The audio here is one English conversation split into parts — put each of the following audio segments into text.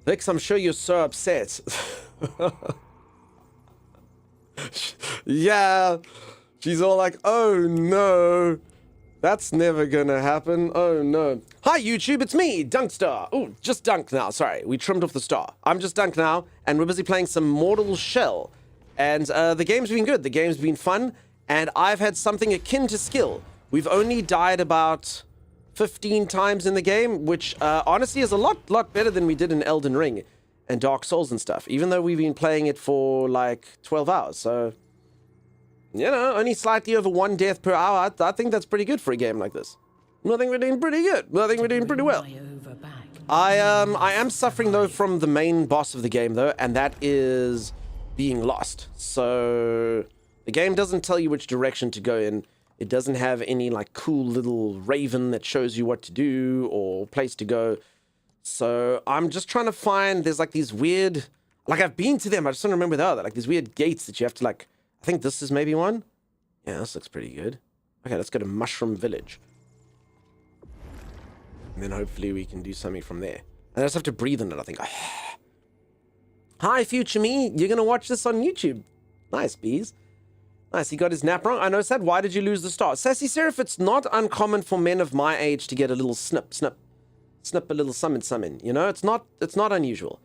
Vix, I'm sure you're so upset. Yeah. She's all like, oh no. That's never gonna happen. Oh no. Hi YouTube, it's me, Dunkstar. Oh, just Dunk now. Sorry, we trimmed off the star. I'm just Dunk now, and we're busy playing some Mortal Shell. And the game's been good. The game's been fun, and I've had something akin to skill. We've only died about 15 times in the game, which honestly is a lot better than we did in Elden Ring and Dark Souls and stuff, even though we've been playing it for like 12 hours. So, you know, only slightly over 1 death per hour. I think that's pretty good for a game like this. I think we're doing pretty good. I think we're doing pretty well. I am suffering though from the main boss of the game though, and that is being lost. So the game doesn't tell you which direction to go in. It doesn't have any like cool little raven that shows you what to do or place to go. So I'm just trying to find, there's like these weird, like I've been to them, I just don't remember the other, like these weird gates that you have to like, I think this is maybe one. Yeah, this looks pretty good. Okay, let's go to Mushroom Village. And then hopefully we can do something from there. And I just have to breathe in it, I think. Hi, future me. You're going to watch this on YouTube. Nice, bees. Nice, he got his nap wrong. I know, Sad. Why did you lose the star? Sassy Seraph, it's not uncommon for men of my age to get a little snip, a little summon, you know? It's not unusual.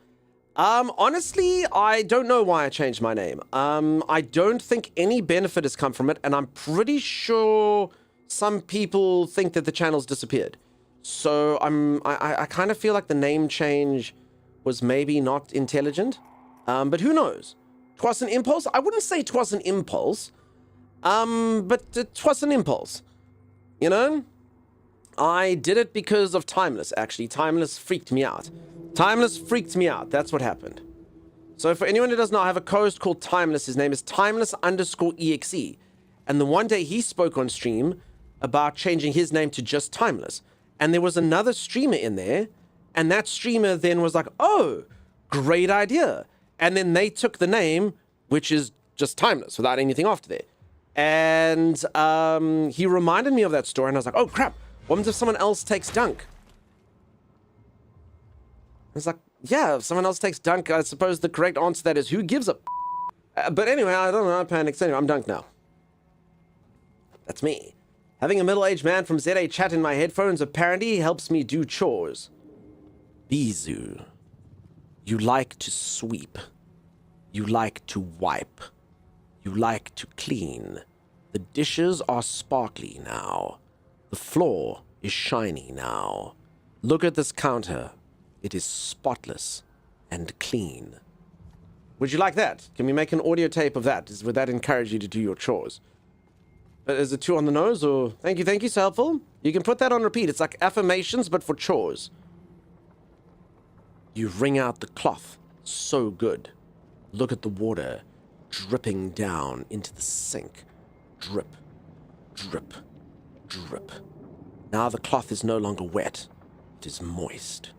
Honestly, I don't know why I changed my name. I don't think any benefit has come from it, and I'm pretty sure some people think that the channel's disappeared. So I kind of feel like the name change was maybe not intelligent, but who knows? 'Twas an impulse. I wouldn't say 'twas an impulse, but 'twas an impulse, you know? I did it because of Timeless, actually. Timeless freaked me out. Timeless freaked me out. That's what happened. So for anyone who does not have a co-host called Timeless, his name is Timeless_EXE. And the one day he spoke on stream about changing his name to just Timeless. And there was another streamer in there. And that streamer then was like, oh, great idea. And then they took the name, which is just Timeless, without anything after there. And he reminded me of that story. And I was like, oh, crap. What if someone else takes Dunk? I was like, yeah, if someone else takes Dunk, I suppose the correct answer to that is who gives a but anyway, I don't know, I panicked. Anyway, I'm Dunk now. That's me. Having a middle-aged man from ZA chat in my headphones apparently helps me do chores. Bizu. You like to sweep. You like to wipe. You like to clean. The dishes are sparkly now. The floor is shiny now. Look at this counter. It is spotless and clean. Would you like that? Can we make an audio tape of that? Would that encourage you to do your chores? Is it too on the nose or... Thank you, so helpful. You can put that on repeat. It's like affirmations, but for chores. You wring out the cloth. So good. Look at the water dripping down into the sink. Drip, drip, drip. Now the cloth is no longer wet. It is moist.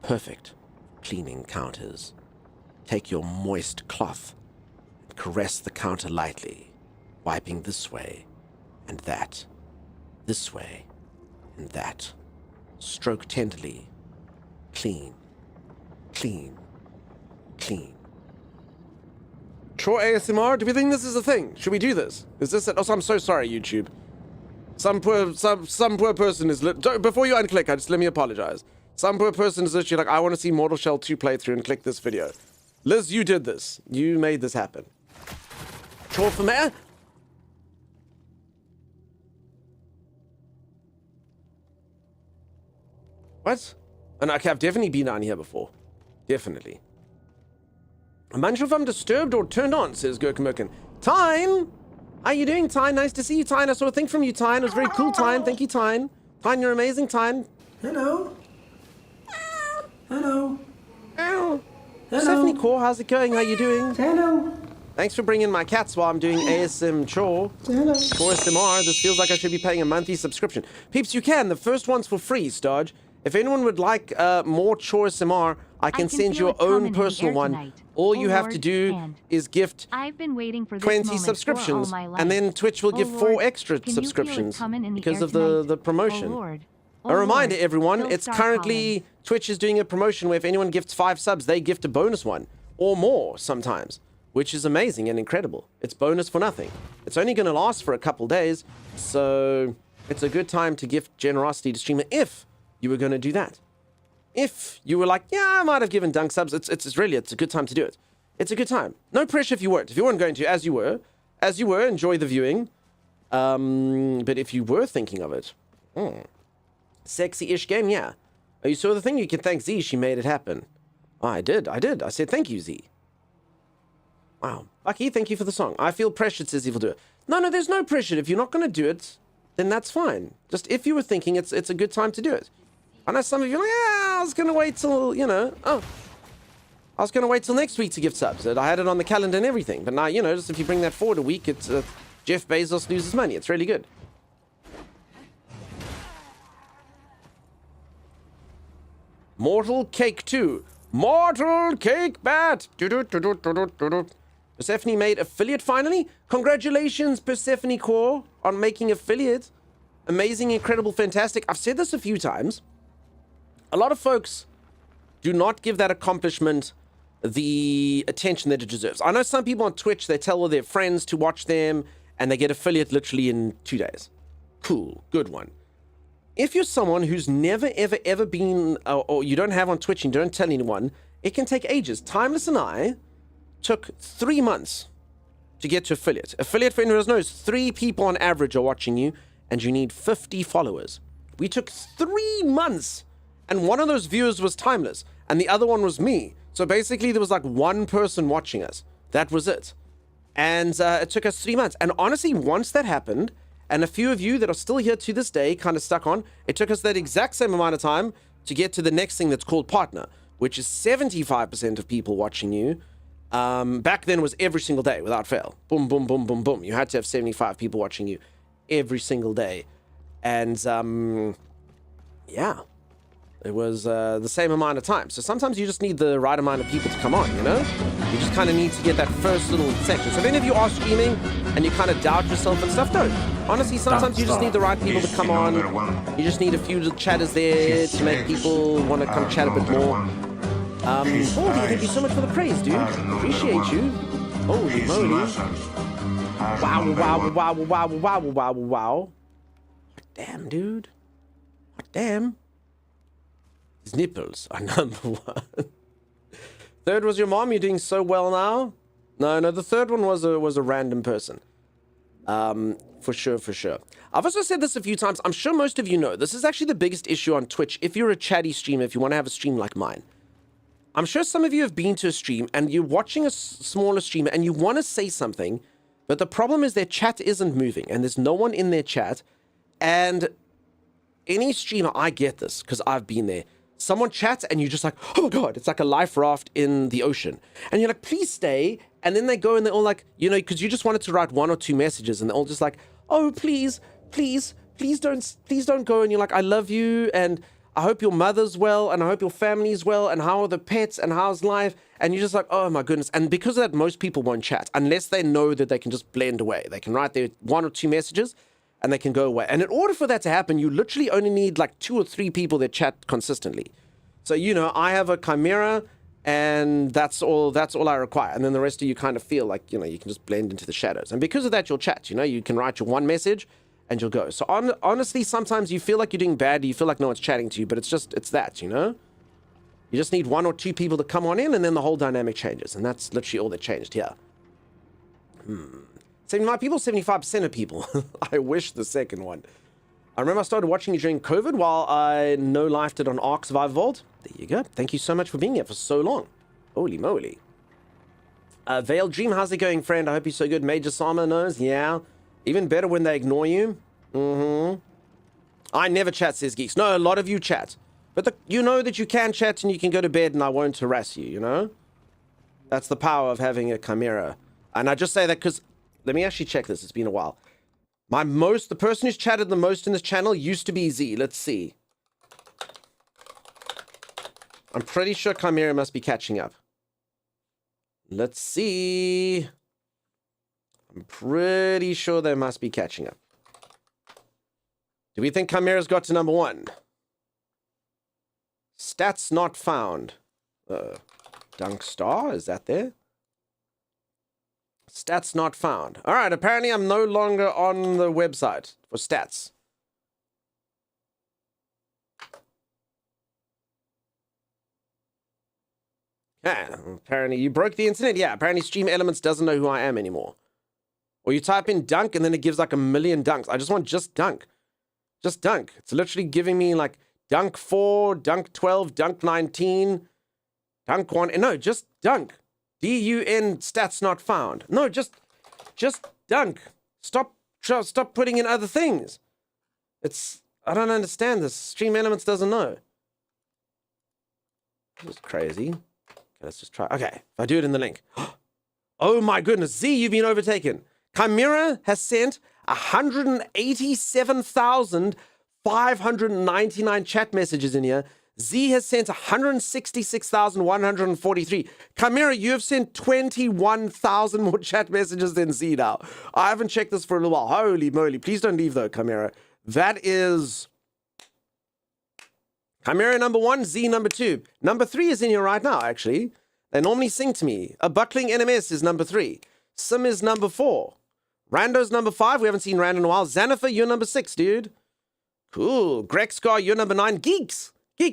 Perfect for cleaning counters. Take your moist cloth and caress the counter lightly, wiping this way and that, this way and that. Stroke tenderly. Clean, clean, clean. Chore ASMR? Do we think this is a thing? Should we do this? Is this it? Oh, I'm so sorry, YouTube. Some poor person is... Before you unclick, let me apologize. Some poor person is literally like, I want to see Mortal Shell 2 playthrough and click this video. Liz, you did this. You made this happen. Chore for mayor? What? And okay, I've definitely been down here before. Definitely. I'm unsure if I'm disturbed or turned on, says Gurkamerkin. Tyne! How you doing, Tyne? Nice to see you, Tyne. I saw a thing from you, Tyne. It was very cool, Tyne. Thank you, Tyne. Tyne, you're amazing, Tyne. Hello. Hello. Ow. Hello. Stephanie Core, how's it going? How you doing? Hello. Thanks for bringing my cats while I'm doing ASM chore. Hello. Chore SMR. This feels like I should be paying a monthly subscription. Peeps, you can. The first one's for free, Stodge. If anyone would like more chore SMR, I can send you your own personal one. Tonight. All you have to do is gift I've been waiting for this 20 subscriptions, and then Twitch will give 4 extra subscriptions because of the promotion. A reminder, everyone, Still it's Star currently, Twitch is doing a promotion where if anyone gifts 5 subs, they gift a bonus one, or more sometimes, which is amazing and incredible. It's bonus for nothing. It's only going to last for a couple days, so it's a good time to gift generosity to streamer if you were going to do that. If you were like, yeah, I might have given Dunk subs, it's a good time to do it. It's a good time. No pressure if you weren't. If you weren't going to, as you were, enjoy the viewing. But if you were thinking of it, sexy-ish game, yeah. Oh, you saw the thing? You can thank Z. She made it happen. Oh, I did. I said thank you, Z. Wow. Bucky, thank you for the song. I feel pressured, says Evil Doer. No, there's no pressure. If you're not going to do it, then that's fine. Just if you were thinking it's a good time to do it. I know some of you are like, yeah, I was going to wait till, I was going to wait till next week to gift subs. I had it on the calendar and everything. But now, just if you bring that forward a week, it's Jeff Bezos loses money. It's really good. Mortal Cake 2. Mortal Cake Bat. Persephone made affiliate finally. Congratulations, Persephone Core, on making affiliate. Amazing, incredible, fantastic. I've said this a few times. A lot of folks do not give that accomplishment the attention that it deserves. I know some people on Twitch, they tell all their friends to watch them, and they get affiliate literally in 2 days. Cool. Good one. If you're someone who's never, ever, ever been, or you don't have on Twitch and don't tell anyone, it can take ages. Timeless and I took 3 months to get to affiliate. Affiliate, for anyone who doesn't know, is 3 people on average are watching you, and you need 50 followers. We took 3 months, and one of those viewers was Timeless, and the other one was me. So basically, there was like 1 person watching us. That was it. And it took us 3 months. And honestly, once that happened, and a few of you that are still here to this day kind of stuck on, it took us that exact same amount of time to get to the next thing that's called Partner, which is 75% of people watching you. Back then was every single day without fail. Boom, boom, boom, boom, boom. You had to have 75 people watching you every single day. And yeah, it was the same amount of time. So sometimes you just need the right amount of people to come on, You just kind of need to get that first little section. So if any of you are streaming and you kind of doubt yourself and stuff, don't. Honestly, sometimes you just need the right people to come on. You just need a few little chatters there to make people want to come chat a bit more. Baldy, thank you so much for the praise, dude. Appreciate you. Holy moly. Wow, wow, wow, wow, wow, wow, wow. Damn, dude. Damn. His nipples are number 1. Third was your mom. You're doing so well now. No, the third one was a random person. For sure. I've also said this a few times. I'm sure most of you know. This is actually the biggest issue on Twitch. If you're a chatty streamer, if you want to have a stream like mine, I'm sure some of you have been to a stream and you're watching a smaller streamer and you want to say something, but the problem is their chat isn't moving and there's no one in their chat. And any streamer, I get this because I've been there. Someone chats and you're just like, oh my God, it's like a life raft in the ocean. And you're like, please stay. And then they go and they're all like, because you just wanted to write 1 or 2 messages and they're all just like, oh, please don't go. And you're like, I love you. And I hope your mother's well. And I hope your family's well. And how are the pets? And how's life? And you're just like, oh my goodness. And because of that, most people won't chat unless they know that they can just blend away. They can write their 1 or 2 messages and they can go away. And in order for that to happen, you literally only need like 2 or 3 people that chat consistently. So, I have a Chimera and that's all I require. And then the rest of you kind of feel like, you can just blend into the shadows. And because of that, you'll chat, you can write your 1 message and you'll go. So honestly, sometimes you feel like you're doing bad. You feel like no one's chatting to you, but it's that, You just need 1 or 2 people to come on in and then the whole dynamic changes. And that's literally all that changed here. 75 people, 75% of people. I wish the second one. I remember I started watching you during COVID while I no-lifed it on Ark Survival Vault. There you go. Thank you so much for being here for so long. Holy moly. Veiled Dream, how's it going, friend? I hope you're so good. Major Sama knows. Yeah. Even better when they ignore you. I never chat, says Geeks. No, a lot of you chat. But you know that you can chat and you can go to bed and I won't harass you, That's the power of having a Chimera. And I just say that because... Let me actually check this. It's been a while. The person who's chatted the most in this channel used to be Z. Let's see. I'm pretty sure Chimera must be catching up. Let's see. I'm pretty sure they must be catching up. Do we think Chimera's got to number 1? Stats not found. Dunk star, is that there? Stats not found. All right, apparently I'm no longer on the website for stats. Yeah, apparently you broke the internet. Yeah, apparently Stream Elements doesn't know who I am anymore. Or you type in dunk and then it gives like a million dunks. I just want just dunk. Just dunk. It's literally giving me like dunk 4, dunk 12, dunk 19, dunk 1. No, just dunk. D-U-N stats not found. No, just dunk. Stop putting in other things. I don't understand this. Stream Elements doesn't know. This is crazy. Okay, let's just try. Okay, if I do it in the link. Oh my goodness, Z, you've been overtaken. Chimera has sent 187,599 chat messages in here. Z has sent 166,143. Chimera, you have sent 21,000 more chat messages than Z now. I haven't checked this for a little while. Holy moly. Please don't leave though, Chimera. That is Chimera number 1, Z number 2. Number 3 is in here right now, actually. They normally sing to me. A Buckling NMS is number 3. Sim is number 4. Rando's number 5. We haven't seen Rando in a while. Xanafer, you're number 6, dude. Cool. Grexcar, you're number 9. Geeks,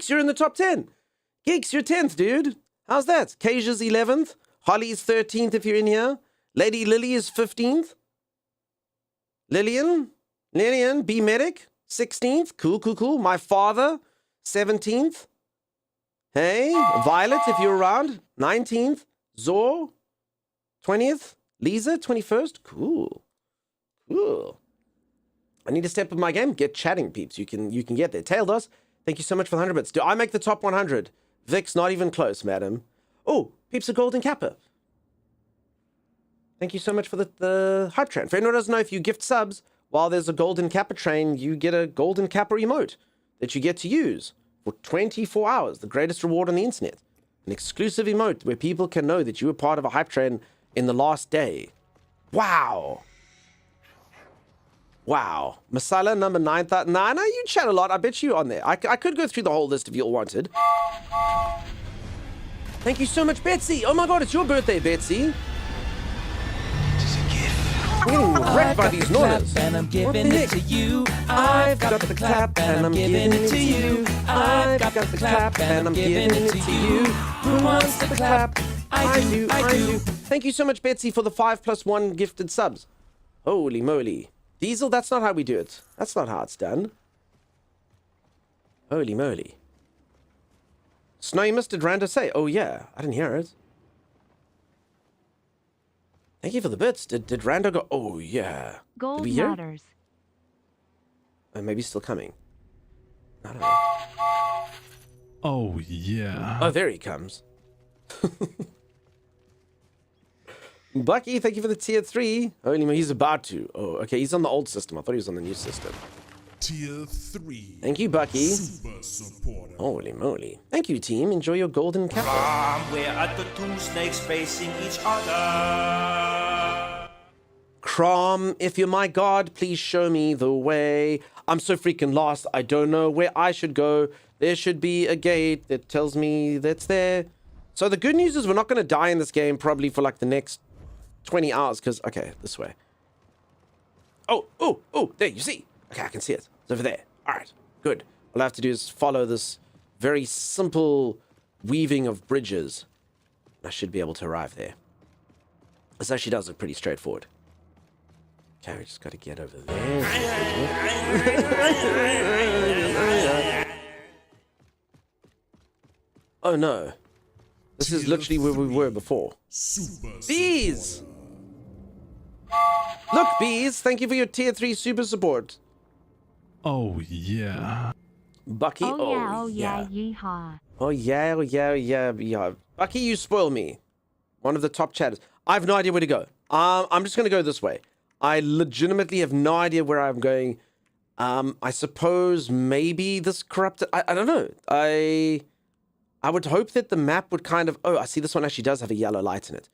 you're in the top 10. Geeks, you're 10th, dude. How's that? Kasia's 11th. Holly's 13th if you're in here. Lady Lily is 15th. Lillian, B Medic, 16th. Cool. My father, 17th. Hey, Violet, if you're around, 19th. Zor, 20th. Lisa, 21st. Cool. I need to step up my game. Get chatting, peeps. You can get there. Taildos, thank you so much for the 100 bits. Do I make the top 100? Vix, not even close, madam. Oh, peeps, a golden kappa. Thank you so much for the hype train. For anyone who doesn't know, if you gift subs, while there's a golden kappa train, you get a golden kappa emote that you get to use for 24 hours. The greatest reward on the internet. An exclusive emote where people can know that you were part of a hype train in the last day. Wow. Masala number 9,000. Nah, you chat a lot. I bet you on there. I could go through the whole list if you all wanted. Thank you so much, Betsy. Oh my god, it's your birthday, Betsy. I'm getting wrecked by these noises. And I'm giving it to you. I've got the clap and I'm giving it to you. I've got the clap and I'm giving it to you. Who wants the clap? I do. Thank you so much, Betsy, for the 5+1 gifted subs. Holy moly. Diesel, that's not how we do it. That's not how it's done. Holy moly. Snow, you missed, did Rando say? Oh yeah, I didn't hear it. Thank you for the bits. Did Rando go? Oh yeah. Gold matters. Oh, maybe still coming. I don't know. Oh yeah. Oh, there he comes. Bucky, thank you for the tier 3. Holy, he's about to. Oh, okay, he's on the old system. I thought he was on the new system. Tier 3. Thank you, Bucky. Super supporter. Holy moly. Thank you, team. Enjoy your golden kappa. We're at the two snakes facing each other. Crom, if you're my god, please show me the way. I'm so freaking lost. I don't know where I should go. There should be a gate that tells me that's there. So the good news is we're not going to die in this game probably for like the next 20 hours because, okay, this way. Oh, there, you see. Okay, I can see it. It's over there. All right, good. All I have to do is follow this very simple weaving of bridges. I should be able to arrive there. This actually does look pretty straightforward. Okay, we just got to get over there. Oh, no. This is literally where we were before. Bees! Look, Bees, thank you for your tier 3 super support. Oh yeah. Bucky, Oh yeah, yeehaw. Oh yeah. Bucky, you spoil me. One of the top chatters. I have no idea where to go. I'm just going to go this way. I legitimately have no idea where I'm going. I suppose maybe this corrupted... I don't know. I would hope that the map would kind of... Oh, I see this one actually does have a yellow light in it.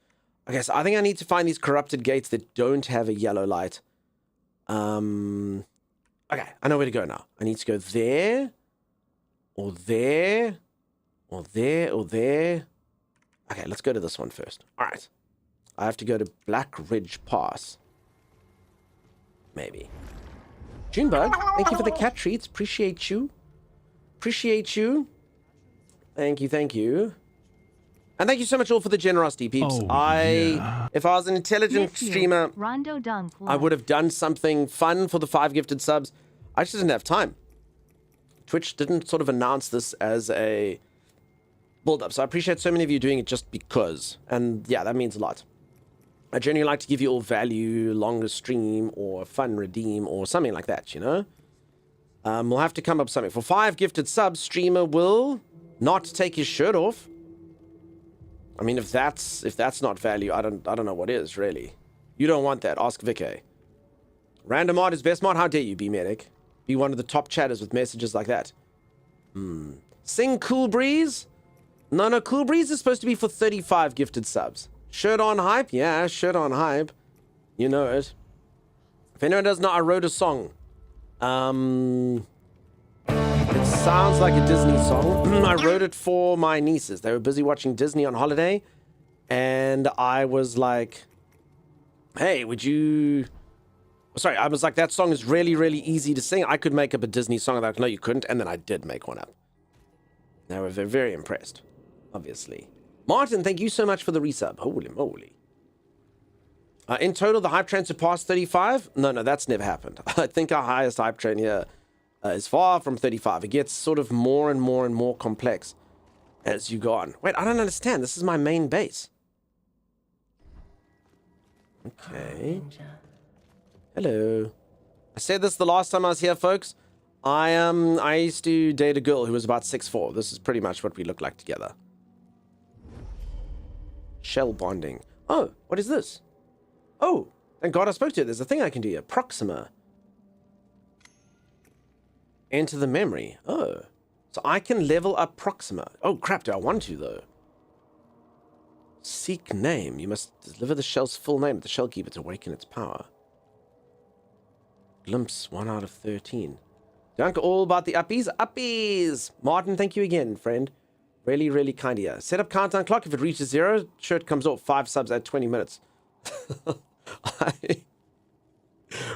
Okay, so I think I need to find these corrupted gates that don't have a yellow light. Okay, I know where to go now. I need to go there, or there, Or there, or there. Okay, let's go to this one first. All right. I have to go to Black Ridge Pass. Maybe. Junebug, thank you for the cat treats. Appreciate you. Appreciate you. Thank you, thank you. And thank you so much all for the generosity, peeps. Oh, yeah. If I was an intelligent Nephew, streamer, Rondo Dunk I would have done something fun for the 5 gifted subs. I just didn't have time. Twitch didn't sort of announce this as a build-up, so I appreciate so many of you doing it just because. And yeah, that means a lot. I genuinely like to give you all value, longer stream, or fun redeem, or something like that, you know? We'll have to come up with something. For 5 gifted subs, streamer will not take his shirt off. I mean, if that's not value, I don't know what is, really. You don't want that. Ask Vicky. Random mod is best mod. How dare you, B-Medic? Be one of the top chatters with messages like that. Sing Cool Breeze? No, Cool Breeze is supposed to be for 35 gifted subs. Shirt on hype? Yeah, shirt on hype. You know it. If anyone doesn't know, I wrote a song. It sounds like a Disney song. I wrote it for my nieces. They were busy watching Disney on holiday. And I was like, hey, would you... Sorry, I was like, that song is really, really easy to sing. I could make up a Disney song. And they're like, no, you couldn't. And then I did make one up. They were very, very impressed, obviously. Martin, thank you so much for the resub. Holy moly. In total, the hype train surpassed 35? No, that's never happened. I think our highest hype train here is far from 35. It gets sort of more and more and more complex as you go on. Wait, I don't understand. This is my main base. Okay. Hello. I said this the last time I was here, folks. I used to date a girl who was about 6'4". This is pretty much what we look like together. Shell bonding. Oh, what is this? Oh, thank God I spoke to it. There's a thing I can do here. Proxima. Enter the memory. Oh. So I can level up Proxima. Oh, crap. Do I want to, though? Seek name. You must deliver the shell's full name to the shell keeper to awaken its power. Glimpse. 1 out of 13. Dunk all about the uppies. Uppies! Martin, thank you again, friend. Really, really kind of you. Set up countdown clock. If it reaches 0, shirt comes off. 5 subs at 20 minutes.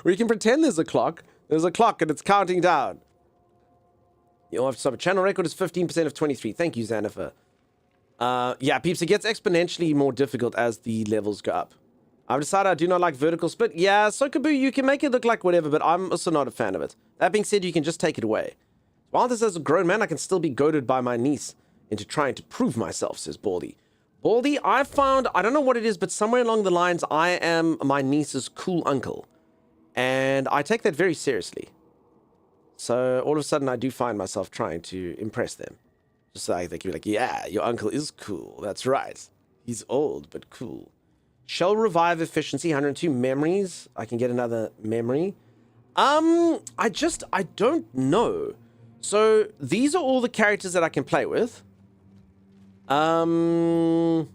We can pretend there's a clock. There's a clock and it's counting down. You'll have to stop. A channel record is 15% of 23. Thank you, Xanifer. Yeah, peeps, it gets exponentially more difficult as the levels go up. I've decided I do not like vertical split. Yeah, Sokaboo, you can make it look like whatever, but I'm also not a fan of it. That being said, you can just take it away. While this as a grown man, I can still be goaded by my niece into trying to prove myself, says Baldy. Baldy, I found, I don't know what it is, but somewhere along the lines, I am my niece's cool uncle. And I take that very seriously. So all of a sudden, I do find myself trying to impress them. Just so they can be like, yeah, your uncle is cool. That's right. He's old, but cool. Shell revive efficiency, 102 memories. I can get another memory. I don't know. So these are all the characters that I can play with. Gloom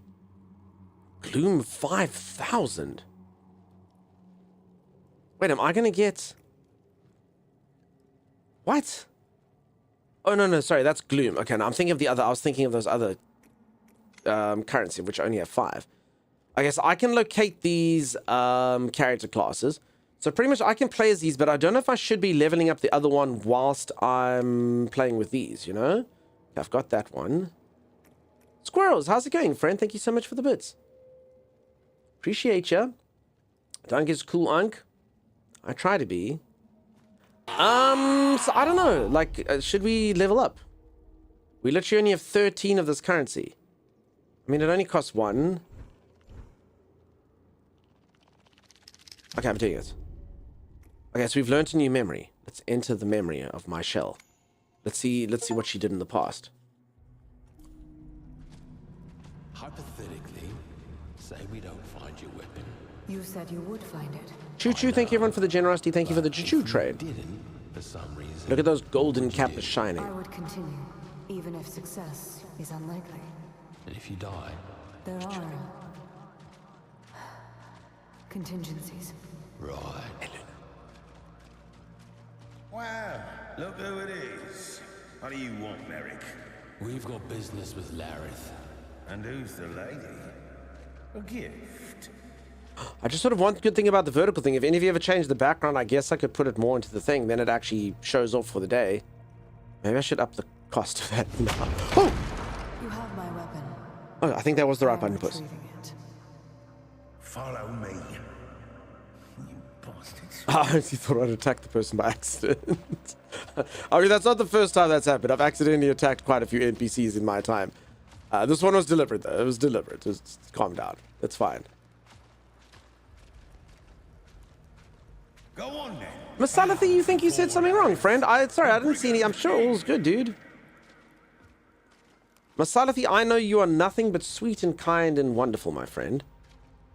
5000. Wait, am I gonna get... What? Oh, no, sorry, that's Gloom. Okay, now I'm thinking of the other... I was thinking of those other currency, which only have 5. I guess I can locate these character classes. So pretty much I can play as these, but I don't know if I should be leveling up the other one whilst I'm playing with these, you know? I've got that one. Squirrels, how's it going, friend? Thank you so much for the bits. Appreciate ya. Dunk is cool, Unk. I try to be. So I don't know. Like, should we level up? We literally only have 13 of this currency. I mean, it only costs 1. Okay, I'm doing it. Okay, so we've learned a new memory. Let's enter the memory of my shell. Let's see what she did in the past. Hypothetically, say we don't find your weapon. You said you would find it. Choo Choo, thank you everyone for the generosity. Thank you for the Choo Choo trade. Didn't, for some reason. Look at those golden cappers shining. I would continue, even if success is unlikely. And if you die? There are contingencies. Right. Wow, look who it is. What do you want, Merrick? We've got business with Lareth. And who's the lady? A gift. I just sort of want good thing about the vertical thing. If any of you ever change the background, I guess I could put it more into the thing. Then it actually shows off for the day. Maybe I should up the cost of that now. Oh! You have my weapon. Oh, I think that was the right I'm button to push. retrieving it. Follow me. You bastards. I honestly thought I'd attack the person by accident. I mean, that's not the first time that's happened. I've accidentally attacked quite a few NPCs in my time. This one was deliberate, though. It was deliberate. Just calm down. It's fine. Go on then. Masalathi, you think you said something wrong, friend? Sorry, I didn't see any. I'm sure all's good, dude. Masalathi, I know you are nothing but sweet and kind and wonderful, my friend.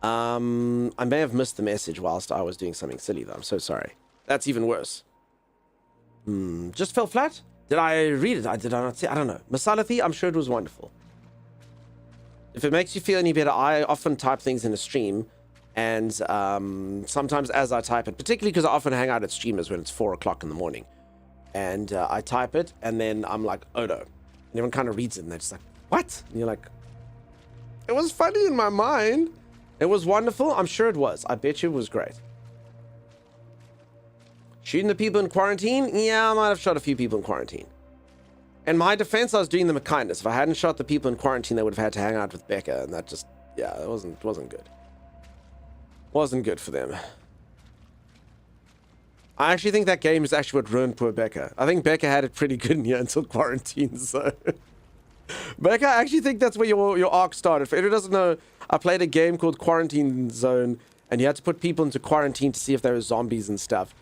I may have missed the message whilst I was doing something silly, though. I'm so sorry. That's even worse. Just fell flat? Did I read it? Did I not see? I don't know. Masalathi, I'm sure it was wonderful. If it makes you feel any better, I often type things in a stream. And sometimes as I type it, particularly because I often hang out at streamers when it's 4 o'clock in the morning. And I type it, and then I'm like, oh no. And everyone kind of reads it, and they're just like, what? And you're like, it was funny in my mind. It was wonderful. I'm sure it was. I bet you it was great. Shooting the people in quarantine? Yeah, I might have shot a few people in quarantine. In my defense, I was doing them a kindness. If I hadn't shot the people in quarantine, they would have had to hang out with Becca, and that just, yeah, it wasn't good. Wasn't good for them. I actually think that game is actually what ruined poor Becca. I think Becca had it pretty good in here until quarantine, so... Becca, I actually think that's where your arc started. For anyone who doesn't know, I played a game called Quarantine Zone, and you had to put people into quarantine to see if there were zombies and stuff.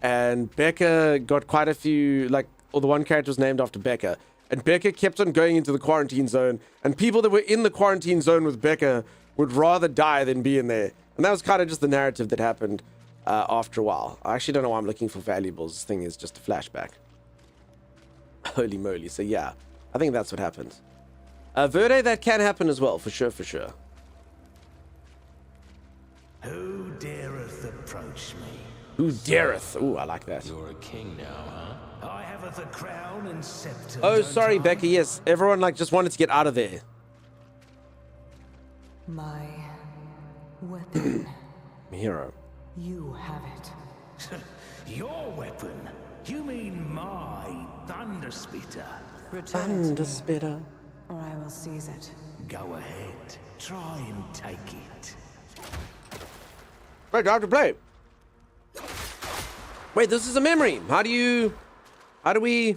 And Becca got quite a few, like, or the one character was named after Becca. And Becca kept on going into the quarantine zone, and people that were in the quarantine zone with Becca would rather die than be in there. And that was kind of just the narrative that happened after a while. I actually don't know why I'm looking for valuables. This thing is just a flashback. Holy moly. So yeah, I think that's what happened. Verde, that can happen as well, for sure, for sure. Who dareth approach me? Who dareth? Ooh, I like that. You're a king now, huh? I have the crown and scepter. Oh, sorry, Becca. Yes, everyone like just wanted to get out of there. My weapon. Hero. You have it. Your weapon? You mean my thunder spitter? Return it Thunder to me, spitter. or I will seize it. Go ahead. Try and take it. Wait, do I have to play? Wait, this is a memory. How do we...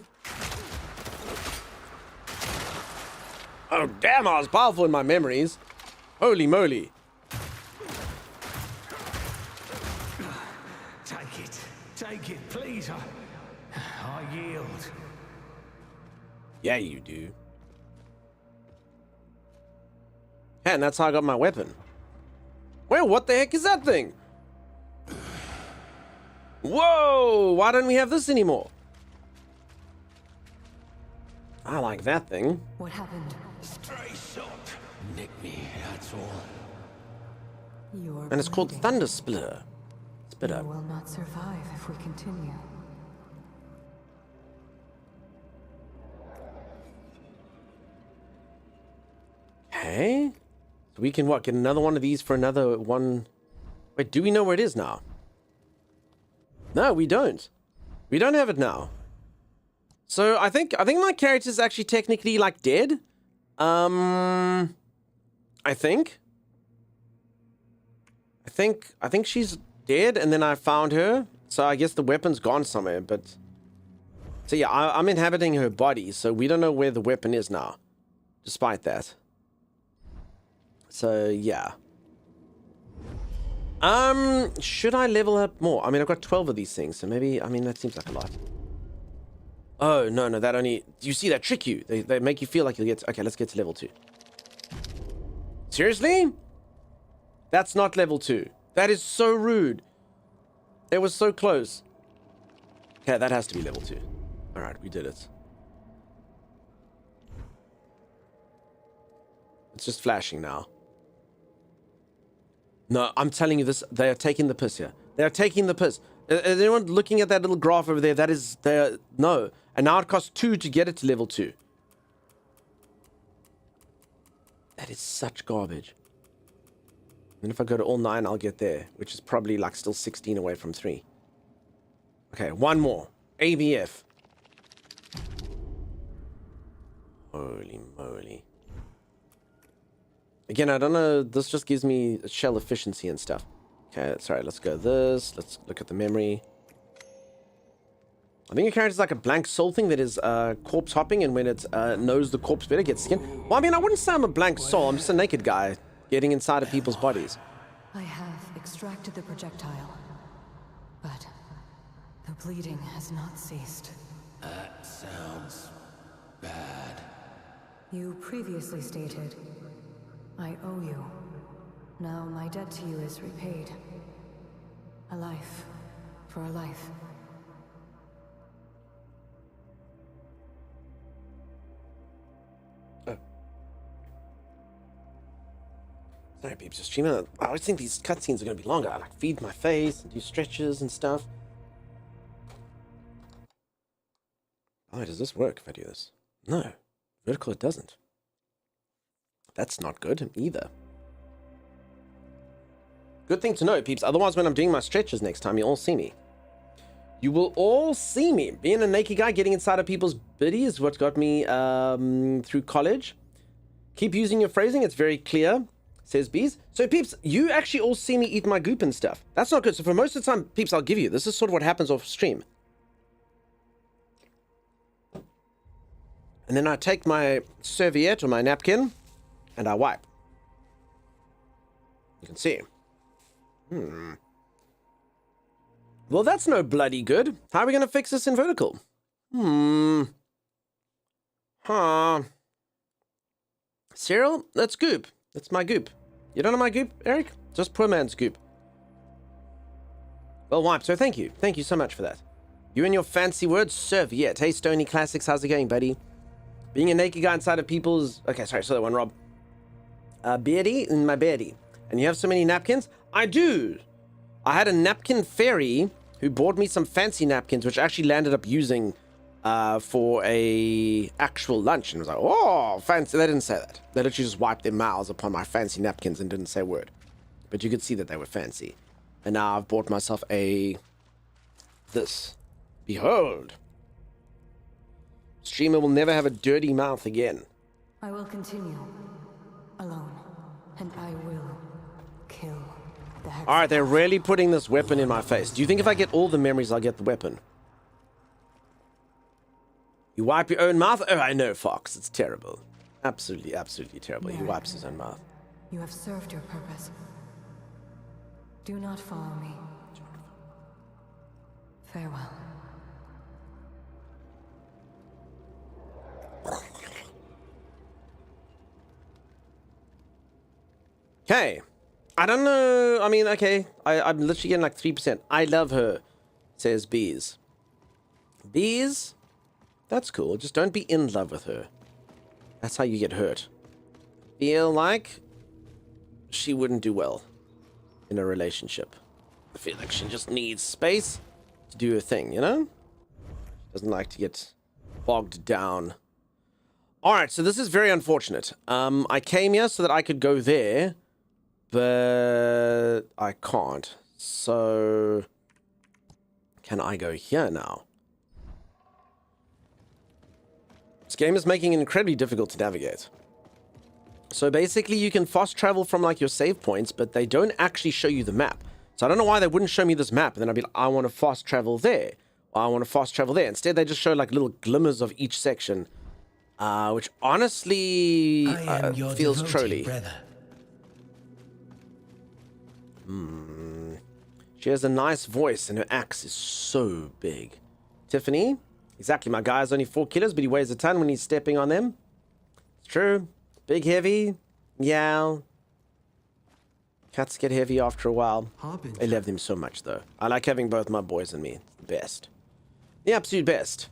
Oh, damn, I was powerful in my memories. Holy moly. Take it, please. I yield. Yeah, you do. And that's how I got my weapon. Well, what the heck is that thing? Whoa! Why don't we have this anymore? I like that thing. What happened? Stray shot. Nick me, that's all. You are And it's called bleeding. Thunder Splitter. Spitter. You will not survive if we continue. Okay. So we can, what, get another one of these for another one? Wait, do we know where it is now? No, we don't. We don't have it now. So I think my character's actually technically like dead. I think she's dead, and then I found her. So I guess the weapon's gone somewhere, but... So yeah, I'm inhabiting her body, so we don't know where the weapon is now. Despite that. So, yeah. Should I level up more? I mean, I've got 12 of these things, so maybe... I mean, that seems like a lot. Oh, no, that only... You see, that trick you. They make you feel like you'll get... Okay, let's get to level 2. Seriously? That's not level 2. That is so rude. It was so close. Okay, that has to be level 2. Alright, we did it. It's just flashing now. No, I'm telling you this. They are taking the piss here. They are taking the piss. Is anyone looking at that little graph over there? That is... No. And now it costs 2 to get it to level 2. That is such garbage. And if I go to all 9, I'll get there, which is probably like still 16 away from 3. Okay, one more. ABF. Holy moly. Again, I don't know. This just gives me shell efficiency and stuff. Okay, sorry, let's go this. Let's look at the memory. I think your character's like a blank soul thing that is corpse hopping, and when it knows the corpse better, gets skin. Well, I mean, I wouldn't say I'm a blank soul. I'm just a naked guy getting inside of people's bodies. I have extracted the projectile, but the bleeding has not ceased. That sounds bad. You previously stated, I owe you. Now my debt to you is repaid. A life for a life. Sorry, peeps, just streaming. I always think these cutscenes are going to be longer. I like feed my face and do stretches and stuff. Oh, does this work if I do this? No. Vertical, it doesn't. That's not good either. Good thing to know, peeps. Otherwise, when I'm doing my stretches next time, you'll all see me. You will all see me. Being a naked guy getting inside of people's biddy is what got me through college. Keep using your phrasing. It's very clear. Says Bees. So, peeps, you actually all see me eat my goop and stuff. That's not good. So, for most of the time, peeps, I'll give you. This is sort of what happens off stream. And then I take my serviette or my napkin and I wipe. You can see. Well, that's no bloody good. How are we going to fix this in vertical? Cyril, that's goop. That's my goop. You don't know my goop, Eric? Just poor man's goop. Well wiped, so thank you. Thank you so much for that. You and your fancy words, serviette. Hey, Stony Classics, how's it going, buddy? Being a naked guy inside of people's... Okay, sorry, so that one, Rob. Beardy in my beardy. And you have so many napkins? I do. I had a napkin fairy who bought me some fancy napkins, which I actually landed up using for a actual lunch. And was like, oh, fancy. They didn't say that. They literally just wiped their mouths upon my fancy napkins and didn't say a word. But you could see that they were fancy. And now I've bought myself this. Behold. Streamer will never have a dirty mouth again. I will continue. Alone. And I will kill the Hex. Alright, they're really putting this weapon in my face. Do you think if I get all the memories, I'll get the weapon? You wipe your own mouth? Oh, I know, Fox. It's terrible. Absolutely, absolutely terrible. He wipes his own mouth. You have served your purpose. Do not follow me. Farewell. Okay. I don't know. I mean, okay. I'm literally getting like 3%. I love her, says Bees. Bees? That's cool. Just don't be in love with her. That's how you get hurt. Feel like she wouldn't do well in a relationship. I feel like she just needs space to do her thing, you know? Doesn't like to get bogged down. Alright, so this is very unfortunate. I came here so that I could go there, but I can't. So, can I go here now? This game is making it incredibly difficult to navigate. So basically you can fast travel from like your save points, but they don't actually show you the map. So I don't know why they wouldn't show me this map, and then I'd be like, I want to fast travel there, or I want to fast travel there. Instead they just show like little glimmers of each section, which honestly feels trolly. She has a nice voice and her axe is so big. Tiffany? Exactly, my guy's only 4 kilos, but he weighs a ton when he's stepping on them. It's true. Big, heavy. Yeah. Cats get heavy after a while. I love them so much, though. I like having both my boys and me. The best. The absolute best.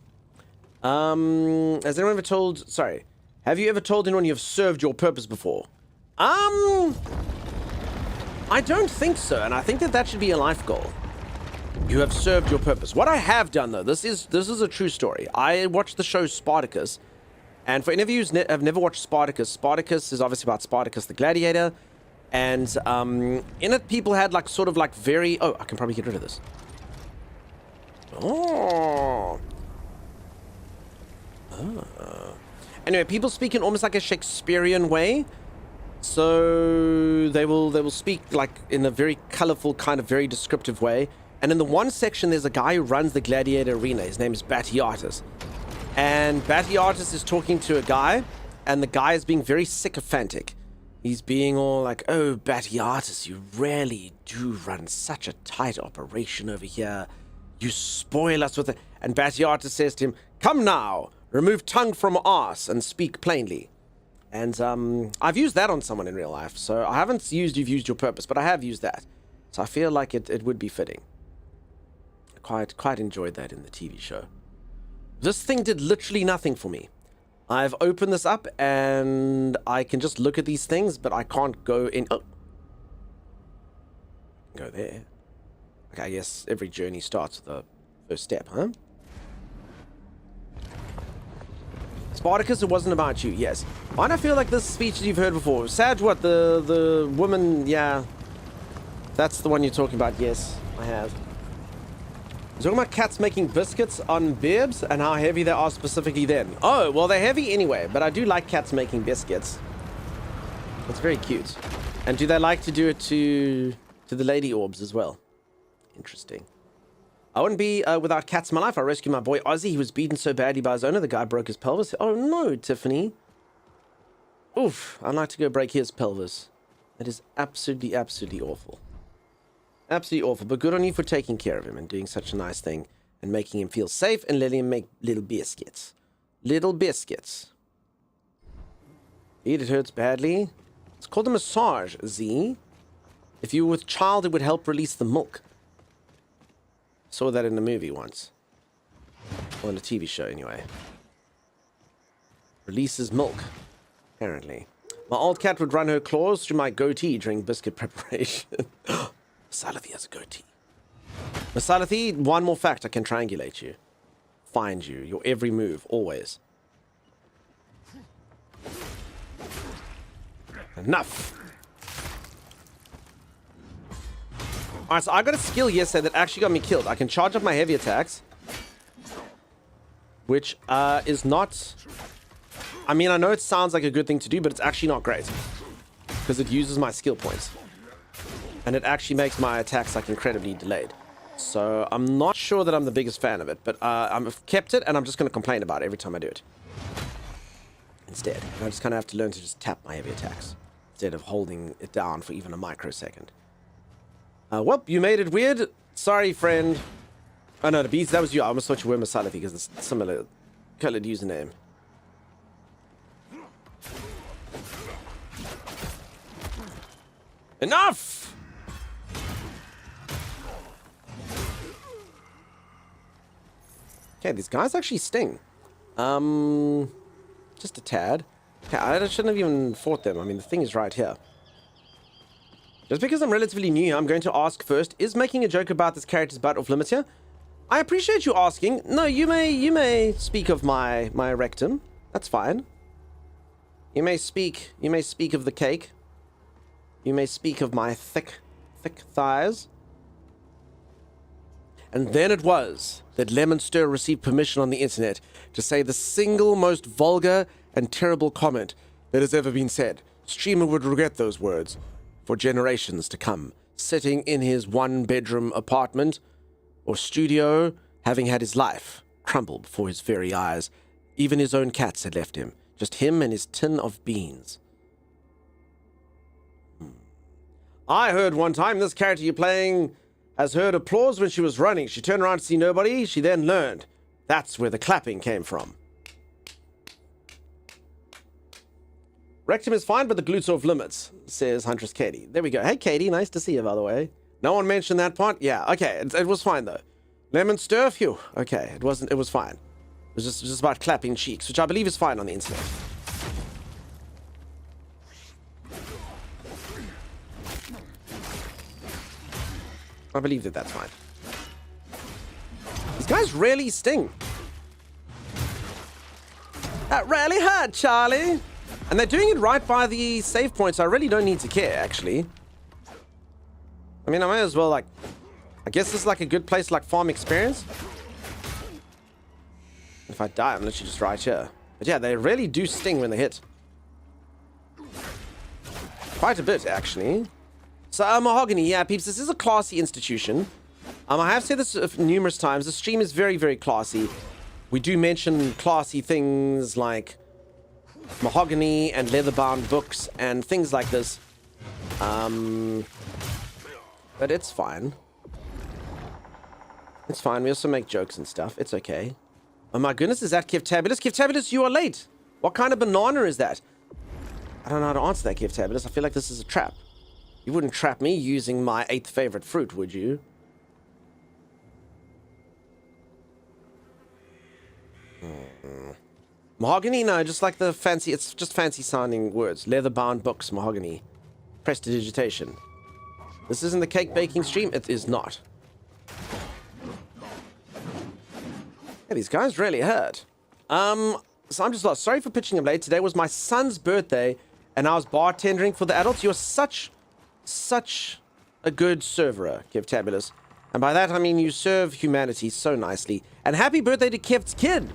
Has anyone ever told... Sorry. Have you ever told anyone you've served your purpose before? I don't think so, and I think that should be a life goal. You have served your purpose. What I have done, though, this is a true story. I watched the show Spartacus, And for any of you who have never watched Spartacus, Spartacus is obviously about Spartacus the Gladiator. And in it, people had like sort of like very... Oh, I can probably get rid of this. Oh. Anyway, people speak in almost like a Shakespearean way. So they will speak like in a very colorful, kind of very descriptive way. And in the one section, there's a guy who runs the gladiator arena. His name is Batiatus. And Batiatus is talking to a guy, and the guy is being very sycophantic. He's being all like, "Oh, Batiatus, you really do run such a tight operation over here. You spoil us with it." And Batiatus says to him, "Come now, remove tongue from arse and speak plainly." And I've used that on someone in real life. So I haven't used "you've used your purpose," but I have used that. So I feel like it would be fitting. I quite enjoyed that in the TV show. This thing did literally nothing for me. I've opened this up and I can just look at these things, but I can't go in. Oh, go there. Okay, I guess every journey starts with the first step, huh? Spartacus, it wasn't about you. Yes. Why do I feel like this speech that you've heard before? Sag, what? The woman, yeah. That's the one you're talking about. Yes, I have. You're talking about cats making biscuits on bibs and how heavy they are specifically then. Oh, well, they're heavy anyway, but I do like cats making biscuits. It's very cute. And do they like to do it to the lady orbs as well? Interesting. I wouldn't be without cats in my life. I rescued my boy Ozzy. He was beaten so badly by his owner, the guy broke his pelvis. Oh, no, Tiffany. Oof, I'd like to go break his pelvis. That is absolutely, absolutely awful. Absolutely awful, but good on you for taking care of him and doing such a nice thing and making him feel safe and letting him make little biscuits. Little biscuits. It hurts badly. It's called a massage, Z. If you were with child, it would help release the milk. Saw that in a movie once. Or in a TV show, anyway. Releases milk, apparently. My old cat would run her claws through my goatee during biscuit preparation. Masalathi has a goatee. Masalathi, one more fact, I can triangulate you. Find you, your every move, always. Enough! Alright, so I got a skill yesterday that actually got me killed. I can charge up my heavy attacks. Which is not... I mean, I know it sounds like a good thing to do, but it's actually not great. Because it uses my skill points. And it actually makes my attacks like incredibly delayed. So I'm not sure that I'm the biggest fan of it, but I've kept it and I'm just going to complain about it every time I do it. Instead, I just kind of have to learn to just tap my heavy attacks instead of holding it down for even a microsecond. Well, you made it weird. Sorry, friend. Oh no, the bees, that was you. I almost thought you were Masalathi because it's a similar colored username. Enough! Okay, these guys actually sting. Just a tad. Okay, I shouldn't have even fought them. I mean, the thing is right here. Just because I'm relatively new, I'm going to ask first, is making a joke about this character's butt off limits here? I appreciate you asking. No, you may speak of my rectum. That's fine. You may speak of the cake. You may speak of my thick thighs. And then it was that Lemonster received permission on the internet to say the single most vulgar and terrible comment that has ever been said. Streamer would regret those words for generations to come, sitting in his one-bedroom apartment or studio, having had his life crumble before his very eyes. Even his own cats had left him, just him and his tin of beans. I heard one time this character you're playing has heard applause when she was running. She turned around to see nobody. She then learned. That's where the clapping came from. Rectum is fine, but the glutes are off limits, says Huntress Katie. There we go. Hey, Katie, nice to see you, by the way. No one mentioned that part? Yeah, okay, it was fine, though. Lemon stir, phew. Okay, it was fine. It was just about clapping cheeks, which I believe is fine on the internet. I believe that that's fine. These guys really sting. That really hurt, Charlie. And they're doing it right by the save point, so I really don't need to care, actually. I mean, I may as well, like... I guess this is like a good place to, like, farm experience. If I die, I'm literally just right here. But yeah, they really do sting when they hit. Quite a bit, actually. So, Mahogany, yeah, peeps, this is a classy institution. I have said this numerous times. The stream is very, very classy. We do mention classy things like mahogany and leather-bound books and things like this. But it's fine. It's fine. We also make jokes and stuff. It's okay. Oh my goodness, is that Keftabulous? Keftabulous, you are late. What kind of banana is that? I don't know how to answer that, Keftabulous. I feel like this is a trap. You wouldn't trap me using my 8th favorite fruit, would you? Mahogany? No, just like the fancy... It's just fancy sounding words. Leather-bound books, mahogany. Prestidigitation. This isn't the cake baking stream. It is not. Yeah, these guys really hurt. So I'm just lost. Sorry for pitching him late. Today was my son's birthday, and I was bartendering for the adults. You're such a good server, Keftabulous. And by that, I mean you serve humanity so nicely. And happy birthday to Kev's kid!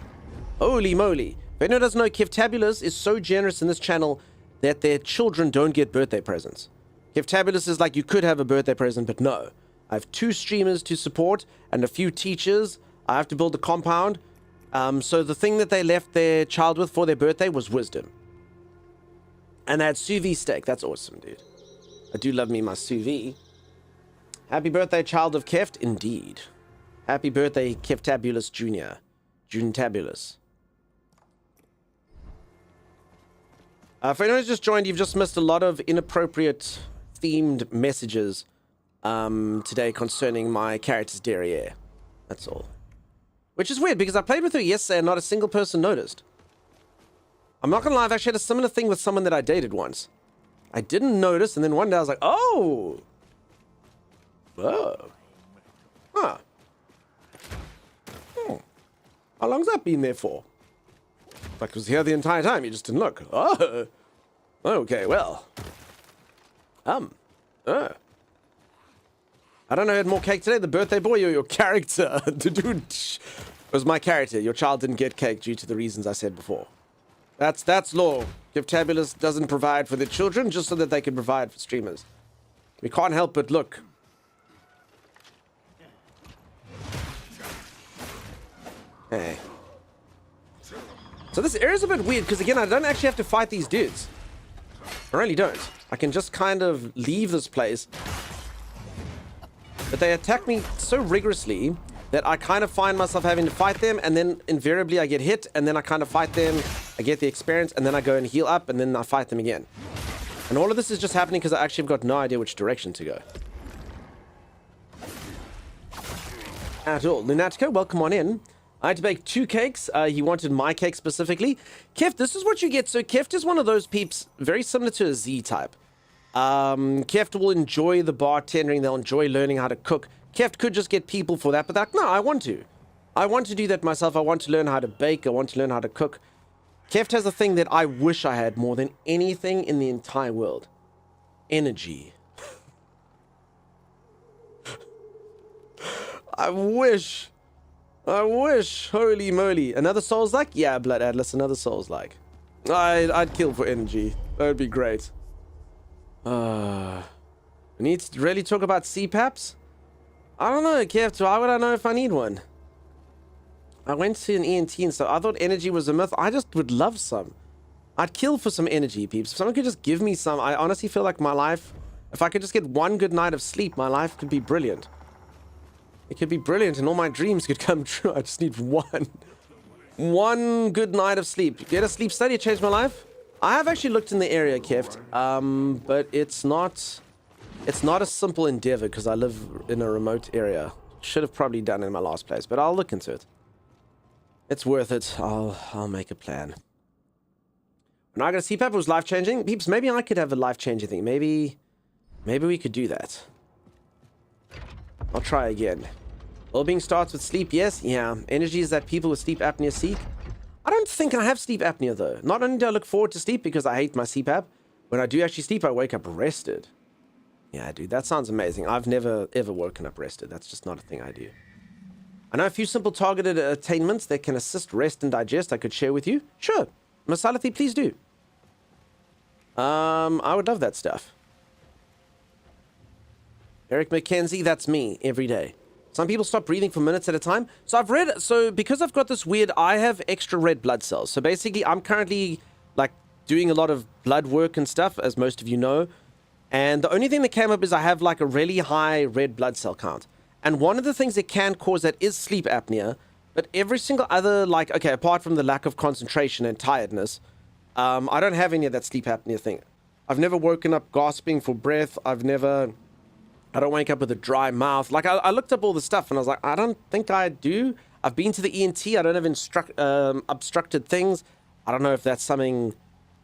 Holy moly. If anyone doesn't know, Keftabulous is so generous in this channel that their children don't get birthday presents. Keftabulous is like, you could have a birthday present, but no. I have 2 streamers to support and a few teachers. I have to build a compound. So the thing that they left their child with for their birthday was wisdom. And they had sous vide steak. That's awesome, dude. I do love me my sous vide. Happy birthday, child of Keft. Indeed. Happy birthday, Keftabulous Jr. Juntabulous. If anyone's just joined, you've just missed a lot of inappropriate themed messages today concerning my character's derriere. That's all. Which is weird, because I played with her yesterday and not a single person noticed. I'm not gonna lie, I've actually had a similar thing with someone that I dated once. I didn't notice, and then one day I was like, oh! Whoa. Huh. How long's that been there for? Like, it was here the entire time, you just didn't look. Oh! Okay, well. I don't know who had more cake today, the birthday boy or your character? Dude, it was my character. Your child didn't get cake due to the reasons I said before. That's law. Keftabulous doesn't provide for their children just so that they can provide for streamers. We can't help but look. Hey. So this area's a bit weird because, again, I don't actually have to fight these dudes. I really don't. I can just kind of leave this place. But they attack me so rigorously that I kind of find myself having to fight them, and then invariably I get hit, and then I kind of fight them, I get the experience, and then I go and heal up, and then I fight them again. And all of this is just happening because I actually have got no idea which direction to go. At all. Lunatica, welcome on in. I had to bake 2 cakes. He wanted my cake specifically. Keft, this is what you get. So Keft is one of those peeps, very similar to a Z-type. Keft will enjoy the bartending. They'll enjoy learning how to cook. Keft could just get people for that, but like, no, I want to. I want to do that myself. I want to learn how to bake. I want to learn how to cook. Keft has a thing that I wish I had more than anything in the entire world. Energy. I wish. Holy moly. Another Souls-like? Yeah, Blood Atlas, another Souls-like. I'd kill for energy. That would be great. We need to really talk about CPAPs? I don't know, Kev. Why would I know if I need one? I went to an ENT and stuff. I thought energy was a myth. I just would love some. I'd kill for some energy, peeps. If someone could just give me some, I honestly feel like my life, if I could just get one good night of sleep, my life could be brilliant. It could be brilliant and all my dreams could come true. I just need one good night of sleep. Get a sleep study, it changed my life. I have actually looked in the area, Keft, but it's not a simple endeavor because I live in a remote area. Should have probably done it in my last place, but I'll look into it. It's worth it. I'll make a plan. When I got a CPAP, it was life-changing. Peeps, maybe I could have a life-changing thing. Maybe we could do that. I'll try again. Well-being starts with sleep, yes? Yeah. Energy is that people with sleep apnea seek. I don't think I have sleep apnea though. Not only do I look forward to sleep because I hate my CPAP, when I do actually sleep, I wake up rested. Yeah, dude, that sounds amazing. I've never ever woken up rested. That's just not a thing I do. I know a few simple targeted attainments that can assist rest and digest I could share with you. Sure. Masalathi, please do. I would love that stuff. Eric McKenzie, that's me every day. Some people stop breathing for minutes at a time. So I've read, because I've got this weird, I have extra red blood cells. So basically I'm currently like doing a lot of blood work and stuff, as most of you know. And the only thing that came up is I have like a really high red blood cell count. And one of the things that can cause that is sleep apnea. But every single other, like, okay, apart from the lack of concentration and tiredness, I don't have any of that sleep apnea thing. I've never woken up gasping for breath. I don't wake up with a dry mouth. Like, I looked up all the stuff and I was like, I don't think I do. I've been to the ENT. I don't have obstructed things. I don't know if that's something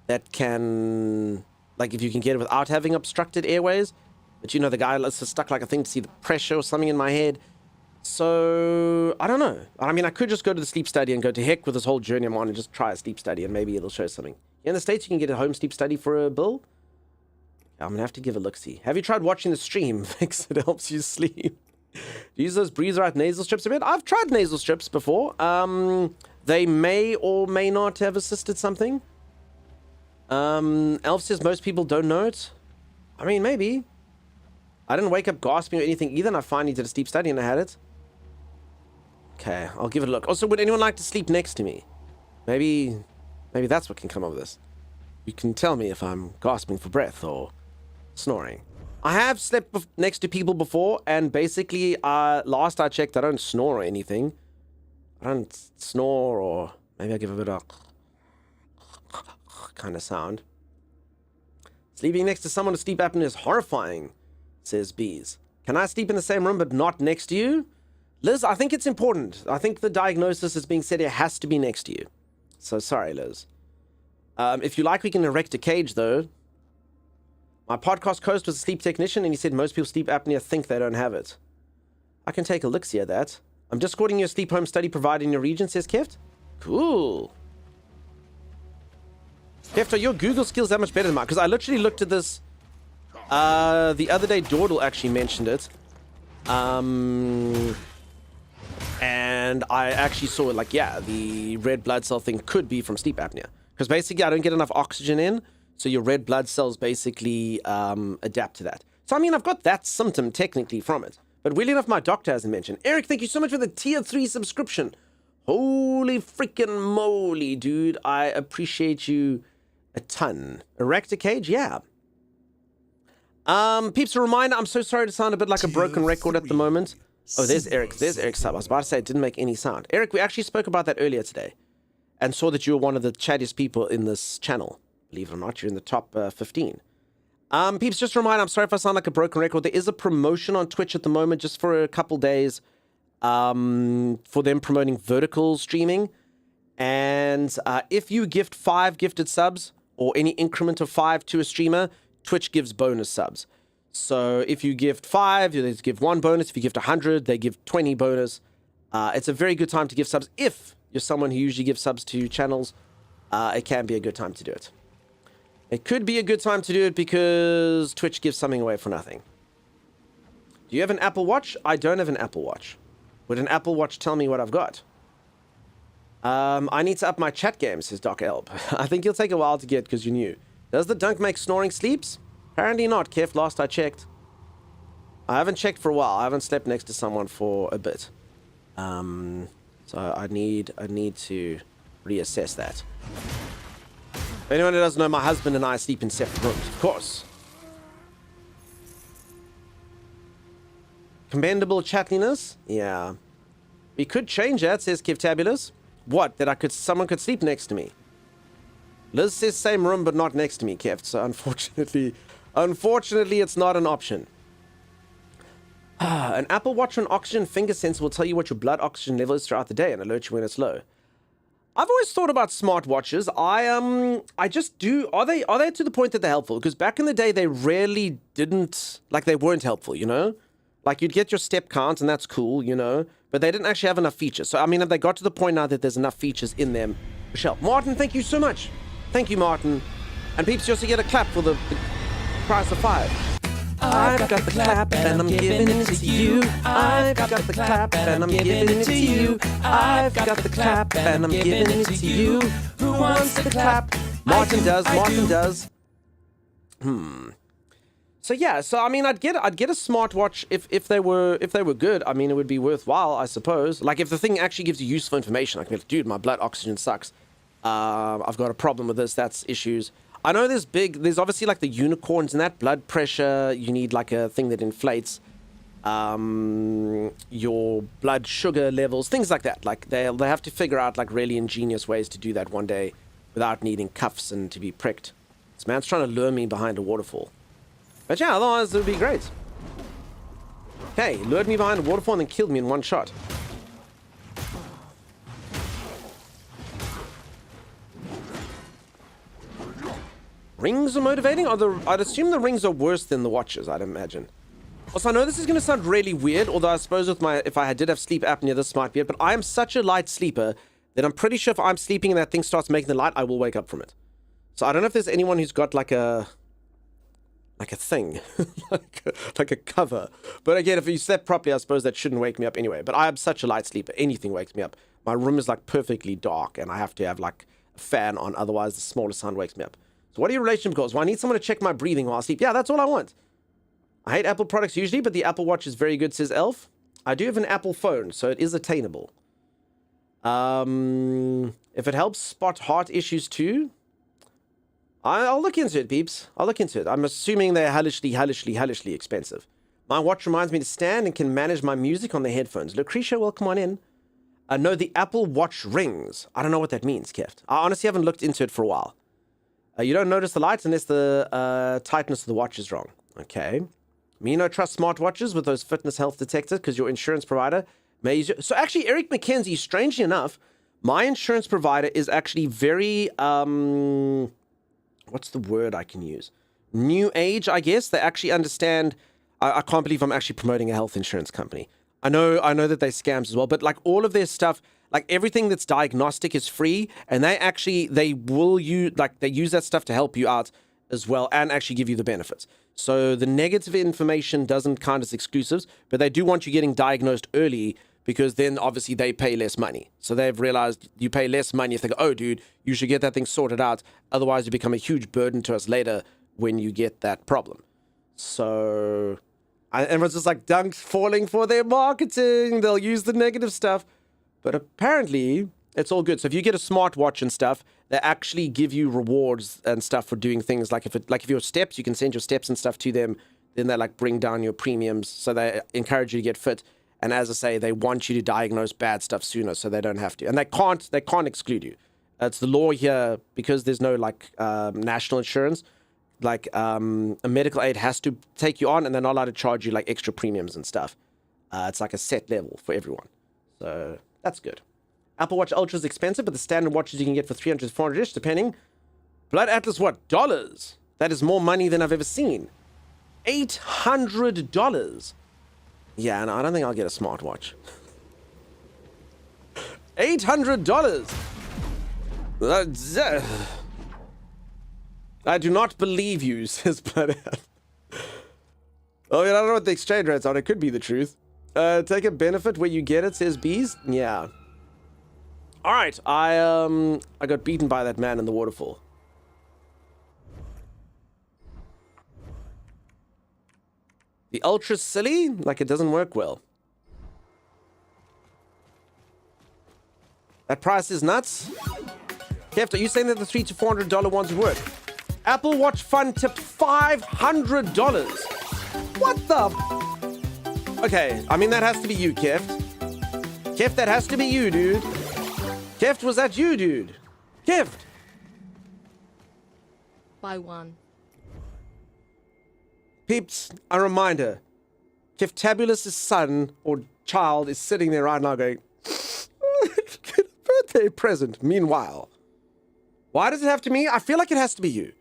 that can, like, if you can get it without having obstructed airways. But, you know, the guy stuck like a thing to see the pressure or something in my head. So, I don't know. I mean, I could just go to the sleep study and go to heck with this whole journey I'm on and just try a sleep study and maybe it'll show something. In the States, you can get a home sleep study for a bill. I'm going to have to give a look-see. Have you tried watching the stream? Thinks it helps you sleep. Do you use those Breathe Right nasal strips a bit? I've tried nasal strips before. They may or may not have assisted something. Elf says most people don't know it. I mean, maybe. I didn't wake up gasping or anything either, and I finally did a sleep study and I had it. Okay, I'll give it a look. Also, would anyone like to sleep next to me? Maybe that's what can come of this. You can tell me if I'm gasping for breath or snoring. I have slept next to people before, and basically, last I checked, I don't snore or anything. I don't snore, or maybe I give a bit of kind of sound. Sleeping next to someone with sleep apnea is horrifying, says Bees. Can I sleep in the same room but not next to you? Liz, I think it's important. I think the diagnosis is being said it has to be next to you. So sorry, Liz. If you like, we can erect a cage, though. My podcast host was a sleep technician, and he said most people with sleep apnea think they don't have it. I can take a look-see at that. I'm just quoting your sleep home study provided in your region, says Keft. Cool. Keft, are your Google skills that much better than mine? Because I literally looked at this the other day. Dordal actually mentioned it. And I actually saw, like, yeah, the red blood cell thing could be from sleep apnea. Because basically I don't get enough oxygen in, so your red blood cells basically adapt to that. So, I mean, I've got that symptom technically from it. But weirdly enough, my doctor hasn't mentioned. Eric, thank you so much for the tier 3 subscription. Holy freaking moly, dude. I appreciate you a ton. Erect a cage? Yeah. Peeps, a reminder, I'm so sorry to sound a bit like a broken record at the moment. Oh, there's Eric. There's Eric's sub. I was about to say it didn't make any sound. Eric, we actually spoke about that earlier today. And saw that you were one of the chattiest people in this channel. Believe it or not, you're in the top 15. Peeps, just a reminder, I'm sorry if I sound like a broken record. There is a promotion on Twitch at the moment, just for a couple days, for them promoting vertical streaming. And if you gift 5 gifted subs, or any increment of 5 to a streamer, Twitch gives bonus subs. So if you gift 5, they give 1 bonus. If you gift 100, they give 20 bonus. It's a very good time to give subs. If you're someone who usually gives subs to channels, it can be a good time to do it. It could be a good time to do it because Twitch gives something away for nothing. Do you have an Apple Watch? I don't have an Apple Watch. Would an Apple Watch tell me what I've got? I need to up my chat game, says Doc Elb. I think it'll take a while to get because you're new. Does the dunk make snoring sleeps? Apparently not, Kev, last I checked. I haven't checked for a while. I haven't slept next to someone for a bit. So I need to reassess that. If anyone who doesn't know, my husband and I sleep in separate rooms, of course. Commendable chatliness? Yeah. We could change that, says Kevtabulous. What? That someone could sleep next to me. Liz says same room, but not next to me, Kev. So unfortunately, it's not an option. An Apple Watch and oxygen finger sensor will tell you what your blood oxygen level is throughout the day and alert you when it's low. I've always thought about smartwatches. I just do. Are they to the point that they're helpful? Because back in the day, they rarely didn't, like, they weren't helpful, you know? Like, you'd get your step count, and that's cool, you know? But they didn't actually have enough features. So, I mean, have they got to the point now that there's enough features in them Michelle. Martin, thank you so much. Thank you, Martin. And peeps, you also get a clap for the price of 5. I've got the clap and I'm giving it to you. I've got the clap and I'm giving it to you. I've got the clap and I'm giving it to you. Who wants the clap? Martin does. Martin does. So yeah, so I mean, I'd get a smartwatch if they were good. I mean, it would be worthwhile, I suppose. Like if the thing actually gives you useful information, like, dude, my blood oxygen sucks. I've got a problem with this. That's issues. I know there's obviously like the unicorns and that blood pressure. You need like a thing that inflates your blood sugar levels, things like that. Like they have to figure out like really ingenious ways to do that one day without needing cuffs and to be pricked. This man's trying to lure me behind a waterfall. But yeah, otherwise it would be great. Hey, lured me behind a waterfall and then killed me in one shot. Rings are motivating? I'd assume the rings are worse than the watches, I'd imagine. Also, I know this is going to sound really weird, although I suppose if I did have sleep apnea, this might be it, but I am such a light sleeper that I'm pretty sure if I'm sleeping and that thing starts making the light, I will wake up from it. So I don't know if there's anyone who's got like a thing, like a cover. But again, if you slept properly, I suppose that shouldn't wake me up anyway. But I am such a light sleeper. Anything wakes me up. My room is like perfectly dark and I have to have like a fan on. Otherwise, the smallest sound wakes me up. So what are your relationship goals? Well, I need someone to check my breathing while I sleep. Yeah, that's all I want. I hate Apple products usually, but the Apple Watch is very good, says Elf. I do have an Apple phone, so it is attainable. If it helps spot heart issues too, I'll look into it, peeps. I'll look into it. I'm assuming they're hellishly expensive. My watch reminds me to stand and can manage my music on the headphones. Lucretia, welcome on in. No, the Apple Watch rings. I don't know what that means, Keft. I honestly haven't looked into it for a while. You don't notice the lights unless the tightness of the watch is wrong. Okay. Me no trust smartwatches with those fitness health detectors because your insurance provider may use your... So actually, Eric McKenzie, strangely enough, my insurance provider is actually very... what's the word I can use? New age, I guess. They actually understand... I can't believe I'm actually promoting a health insurance company. I know that they scams as well, but like all of their stuff, like everything that's diagnostic is free, and they will use, like they use that stuff to help you out as well and actually give you the benefits. So the negative information doesn't count as exclusives, but they do want you getting diagnosed early because then obviously they pay less money. So they've realized you pay less money if they go, oh dude, you should get that thing sorted out. Otherwise you become a huge burden to us later when you get that problem. So everyone's just like dunked falling for their marketing. They'll use the negative stuff. But apparently it's all good. So if you get a smartwatch and stuff, they actually give you rewards and stuff for doing things like if your steps, you can send your steps and stuff to them. Then they like bring down your premiums. So they encourage you to get fit. And as I say, they want you to diagnose bad stuff sooner so they don't have to. And they can't exclude you. It's the law here because there's no like national insurance. Like a medical aid has to take you on and they're not allowed to charge you like extra premiums and stuff. It's like a set level for everyone. So that's good. Apple Watch Ultra is expensive, but the standard watches you can get for 300 to 400-ish, depending. Blood Atlas, what? Dollars? That is more money than I've ever seen. $800. Yeah, no, I don't think I'll get a smartwatch. $800. I do not believe you, says Blood Atlas. Oh, yeah, I don't know what the exchange rates are. It could be the truth. Take a benefit where you get it, says Bees. Yeah. All right, I got beaten by that man in the waterfall. The Ultra's silly, like it doesn't work well. That price is nuts. Keft, are you saying that the $300 to $400 ones would work? Apple Watch Fund tipped $500. What the? Okay, I mean that has to be you, Keft. Keft, that has to be you, dude. Keft, was that you, dude? Keft! Buy one. Peeps, a reminder. Keftabulous' son or child is sitting there right now going, birthday present. Meanwhile, why does it have to be me? I feel like it has to be you.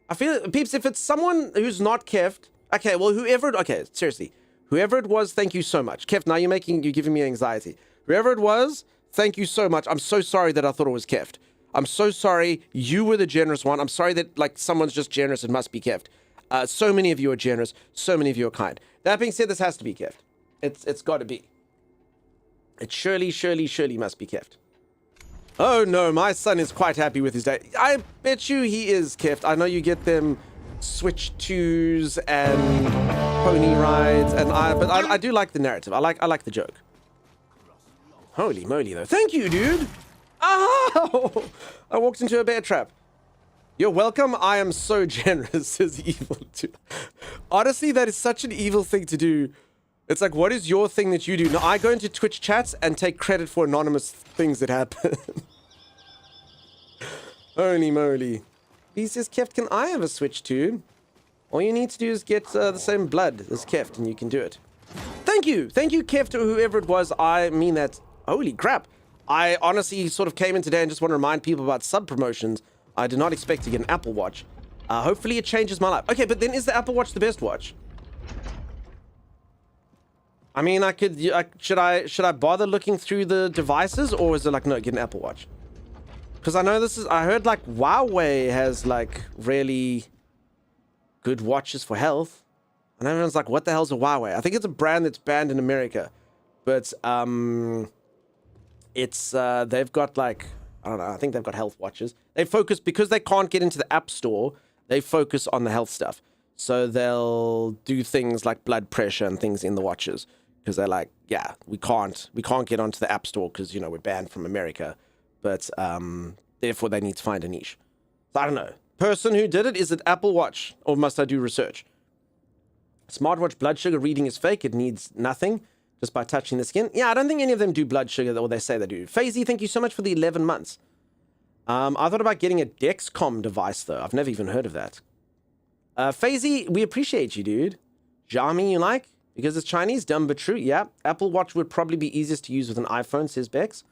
I feel, peeps, if it's someone who's not Keft, okay, well, okay, seriously, whoever it was, thank you so much. Keft, now you're giving me anxiety. Whoever it was, thank you so much. I'm so sorry that I thought it was Keft. I'm so sorry. You were the generous one. I'm sorry that like someone's just generous. It must be Keft. So many of you are generous. So many of you are kind. That being said, this has to be Keft. It's got to be. It surely must be Keft. Oh no, my son is quite happy with his day. I bet you he is, Keft. I know you get them Switch 2s and pony rides, and I do like the narrative. I like the joke. Holy moly, though. Thank you, dude. Oh, I walked into a bear trap. You're welcome. I am so generous, says evil too. Honestly, that is such an evil thing to do. It's like, what is your thing that you do? No, I go into Twitch chats and take credit for anonymous things that happen. Holy moly. He says, Keft, can I have a Switch too? All you need to do is get the same blood as Keft and you can do it. Thank you, Keft, or whoever it was. I mean that. Holy crap. I honestly sort of came in today and just want to remind people about sub promotions. I did not expect to get an Apple Watch. Hopefully it changes my life. Okay, but then is the Apple Watch the best watch? I mean, should I bother looking through the devices, or is it like, no, get an Apple Watch? Because I know I heard like Huawei has like really good watches for health. And everyone's like, what the hell's a Huawei? I think it's a brand that's banned in America. But it's they've got like, I don't know, I think they've got health watches. They focus, because they can't get into the App Store, they focus on the health stuff. So they'll do things like blood pressure and things in the watches. Because they're like, yeah, we can't get onto the App Store because, you know, we're banned from America. But therefore they need to find a niche. So I don't know. Person who did it, is it Apple Watch? Or must I do research? Smartwatch blood sugar reading is fake. It needs nothing just by touching the skin. Yeah, I don't think any of them do blood sugar, or they say they do. Fazy, thank you so much for the 11 months. I thought about getting a Dexcom device, though. I've never even heard of that. Fazy, we appreciate you, dude. Xiaomi, you like? Because it's Chinese, dumb but true. Yeah, Apple Watch would probably be easiest to use with an iPhone, says Bex.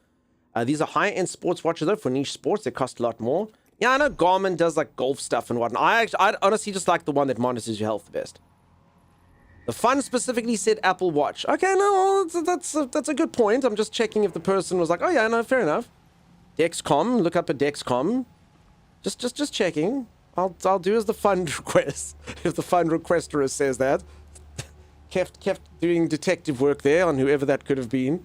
These are high-end sports watches, though. For niche sports, they cost a lot more. Yeah, I know Garmin does, like, golf stuff and whatnot. I honestly just like the one that monitors your health the best. The fun specifically said Apple Watch. Okay, no, that's a good point. I'm just checking if the person was like, oh, yeah, no, fair enough. Dexcom, look up a Dexcom. Just checking. I'll do as the fund request, if the fund requester says that. Kept doing detective work there on whoever that could have been.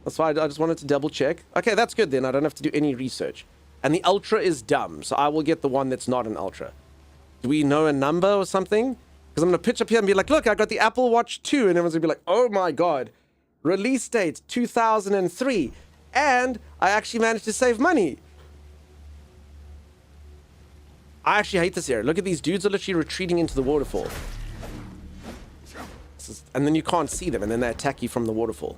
That's why I just wanted to double check. Okay, that's good then. I don't have to do any research. And the Ultra is dumb, so I will get the one that's not an Ultra. Do we know a number or something? Because I'm going to pitch up here and be like, look, I got the Apple Watch 2. And everyone's going to be like, oh my God. Release date 2003. And I actually managed to save money. I actually hate this area. Look at these dudes are literally retreating into the waterfall. And then you can't see them, and then they attack you from the waterfall.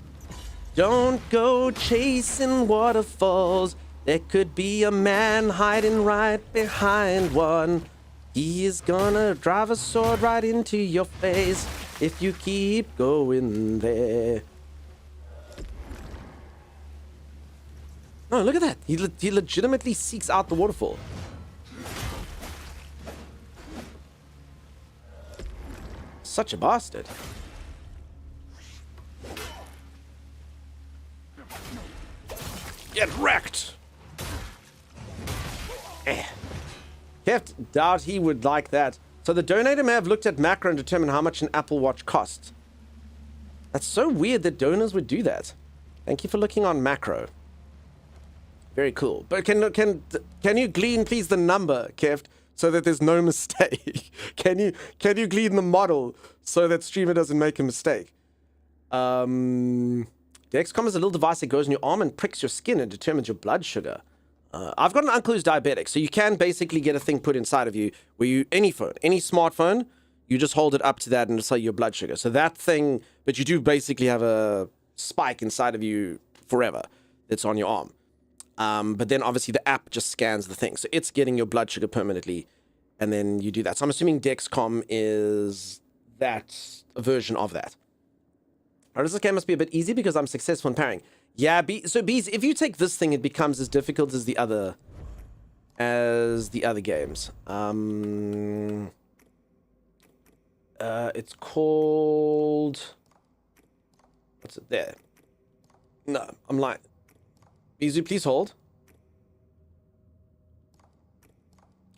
Don't go chasing waterfalls. There could be a man hiding right behind one. He is gonna drive a sword right into your face if you keep going there. No, look at that. He legitimately seeks out the waterfall. Such a bastard. Get wrecked! Keft, doubt he would like that. So the donator may have looked at macro and determined how much an Apple Watch costs. That's so weird that donors would do that. Thank you for looking on macro. Very cool. But can you glean, please, the number, Keft, so that there's no mistake? Can you glean the model so that streamer doesn't make a mistake? Dexcom is a little device that goes in your arm and pricks your skin and determines your blood sugar. I've got an uncle who's diabetic, so you can basically get a thing put inside of you where you, any phone, any smartphone, you just hold it up to that and it'll tell you your blood sugar. So that thing, but you do basically have a spike inside of you forever that's on your arm. But then obviously the app just scans the thing. So it's getting your blood sugar permanently, and then you do that. So I'm assuming Dexcom is that, a version of that. This game must be a bit easy because I'm successful in parrying. Yeah, so Bees, if you take this thing, it becomes as difficult as the other games. It's called, what's it there? No, I'm lying. Beezu, please hold.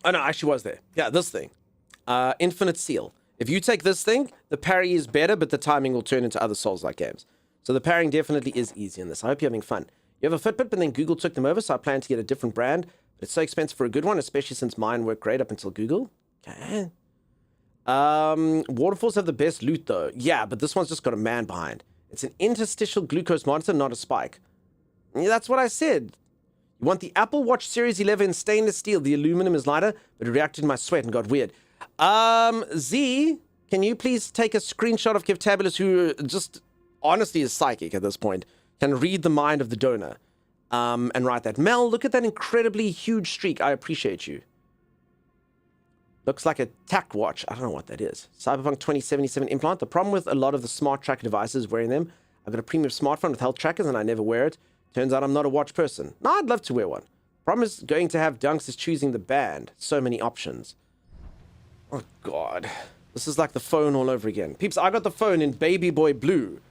Oh, no, I actually was there. Yeah, this thing. Infinite Seal. If you take this thing, the parry is better, but the timing will turn into other Souls-like games. So the parrying definitely is easy in this. I hope you're having fun. You have a Fitbit, but then Google took them over, so I plan to get a different brand. But it's so expensive for a good one, especially since mine worked great up until Google. Okay. Waterfalls have the best loot, though. Yeah, but this one's just got a man behind. It's an interstitial glucose monitor, not a spike. Yeah, that's what I said. You want the Apple Watch Series 11 stainless steel. The aluminum is lighter, but it reacted to my sweat and got weird. Z, can you please take a screenshot of Kevtabulous, who just honestly is psychic at this point, can read the mind of the donor, and write that. Mel, look at that incredibly huge streak. I appreciate you. Looks like a tack watch. I don't know what that is. Cyberpunk 2077 implant. The problem with a lot of the smart tracker devices wearing them, I've got a premium smartphone with health trackers and I never wear it. Turns out I'm not a watch person. No, I'd love to wear one. Problem is going to have Dunks is choosing the band. So many options. Oh, God. This is like the phone all over again. Peeps, I got the phone in baby boy blue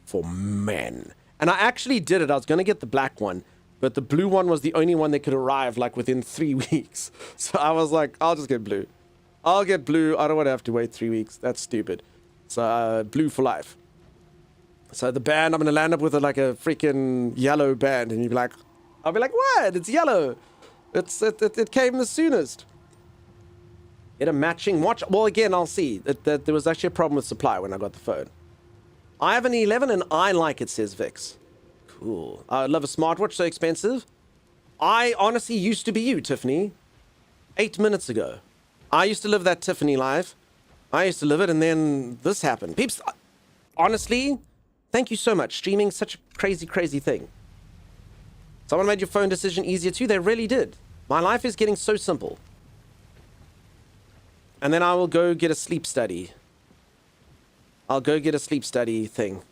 for men. And I actually did it. I was going to get the black one, but the blue one was the only one that could arrive like within 3 weeks. So I was like, I'll just get blue. I'll get blue. I don't want to have to wait 3 weeks. That's stupid. So blue for life. So the band, I'm going to land up with like a freaking yellow band. And you'll be like, I'll be like, what? It's yellow. It came the soonest. Get a matching watch. Well, again, I'll see. That there was actually a problem with supply when I got the phone. I have an 11 and I like it, says Vix. Cool. I love a smartwatch, so expensive. I honestly used to be you, Tiffany. 8 minutes ago. I used to live that Tiffany life. I used to live it, and then this happened. Peeps, honestly, thank you so much. Streaming such a crazy, crazy thing. Someone made your phone decision easier too. They really did. My life is getting so simple. And then I will go get a sleep study. I'll go get a sleep study thing.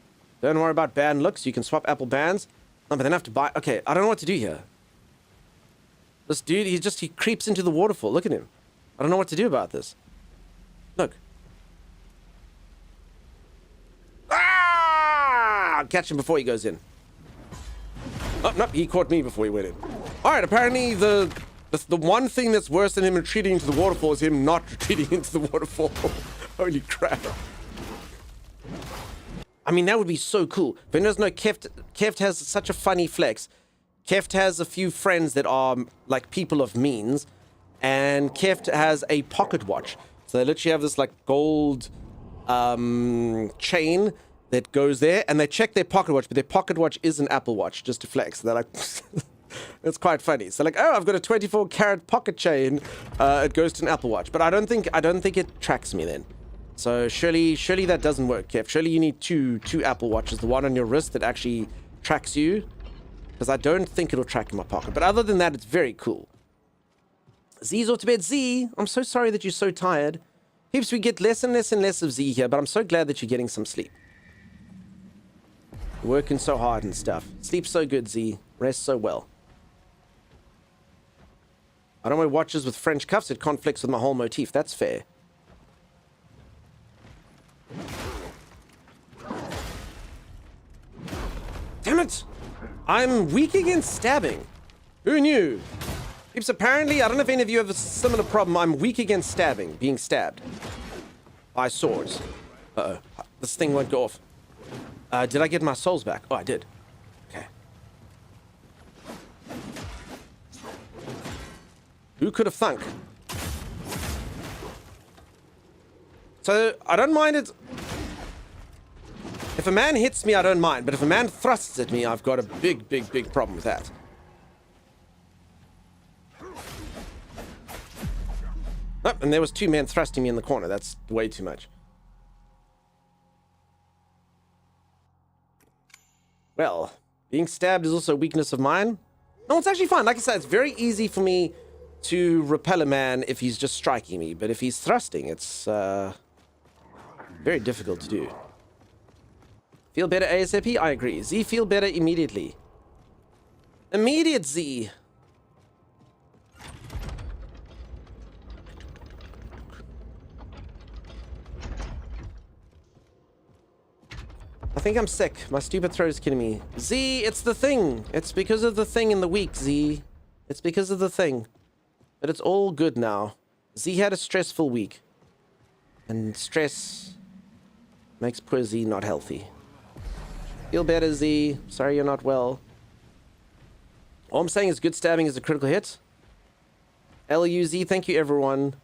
Don't worry about band looks. You can swap Apple bands. No, but then I have to buy... Okay, I don't know what to do here. This dude, he creeps into the waterfall. Look at him. I don't know what to do about this. Look. Ah! I'll catch him before he goes in. Oh, no, he caught me before he went in. All right, apparently the one thing that's worse than him retreating into the waterfall is him not retreating into the waterfall. Holy crap. I mean, that would be so cool. But there's no Keft has such a funny flex. Keft has a few friends that are like people of means. And Keft has a pocket watch. So they literally have this like gold chain that goes there. And they check their pocket watch, but their pocket watch is an Apple Watch, just to flex. They're like... It's quite funny. So like, oh, I've got a 24-karat pocket chain. It goes to an Apple Watch. But I don't think it tracks me then. So surely that doesn't work, Kev. Surely you need two Apple Watches. The one on your wrist that actually tracks you. Because I don't think it'll track in my pocket. But other than that, it's very cool. Z's off to bed. Z, I'm so sorry that you're so tired. Peeps, we get less and less and less of Z here. But I'm so glad that you're getting some sleep. You're working so hard and stuff. Sleep so good, Z. Rest so well. I don't wear watches with French cuffs. It conflicts with my whole motif. That's fair. Damn it! I'm weak against stabbing. Who knew? Peeps, apparently, I don't know if any of you have a similar problem. I'm weak against stabbing, being stabbed by swords. Uh-oh. This thing won't go off. Did I get my souls back? Oh, I did. Okay. Who could have thunk? So, I don't mind it. If a man hits me, I don't mind. But if a man thrusts at me, I've got a big, big, big problem with that. Oh, and there was 2 men thrusting me in the corner. That's way too much. Well, being stabbed is also a weakness of mine. No, it's actually fine. Like I said, it's very easy for me to repel a man if he's just striking me. But if he's thrusting, it's very difficult to do. Feel better ASAP? I agree. Z, feel better immediately. Immediate Z. I think I'm sick. My stupid throat is killing me. Z, it's the thing. It's because of the thing in the week, Z. It's because of the thing. But it's all good now. Z had a stressful week. And stress makes poor Z not healthy. Feel better, Z. Sorry you're not well. All I'm saying is good stabbing is a critical hit. LUZ, thank you everyone.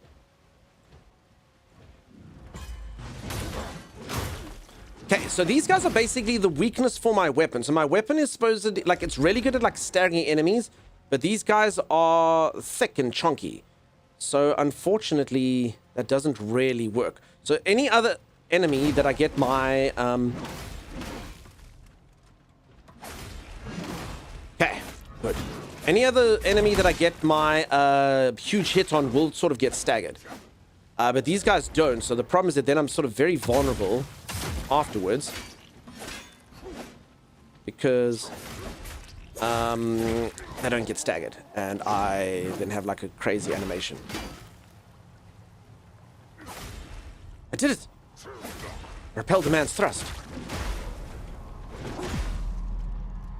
Okay, so these guys are basically the weakness for my weapon. So my weapon is supposed to, like, it's really good at, like, staggering enemies. But these guys are thick and chunky. So, unfortunately, that doesn't really work. So, any other enemy that I get my, Okay, good. Any other enemy that I get my, huge hit on will sort of get staggered. But these guys don't. So, the problem is that then I'm sort of very vulnerable afterwards. Because, I don't get staggered, and I then have like a crazy animation. I did it! Repelled the man's thrust.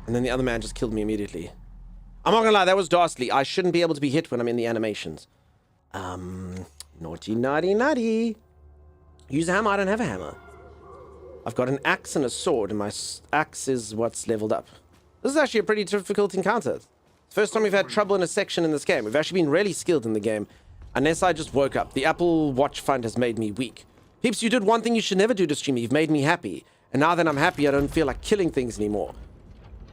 And then the other man just killed me immediately. I'm not gonna lie, that was dastardly. I shouldn't be able to be hit when I'm in the animations. Naughty, naughty, naughty. Use a hammer, I don't have a hammer. I've got an axe and a sword, and my axe is what's leveled up. This is actually a pretty difficult encounter. First time we've had trouble in a section in this game. We've actually been really skilled in the game. Unless I just woke up. The Apple Watch Fund has made me weak. Peeps, you did one thing you should never do to stream. You've made me happy. And now that I'm happy, I don't feel like killing things anymore.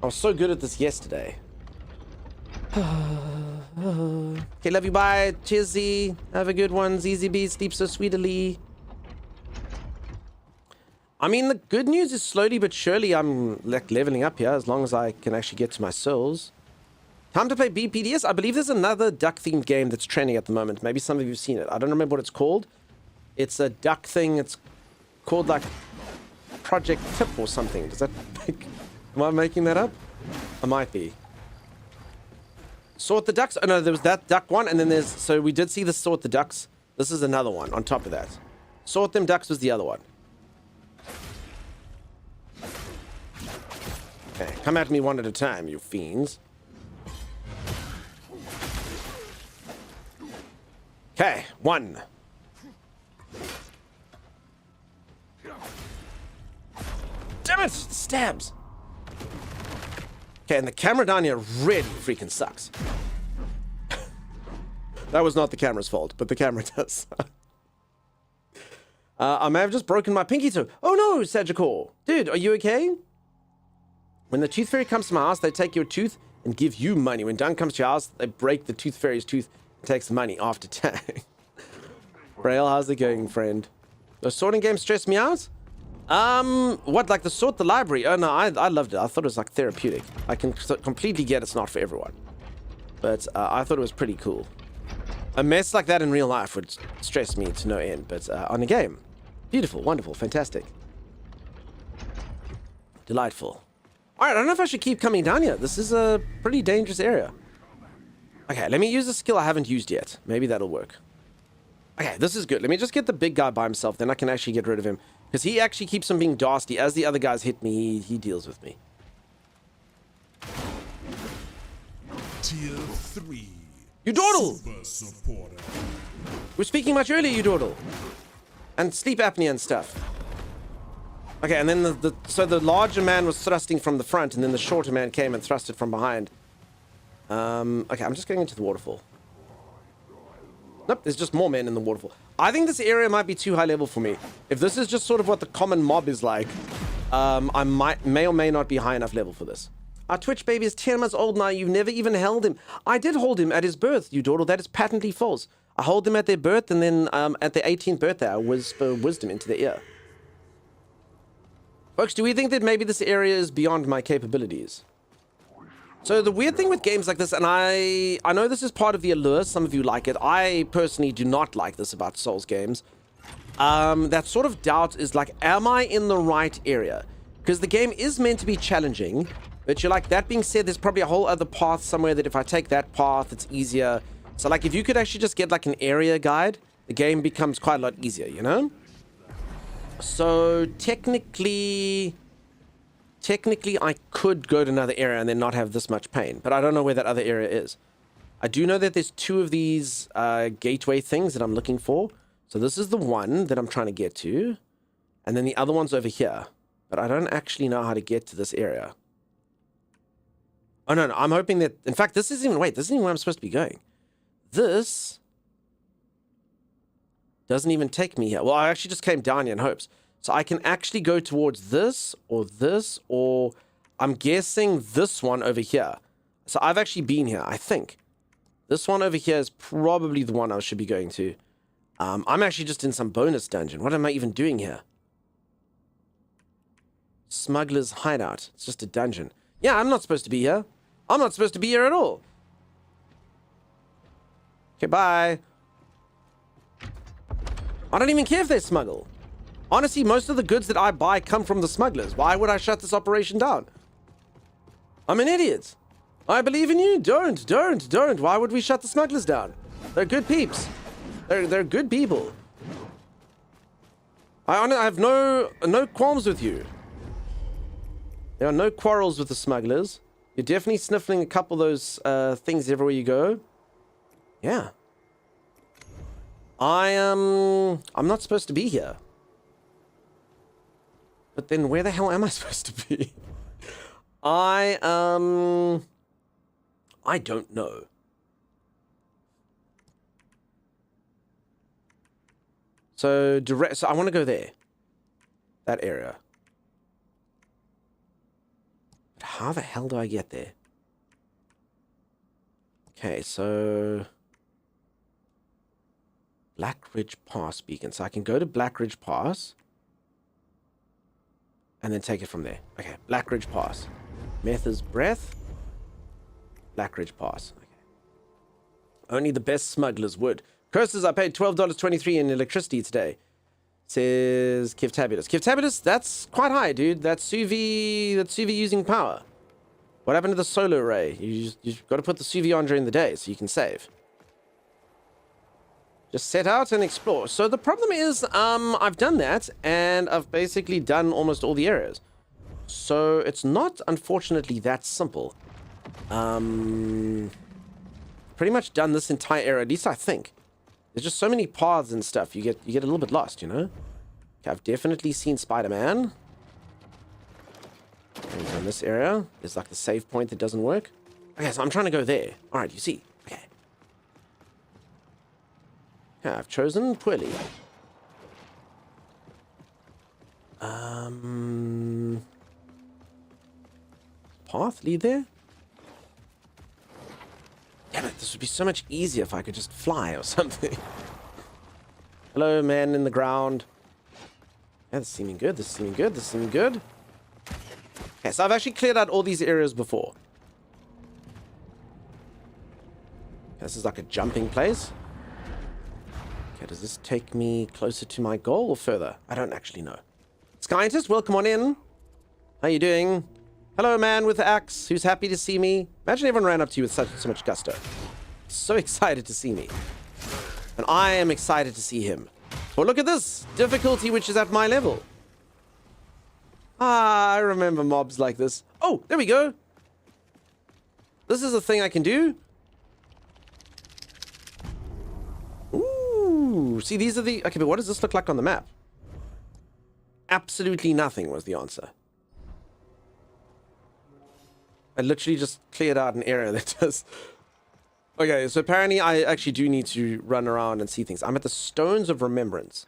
I was so good at this yesterday. Okay, love you, bye. Cheers, Z. Have a good one. ZZB, sleep so sweetly. I mean, the good news is slowly but surely I'm like leveling up here as long as I can actually get to my souls. Time to play BPDS. I believe there's another duck-themed game that's trending at the moment. Maybe some of you have seen it. I don't remember what it's called. It's a duck thing. It's called like Project Tip or something. Does that make... Am I making that up? I might be. Sort the Ducks. Oh no, there was that duck one, and then there's... So we did see the Sort the Ducks. This is another one on top of that. Sort Them Ducks was the other one. Okay, come at me one at a time, you fiends. Okay, one. Damn it! Stabs! Okay, and the camera down here really freaking sucks. That was not the camera's fault, but the camera does suck. I may have just broken my pinky toe. Oh no, Sagicor! Dude, are you okay? When the Tooth Fairy comes to my house, they take your tooth and give you money. When Dunk comes to your house, they break the Tooth Fairy's tooth and takes the money after tag. Braille, how's it going, friend? The sorting game stressed me out? What, like the sort the library? Oh no, I loved it. I thought it was like therapeutic. I can completely get it's not for everyone. But I thought it was pretty cool. A mess like that in real life would stress me to no end, but on a game, beautiful, wonderful, fantastic. Delightful. Alright, I don't know if I should keep coming down here. This is a pretty dangerous area. Okay, let me use a skill I haven't used yet. Maybe that'll work. Okay, this is good. Let me just get the big guy by himself, then I can actually get rid of him. Because he actually keeps on being dasty. As the other guys hit me, he deals with me. Tier 3. You dawdle! Super supporter. We were speaking much earlier, you dawdle. And sleep apnea and stuff. Okay, and then so the larger man was thrusting from the front, and then the shorter man came and thrusted from behind. Okay, I'm just going into the waterfall. Nope, there's just more men in the waterfall. I think this area might be too high level for me. If this is just sort of what the common mob is like, I may or may not be high enough level for this. Our Twitch baby is 10 months old now. You've never even held him. I did hold him at his birth, you dawdle. That is patently false. I hold them at their birth, and then at their 18th birthday, I whisper wisdom into their ear. Folks, do we think that maybe this area is beyond my capabilities? So the weird thing with games like this, and I know this is part of the allure, some of you like it. I personally do not like this about Souls games. That sort of doubt is like, am I in the right area? Because the game is meant to be challenging, but you're like, that being said, there's probably a whole other path somewhere that if I take that path, it's easier. So like, if you could actually just get like an area guide, the game becomes quite a lot easier, you know? So technically I could go to another area and then not have this much pain, but I don't know where that other area is. I do know that there's 2 of these gateway things that I'm looking for. So this is the one that I'm trying to get to. And then the other one's over here. But I don't actually know how to get to this area. Oh, no, I'm hoping that... In fact, this isn't even... Wait, this isn't even where I'm supposed to be going. This doesn't even take me here. Well, I actually just came down here in hopes. So I can actually go towards this, or I'm guessing this one over here. So I've actually been here, I think. This one over here is probably the one I should be going to. I'm actually just in some bonus dungeon. What am I even doing here? Smuggler's Hideout. It's just a dungeon. Yeah, I'm not supposed to be here. I'm not supposed to be here at all. Okay, bye. I don't even care if they smuggle. Honestly, most of the goods that I buy come from the smugglers. Why would I shut this operation down? I'm an idiot. I believe in you. Don't. Why would we shut the smugglers down? They're good peeps. They're good people. I have no qualms with you. There are no quarrels with the smugglers. You're definitely sniffling a couple of those things everywhere you go. Yeah. I'm not supposed to be here. But then where the hell am I supposed to be? I don't know. So I want to go there. That area. But how the hell do I get there? Okay, so Blackridge Pass beacon. So I can go to Blackridge Pass and then take it from there. Okay, Blackridge Pass. Metha's Breath. Blackridge Pass. Okay. Only the best smugglers would. Curses, I paid $12.23 in electricity today. Says Kivtabulous. Kivtabulous, that's quite high, dude. That's Suvi using power. What happened to the solar array? You've got to put the Suvi on during the day so you can save. Just set out and explore. So the problem is, I've done that, and I've basically done almost all the areas. So it's not, unfortunately, that simple. Pretty much done this entire area, at least I think. There's just so many paths and stuff, you get a little bit lost, you know? Okay, I've definitely seen Spider-Man. And in this area, there's like the save point that doesn't work. Okay, so I'm trying to go there. Alright, you see. Okay. Yeah, I've chosen poorly. Path lead there? Damn it, this would be so much easier if I could just fly or something. Hello, man in the ground. Yeah, this is seeming good, this is seeming good, this is seeming good. Okay, so I've actually cleared out all these areas before. This is like a jumping place. Okay, does this take me closer to my goal or further? I don't actually know. Scientist, welcome on in. How you doing? Hello, man with the axe who's happy to see me. Imagine everyone ran up to you with so much gusto. So excited to see me. And I am excited to see him. Well, look at this. Difficulty which is at my level. Ah, I remember mobs like this. Oh, there we go. This is a thing I can do. Ooh, see, these are the... Okay, but what does this look like on the map? Absolutely nothing was the answer. I literally just cleared out an area that does... Okay, so apparently I actually do need to run around and see things. I'm at the Stones of Remembrance.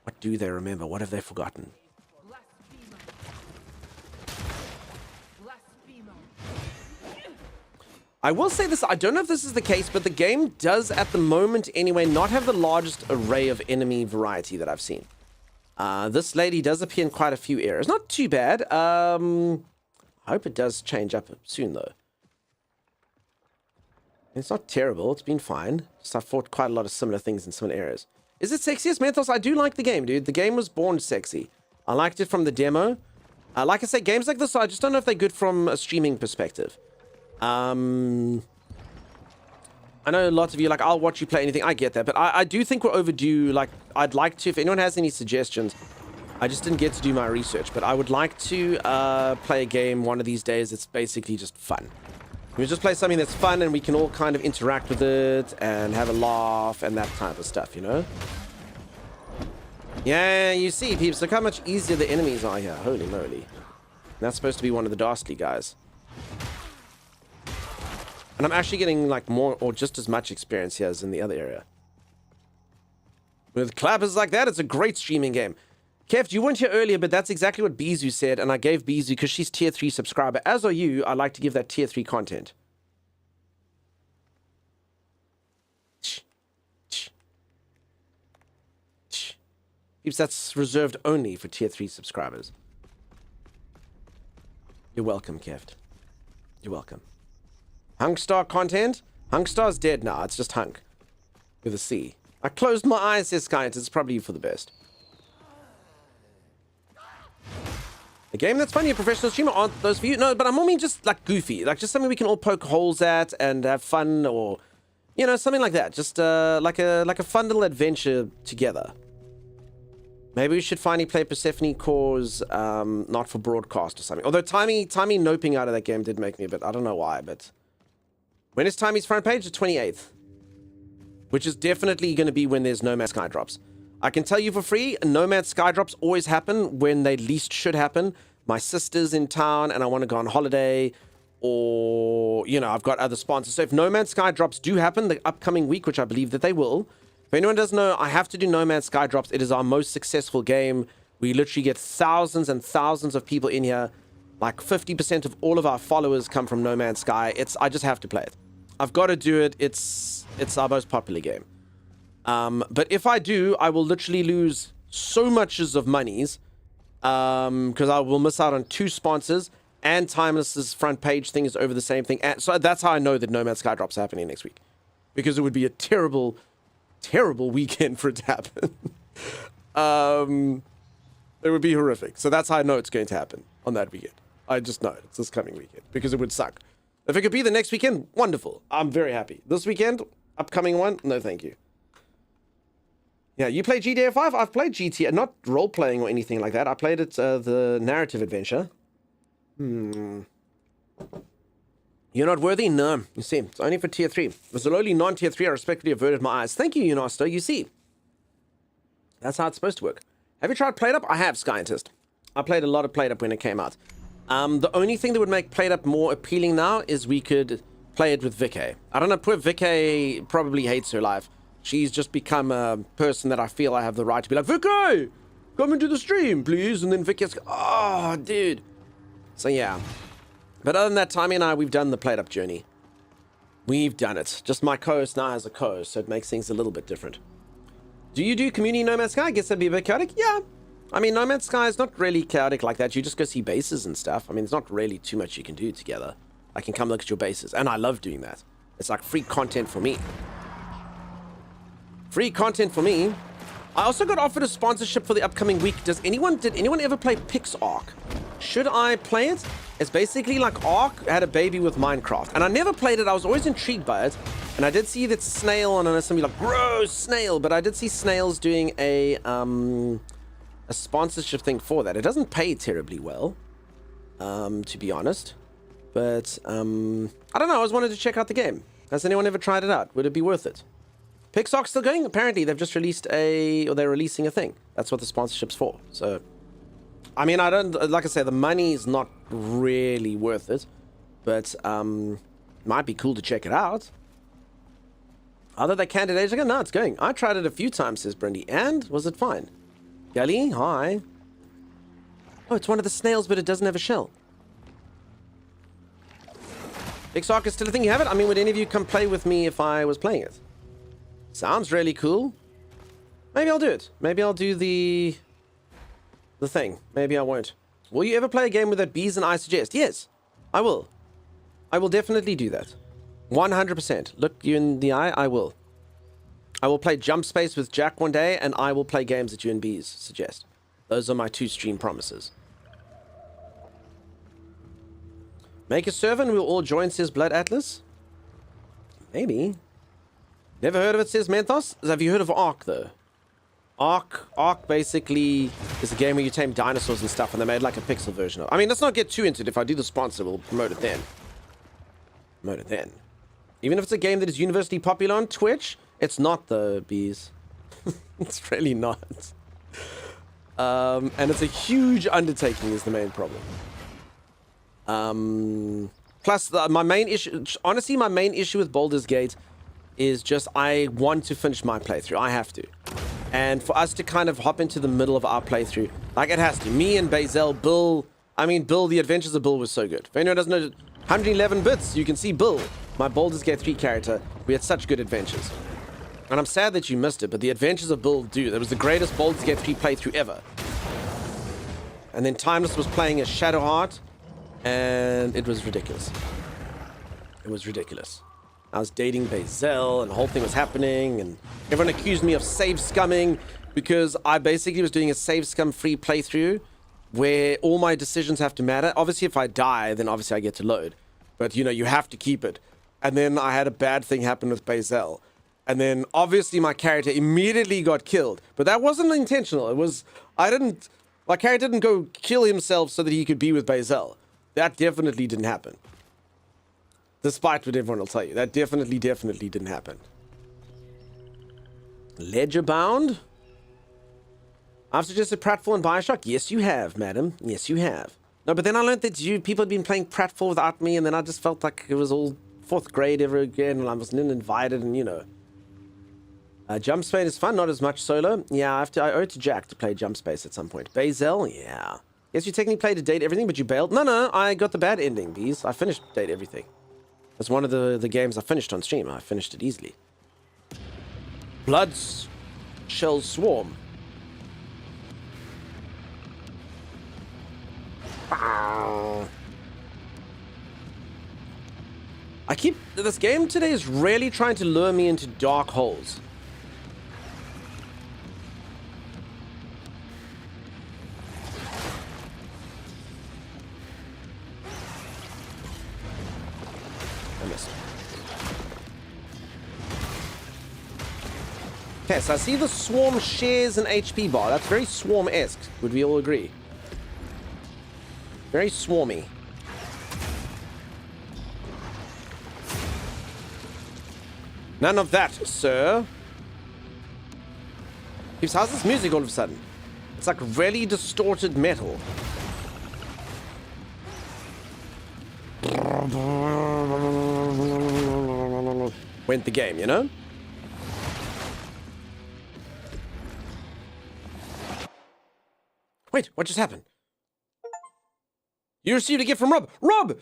What do they remember? What have they forgotten? I will say this, I don't know if this is the case, but the game does, at the moment anyway, not have the largest array of enemy variety that I've seen. This lady does appear in quite a few areas. Not too bad. I hope it does change up soon, though. It's not terrible. It's been fine. Just I've fought quite a lot of similar things in similar areas. Is it sexiest? Mentos, I do like the game, dude. The game was born sexy. I liked it from the demo. Like I say, games like this, I just don't know if they're good from a streaming perspective. I know lots of you are like, I'll watch you play anything. I get that, but I do think we're overdue. Like, I'd like to, if anyone has any suggestions, I just didn't get to do my research, but I would like to play a game one of these days that's basically just fun. We just play something that's fun and we can all kind of interact with it and have a laugh and that type of stuff, you know? Yeah, you see, peeps, look how much easier the enemies are here. Holy moly. That's supposed to be one of the Dastly guys. And I'm actually getting like more or just as much experience here as in the other area. With clappers like that, it's a great streaming game. Kev, you weren't here earlier, but that's exactly what Bizu said, and I gave Bizu, because she's tier 3 subscriber, as are you, I like to give that tier 3 content. Peeps, that's reserved only for tier 3 subscribers. You're welcome, Kev. You're welcome. Hunkstar content? Hunkstar's dead now, it's just Hunk. With a C. I closed my eyes, says Skynet, it's probably for the best. A game that's funny, a professional streamer, aren't those for you? No, but I'm only just like goofy, like just something we can all poke holes at and have fun, or you know, something like that. Just like a fun little adventure together. Maybe we should finally play Persephone Cause, not for broadcast or something. Although Timey noping out of that game did make me a bit, I don't know why, but when is Timey's front page? The 28th, which is definitely going to be when there's Nomad Sky drops. I can tell you for free, Nomad Sky drops always happen when they least should happen. My sister's in town and I want to go on holiday, or, you know, I've got other sponsors. So if Nomad Sky drops do happen the upcoming week, which I believe that they will, if anyone doesn't know, I have to do Nomad Sky drops. It is our most successful game. We literally get thousands and thousands of people in here. Like 50% of all of our followers come from Nomad Sky. I just have to play it. I've got to do it. It's our most popular game. But if I do, I will literally lose so much of monies, because I will miss out on 2 sponsors, and Timeless's front page thing is over the same thing. And so that's how I know that Nomad Sky drops happening next week, because it would be a terrible, terrible weekend for it to happen. It would be horrific. So that's how I know it's going to happen on that weekend. I just know it's this coming weekend, because it would suck. If it could be the next weekend, wonderful. I'm very happy. This weekend, upcoming one, no thank you. Yeah, you play GTA 5? I've played GTA, not role-playing or anything like that. I played it, the narrative adventure. You're not worthy? No. You see, it's only for tier 3. For the lowly non-tier 3, I respectfully averted my eyes. Thank you, Unasto. You see. That's how it's supposed to work. Have you tried PlateUp? I have, Scientist. I played a lot of PlateUp when it came out. The only thing that would make PlateUp more appealing now is we could play it with Vicky. I don't know, poor Vicky probably hates her life. She's just become a person that I feel I have the right to be like, Vicky, come into the stream, please. And then Vicky's, oh, dude. So, yeah. But other than that, Tommy and I, we've done the PlateUp journey. We've done it. Just my co-host now has a co-host, so it makes things a little bit different. Do you do community Nomad Sky? I guess that'd be a bit chaotic. Yeah. I mean, Nomad Sky is not really chaotic like that. You just go see bases and stuff. I mean, there's not really too much you can do together. I can come look at your bases, and I love doing that. It's like free content for me. Free content for me. I also got offered a sponsorship for the upcoming week. Did anyone ever play PixArk? Should I play it? It's basically like Ark had a baby with Minecraft. And I never played it. I was always intrigued by it. And I did see that Snail, and I know some people are like, gross, Snail. But I did see Snails doing a sponsorship thing for that. It doesn't pay terribly well, to be honest. But, I don't know. I always wanted to check out the game. Has anyone ever tried it out? Would it be worth it? PixArk's still going? Apparently, they've just released or they're releasing a thing. That's what the sponsorship's for. So, I mean, I don't, like I say, the money's not really worth it. But, might be cool to check it out. Other than candidates ago? No, it's going. I tried it a few times, says Brindy. And, was it fine? Gully, hi. Oh, it's one of the snails, but it doesn't have a shell. PixArk is still a thing. You have it? I mean, would any of you come play with me if I was playing it? Sounds really cool. Maybe I'll do it. Maybe I'll do the thing. Maybe I won't. Will you ever play a game with that Bees and I suggest? Yes, I will. I will definitely do that. 100%. Look you in the eye, I will. I will play Jump Space with Jack one day, and I will play games that you and Bees suggest. Those are my 2 stream promises. Make a server and we'll all join, says Blood Atlas. Maybe. Never heard of it, says Menthos. Have you heard of Ark, though? Ark basically is a game where you tame dinosaurs and stuff, and they made like a pixel version of it. I mean, let's not get too into it. If I do the sponsor, we'll promote it then. promoted then. Even if it's a game that is universally popular on Twitch, it's not though, bees. It's really not. And it's a huge undertaking is the main problem. Plus, my main issue, honestly, my main issue with Baldur's Gate is just I want to finish my playthrough. I have to. And for us to kind of hop into the middle of our playthrough, like it has to. Me and Bazel, Bill, Bill, the Adventures of Bill was so good. If anyone doesn't know, 111 bits, you can see Bill, my Baldur's Gate 3 character. We had such good adventures. And I'm sad that you missed it, but the Adventures of Bill, dude, that was the greatest Baldur's Gate 3 playthrough ever. And then Timeless was playing as Shadowheart, and it was ridiculous. It was ridiculous. I was dating Bazel, and the whole thing was happening, and everyone accused me of save scumming because I basically was doing a save scum free playthrough where all my decisions have to matter. Obviously, if I die, then obviously I get to load. But, you know, you have to keep it. And then I had a bad thing happen with Bazel. And then, obviously, my character immediately got killed. But that wasn't intentional. It was... My character didn't go kill himself so that he could be with Bazel. That definitely didn't happen. Despite what everyone will tell you. That definitely didn't happen. Ledger bound? I've suggested Pratfall and Bioshock. Yes, you have, madam. Yes, you have. No, but then I learned that people had been playing Pratfall without me, and then I just felt like it was all 4th grade ever again, and I wasn't invited, and you know. Jump Space is fun, not as much solo. Yeah, I owe it to Jack to play Jump Space at some point. Bazel, yeah. Yes, you technically played to date everything, but you bailed. No, I got the bad ending, bees. I finished date everything. That's one of the games I finished on stream. I finished it easily. Bloods Shell Swarm. This game today is really trying to lure me into dark holes. I missed. Okay, so I see the swarm shares an HP bar. That's very swarm-esque. Would we all agree? Very swarmy. None of that, sir. How's this music all of a sudden? It's like really distorted metal. Went the game, you know? Wait, what just happened? You received a gift from Rob. Rob!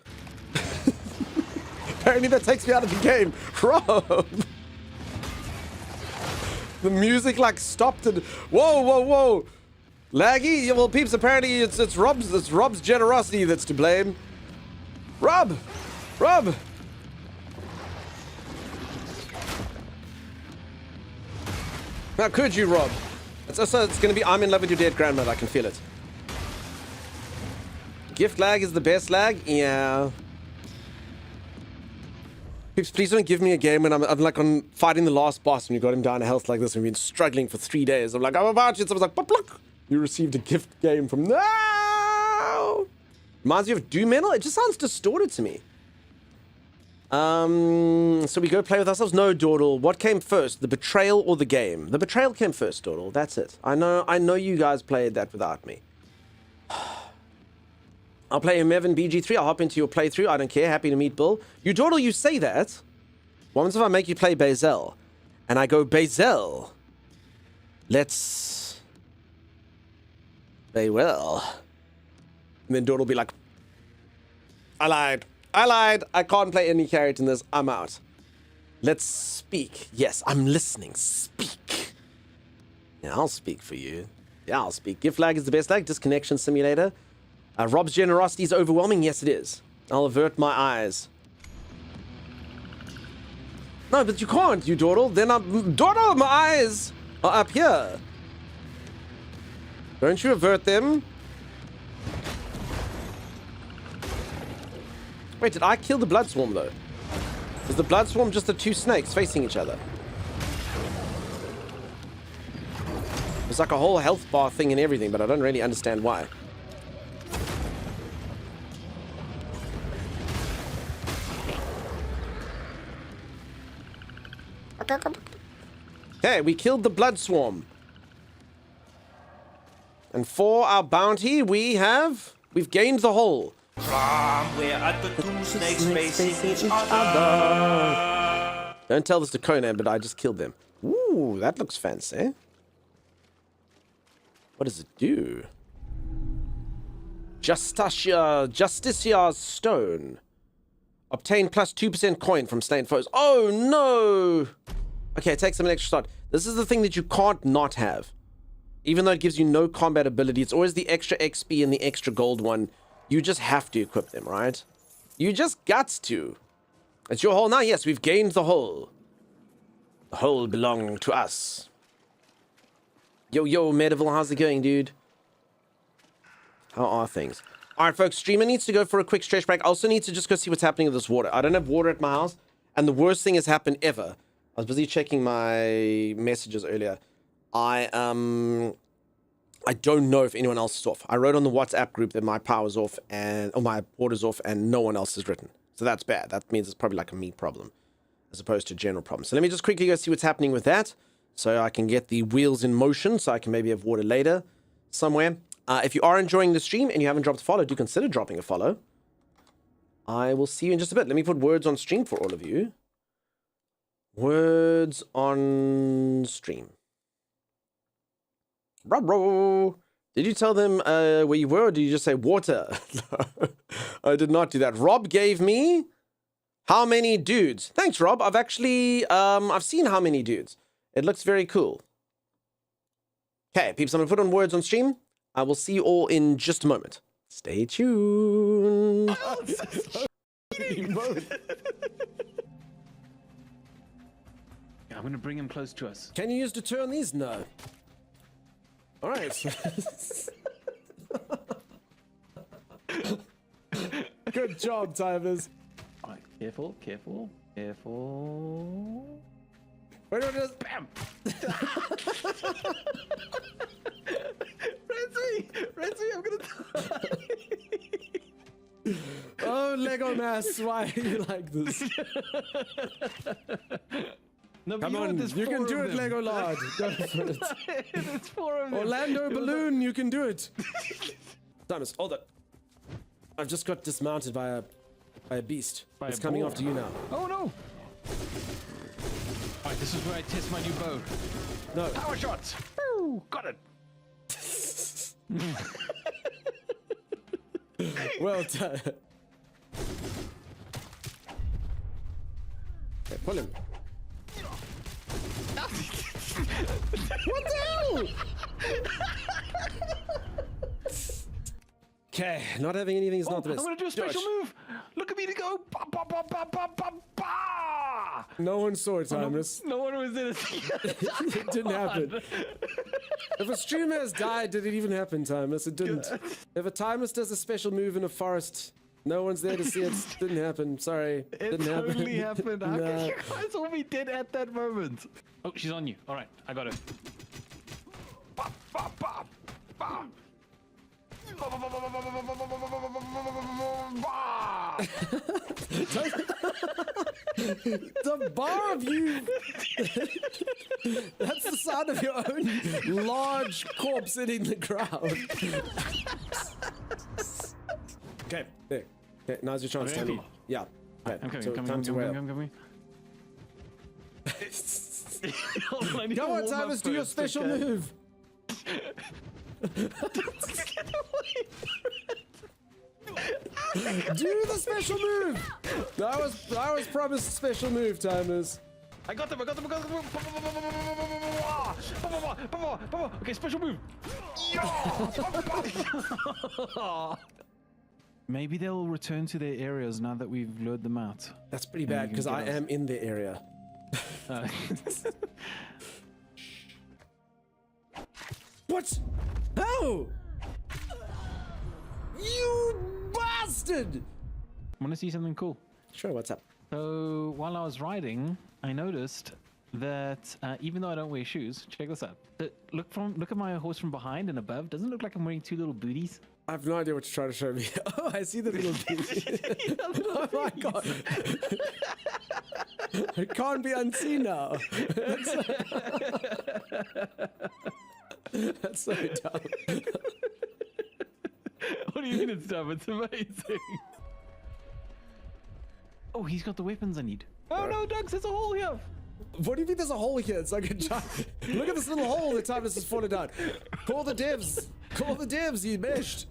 Apparently that takes me out of the game. Rob! The music like stopped and whoa. Laggy? Yeah, well, peeps, apparently it's Rob's generosity that's to blame. Rob! How could you, Rob? It's gonna be I'm in love with your dead grandmother, I can feel it. Gift lag is the best lag? Yeah. Peeps, please don't give me a game when I'm like on fighting the last boss when you got him down to health like this and we've been struggling for 3 days. I'm like, I'm about you. Someone's like, but look, you received a gift game from no. Reminds you of Doom Metal? It just sounds distorted to me. So we go play with ourselves? No, Dawdle. What came first, the betrayal or the game? The betrayal came first, Dawdle. That's it. I know you guys played that without me. I'll play Mevan BG3. I'll hop into your playthrough. I don't care. Happy to meet Bill. You, Dawdle, you say that. What happens if I make you play Bazel? And I go, Bazel, let's play well. And then Dawdle will be like, I lied. I can't play any character in this. I'm out. Let's speak. Yes, I'm listening. Speak. Yeah, I'll speak for you. Yeah, I'll speak. Gift lag is the best lag. Disconnection simulator. Rob's generosity is overwhelming. Yes, it is. I'll avert my eyes. No, but you can't, you Dawdle. Then Dawdle, my eyes are up here. Don't you avert them? Wait, did I kill the blood swarm though? Is the blood swarm just the two snakes facing each other? It's like a whole health bar thing and everything, but I don't really understand why. Okay, we killed the blood swarm. And for our bounty, we've gained the hole. From where are the two snakes facing each other? Don't tell this to Conan, but I just killed them. Ooh, that looks fancy. What does it do? Justicia's Stone. Obtain plus 2% coin from slain foes. Oh, no! Okay, take some extra start. This is the thing that you can't not have. Even though it gives you no combat ability, it's always the extra XP and the extra gold one. You just have to equip them, right? You just got to. It's your hole now. Yes, we've gained the hole. The hole belonged to us. Yo, Medieval, how's it going, dude? How are things? All right, folks, streamer needs to go for a quick stretch break. I also need to just go see what's happening with this water. I don't have water at my house, and the worst thing has happened ever. I was busy checking my messages earlier. I don't know if anyone else is off. I wrote on the WhatsApp group that my power's off or my water's off, and no one else has written. So that's bad. That means it's probably like a me problem as opposed to a general problem. So let me just quickly go see what's happening with that so I can get the wheels in motion so I can maybe have water later somewhere. If you are enjoying the stream and you haven't dropped a follow, do consider dropping a follow. I will see you in just a bit. Let me put words on stream for all of you. Words on stream. Bro, did you tell them where you were, or did you just say water? No, I did not do that. Rob gave me how many dudes? Thanks, Rob. I've actually I've seen how many dudes. It looks very cool. Okay, peeps, I'm gonna put on words on stream. I will see you all in just a moment. Stay tuned. I'm gonna bring him close to us. Can you use to turn these? No. All right. Good job, Timers. All right, careful. Wait, bam! Renzi, I'm gonna die. Oh, Lego Mass, why are you like this? No, Come on, you can do it, Lego Lord. Go for it. It's 4 of them. Orlando Balloon, you can do it. Thomas, hold it. I've just got dismounted by a beast. It's coming after you now. Oh no! Alright, this is where I test my new bow. No. Power shots! Woo! Got it! Well done. Okay, pull him. What the hell? Okay, not having anything is not the best. I'm gonna do a special move! Look at me to go! Ba, ba, ba, ba, ba, ba, ba. No one saw it, Timeless. No one was in it. It didn't happen. If a streamer has died, did it even happen, Timeless? It didn't. If a Timeless does a special move in a forest, no one's there to see it. Didn't happen. Sorry. It didn't happen. totally happened. How No. can you guys all be dead at that moment? Oh, she's on you. All right, I got her. Ba, ba, ba, ba. The bar of you. That's the sound of your own large corpse hitting the ground. Okay, there. Okay, now's your chance, Okay, Tony. okay. Yeah. Okay, I'm coming, so time to wear up. coming. Come on, Timeless, do your special move. Do the special move. I was promised a special move, Timers. I got them. Okay, special move. Maybe they'll return to their areas now that we've lured them out. That's pretty bad because I am in the area. What? How? You bastard! Want to see something cool? Sure, what's up? So while I was riding, I noticed that even though I don't wear shoes, check this out. Look at my horse from behind and above. Doesn't it look like I'm wearing two little booties? I have no idea what you're trying to show me. Oh, I see the little baby. Oh my god. It can't be unseen now. That's so dumb. What do you mean it's dumb? It's amazing. Oh, he's got the weapons I need. Oh no, Doug, there's a hole here. What do you mean there's a hole here? It's like a giant... Look at this little hole the time this has fallen down. Call the devs. Call the devs, you meshed.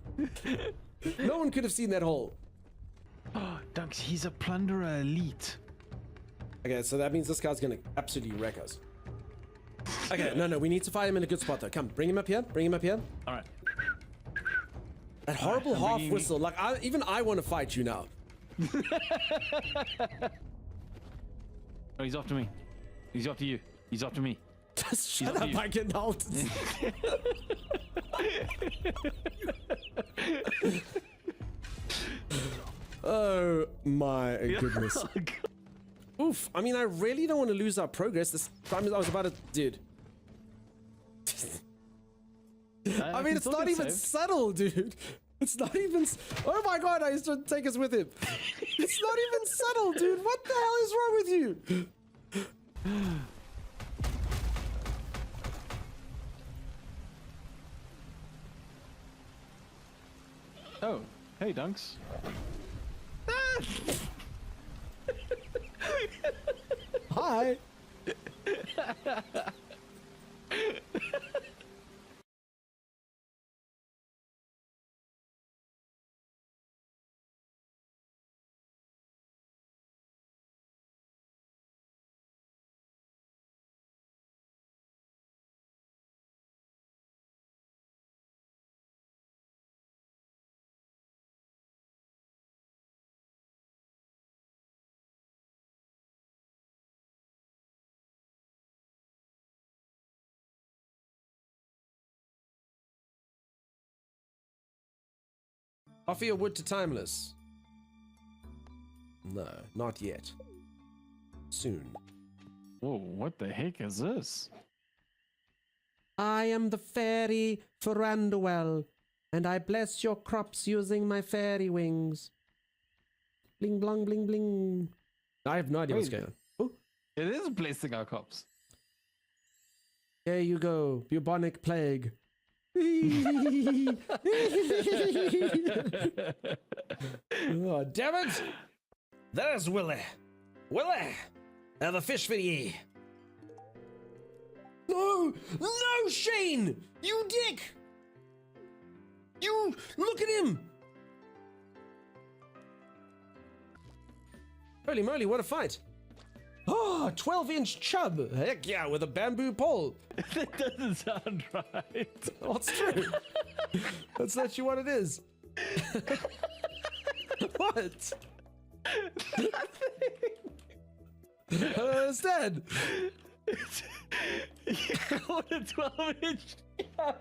No one could have seen that hole. Oh, Doug, he's a plunderer elite. Okay, so that means this guy's gonna absolutely wreck us. Okay, no, we need to find him in a good spot though. Come, bring him up here. Bring him up here. All right. That horrible half whistle. Like, even I want to fight you now. Oh, he's after me. He's after you. He's after me. Just shut up, I can hold. Oh my goodness. Oof. I mean, I really don't want to lose our progress. This time I was about to... Dude. I mean, it's not even subtle, dude. It's not even... Oh my god, I used to take us with him. It's not even subtle, dude. What the hell is wrong with you? Oh, hey, Dunks. Hi. Offer your wood to Timeless. No, not yet. Soon. Whoa, what the heck is this? I am the fairy Ferranduel, and I bless your crops using my fairy wings. Bling, blong, bling, bling. I have no idea what's going on. Oh. It is blessing our cops. There you go, bubonic plague. Oh, damn it! There's Willie. Willie! The fish for ye. No! No, Shane! You dick! You... Look at him! Holy moly, what a fight! Oh, 12-inch chub! Heck yeah, with a bamboo pole! That doesn't sound right. Well, it's true. That's actually what it is. What? I don't understand. What a 12-inch chub.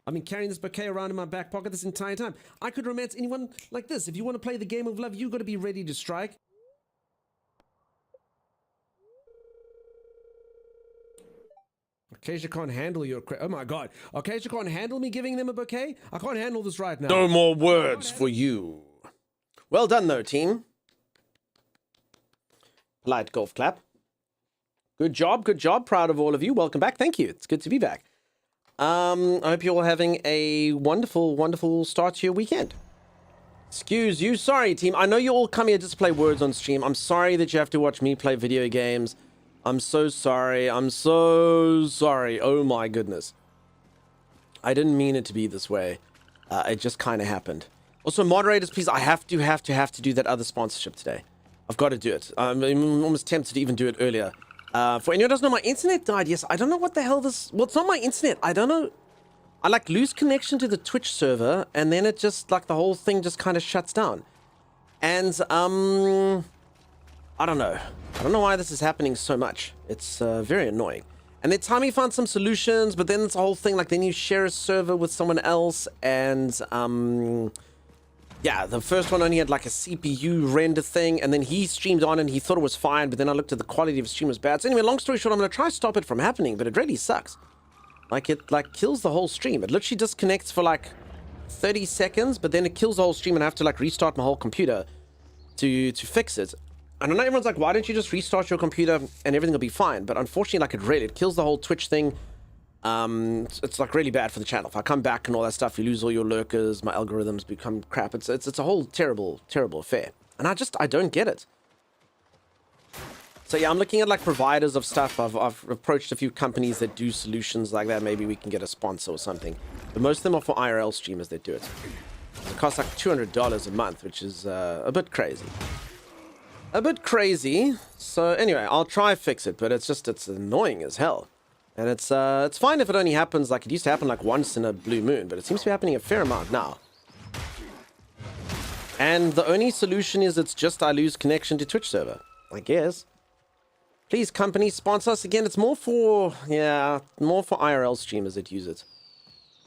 I've been carrying this bouquet around in my back pocket this entire time. I could romance anyone like this. If you want to play the game of love, you got to be ready to strike. Acacia can't handle your oh my god. Acacia can't handle me giving them a bouquet? I can't handle this right now. No more words for you. Well done though, team. Polite golf clap. Good job, good job. Proud of all of you. Welcome back. Thank you. It's good to be back. I hope you're all having a wonderful, wonderful start to your weekend. Excuse you. Sorry, team. I know you all come here just to play words on stream. I'm sorry that you have to watch me play video games. I'm so sorry. I'm so sorry. Oh my goodness. I didn't mean it to be this way. It just kind of happened. Also, moderators, please, I have to do that other sponsorship today. I've got to do it. I'm almost tempted to even do it earlier. For anyone who doesn't know, my internet died. Yes, I don't know what the hell this... Well, it's not my internet. I don't know. I, like, lose connection to the Twitch server, and then it just, like, the whole thing just kind of shuts down. And, I don't know. I don't know why this is happening so much. It's very annoying. And then Tommy found some solutions, but then it's a whole thing, like, then you share a server with someone else, and, yeah, the first one only had like a CPU render thing, and then he streamed on and he thought it was fine, but then I looked at the quality of his stream was bad. So anyway, long story short, I'm going to try to stop it from happening, but it really sucks. Like, it like kills the whole stream. It literally disconnects for like 30 seconds, but then it kills the whole stream and I have to like restart my whole computer to fix it. And I know everyone's like, why don't you just restart your computer and everything will be fine? But unfortunately, like, it kills the whole Twitch thing. It's like really bad for the channel. If I come back and all that stuff, you lose all your lurkers, my algorithms become crap. It's a whole terrible affair. And I don't get it. So yeah, I'm looking at like providers of stuff. I've approached a few companies that do solutions like that. Maybe we can get a sponsor or something. But most of them are for IRL streamers that do it. It costs like $200 a month, which is a bit crazy. A bit crazy. So anyway, I'll try fix it, but it's annoying as hell. And it's fine if it only happens, like it used to happen like once in a blue moon, but it seems to be happening a fair amount now. And the only solution is it's just I lose connection to Twitch server, I guess. Please, company, sponsor us again. It's more for IRL streamers that use it.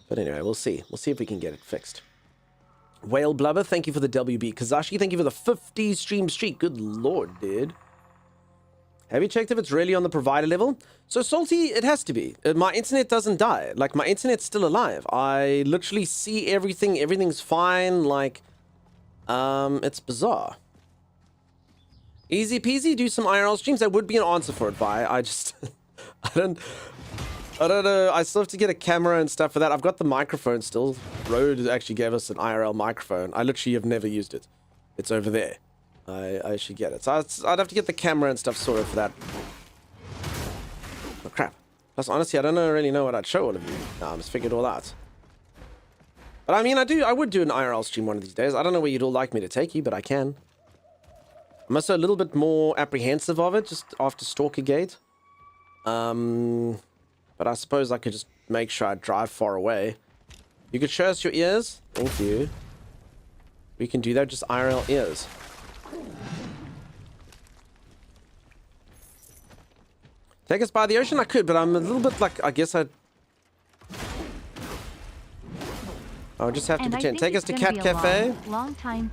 But anyway, we'll see. We'll see if we can get it fixed. Whale Blubber, thank you for the WB. Kazashi, thank you for the 50 stream streak. Good lord, dude. Have you checked if it's really on the provider level? So, Salty, it has to be. My internet doesn't die. Like, my internet's still alive. I literally see everything. Everything's fine. Like, it's bizarre. Easy peasy, do some IRL streams. That would be an answer for it, Vi. I just... I don't know. I still have to get a camera and stuff for that. I've got the microphone still. Rode actually gave us an IRL microphone. I literally have never used it. It's over there. I should get it. So I'd have to get the camera and stuff sorted for that. Oh, crap. Plus, honestly, I don't really know what I'd show all of you. I just figured it all out. But I mean, I would do an IRL stream one of these days. I don't know where you'd all like me to take you, but I can. I'm also a little bit more apprehensive of it, just after Stalkergate. But I suppose I could just make sure I drive far away. You could show us your ears? Thank you. We can do that, just IRL ears. Take us by the ocean? I could, but I'm a little bit like, I guess I'll just have to pretend. Take us to Cat Cafe. Long time.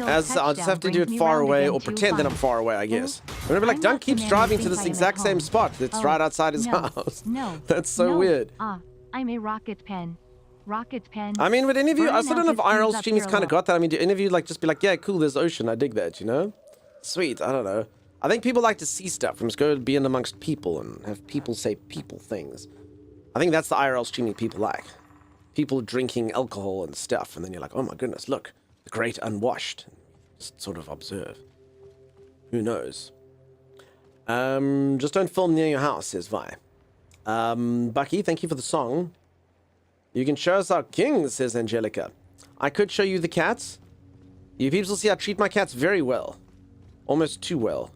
I'll just have to do it far away, or pretend that I'm far away, I guess. Remember, like, Dunk keeps driving to this exact same spot that's right outside his house. No. That's so weird. I'm a rocket pen. Rocket pen. I mean, would any of you, I still don't know if IRL streamers kind of got that. I mean, do any of you, like, just be like, yeah, cool, there's ocean, I dig that, you know? Sweet, I don't know. I think people like to see stuff and just go be in amongst people and have people say people things. I think that's the IRL streaming people like. People drinking alcohol and stuff, and then you're like, oh my goodness, look. The great unwashed. Just sort of observe. Who knows? Just don't film near your house, says Vi. Bucky, thank you for the song. You can show us our kings, says Angelica. I could show you the cats. You people see I treat my cats very well. Almost too well.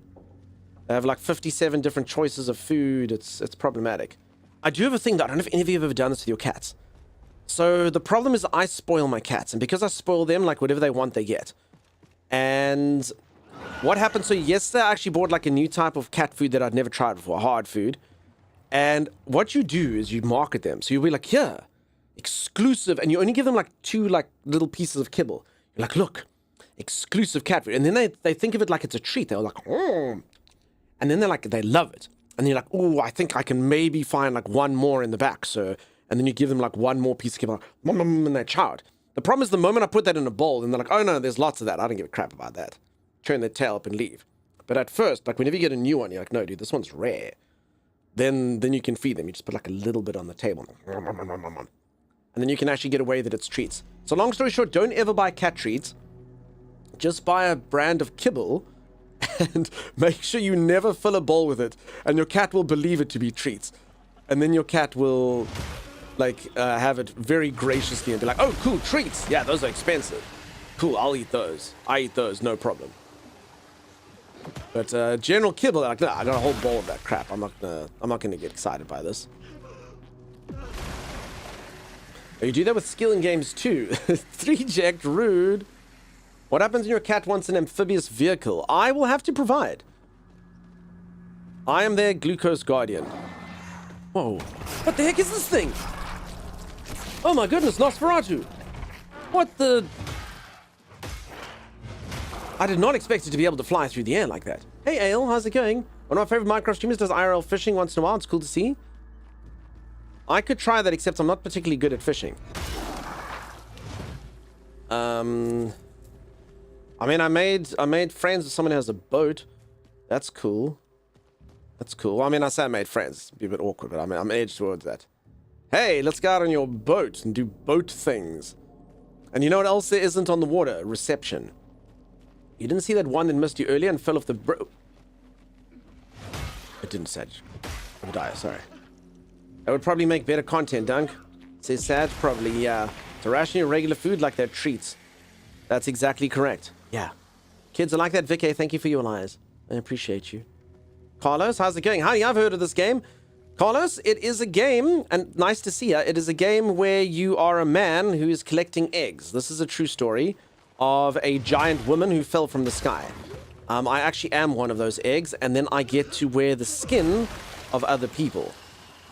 They have like 57 different choices of food. It's problematic. I do have a thing that I don't know if any of you have ever done this with your cats. So the problem is I spoil my cats, and because I spoil them, like whatever they want, they get. And what happened? So yesterday I actually bought like a new type of cat food that I'd never tried before, hard food. And what you do is you market them. So you'll be like, here, exclusive, and you only give them like 2 like little pieces of kibble. You're like, look, exclusive cat food. And then they think of it like it's a treat. They're like, oh. And then they're like, they love it. And you're like, oh, I think I can maybe find like one more in the back, sir. And then you give them like one more piece of kibble, and they chow it. The problem is the moment I put that in a bowl, and they're like, oh no, there's lots of that. I don't give a crap about that. Turn their tail up and leave. But at first, like whenever you get a new one, you're like, no, dude, this one's rare. Then you can feed them. You just put like a little bit on the table. And then you can actually get away that it's treats. So long story short, don't ever buy cat treats. Just buy a brand of kibble and make sure you never fill a bowl with it. And your cat will believe it to be treats. And then your cat will like have it very graciously and be like, oh, cool, treats. Yeah, those are expensive. Cool, I'll eat those. I eat those, no problem. But general kibble, like, nah, I got a whole bowl of that crap. I'm not gonna get excited by this. Oh, you do that with skill in games too. 3-jacked, rude. What happens when your cat wants an amphibious vehicle? I will have to provide. I am their glucose guardian. Whoa. What the heck is this thing? Oh my goodness, Nosferatu. What the... I did not expect it to be able to fly through the air like that. Hey, Ale, how's it going? One of my favorite Minecraft streamers does IRL fishing once in a while. It's cool to see. I could try that, except I'm not particularly good at fishing. I mean, I made friends with someone who has a boat. That's cool. That's cool. I mean, I say I made friends. It'd be a bit awkward, but I'm edged towards that. Hey, let's go out on your boat and do boat things. And you know what else there isn't on the water? Reception. You didn't see that one that missed you earlier and fell off the It didn't, Sage. Obadiah, sorry. That would probably make better content, Dunk. Says Sage, probably, yeah. To ration your regular food like they're treats. That's exactly correct. Yeah. Kids are like that, Vicky. Thank you for your lies. I appreciate you. Carlos, how's it going? Howdy, I've heard of this game. Carlos, it is a game, and nice to see you. It is a game where you are a man who is collecting eggs. This is a true story of a giant woman who fell from the sky. I actually am one of those eggs, and then I get to wear the skin of other people.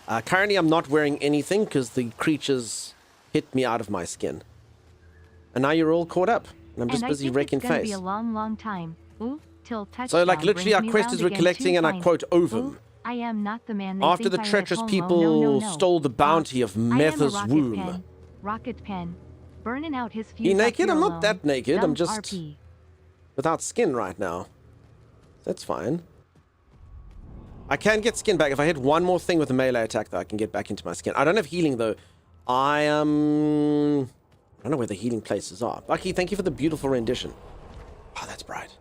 Currently, I'm not wearing anything because the creatures hit me out of my skin. And now you're all caught up, and I'm just busy wrecking face. Be a long, long time. Ooh, till so, like, literally, our quest is we're collecting, and I quote Ovum. I am not the man after the treacherous people stole the bounty of Metha's womb. Rocket pen. Burning out his fuse. You naked? I'm not that naked. I'm just without skin right now. That's fine. I can get skin back. If I hit one more thing with a melee attack, though, I can get back into my skin. I don't have healing, though. I don't know where the healing places are. Bucky, thank you for the beautiful rendition. Oh, that's bright.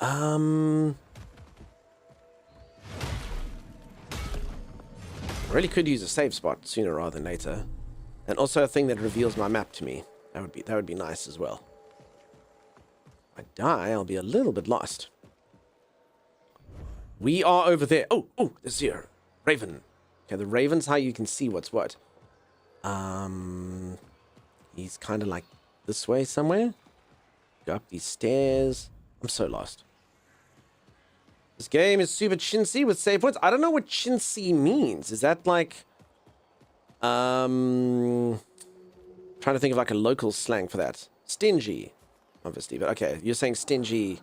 I really could use a save spot sooner rather than later. And also a thing that reveals my map to me. That would be nice as well. If I die, I'll be a little bit lost. We are over there. Oh, there's here. Raven. Okay, the Raven's how you can see what's what. He's kind of like this way somewhere. Go up these stairs. I'm so lost. This game is super chintzy with save points. I don't know what chintzy means. Is that like... trying to think of like a local slang for that. Stingy. Obviously, but okay. You're saying stingy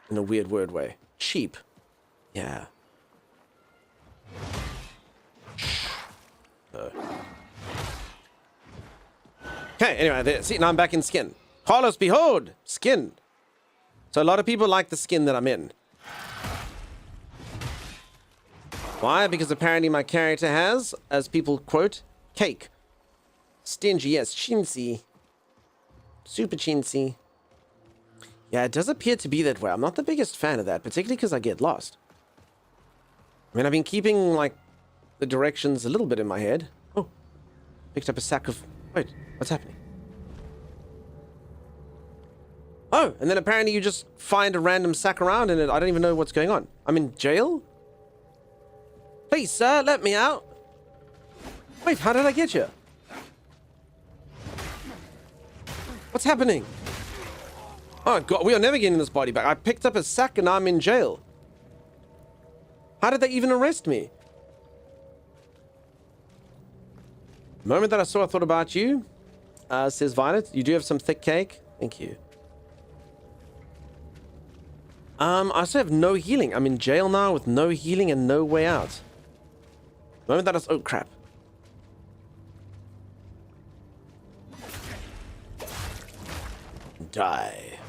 in a weird word way. Cheap. Yeah. Okay, anyway, there. See, now I'm back in skin. Carlos, behold! Skin. So a lot of people like the skin that I'm in. Why? Because apparently my character has, as people quote, cake. Stingy, yes, chintzy. Super chintzy. Yeah, it does appear to be that way. I'm not the biggest fan of that, particularly because I get lost. I mean, I've been keeping, like, the directions a little bit in my head. Oh, picked up a sack of... Wait, what's happening? Oh, and then apparently you just find a random sack around and I don't even know what's going on. I'm in jail? Please, sir, let me out. Wait, how did I get you? What's happening? Oh, God, we are never getting this body back. I picked up a sack and now I'm in jail. How did they even arrest me? The moment that I saw, I thought about you. Says Violet. You do have some thick cake. Thank you. I also have no healing. I'm in jail now with no healing and no way out. The moment that I... Oh, crap. Die.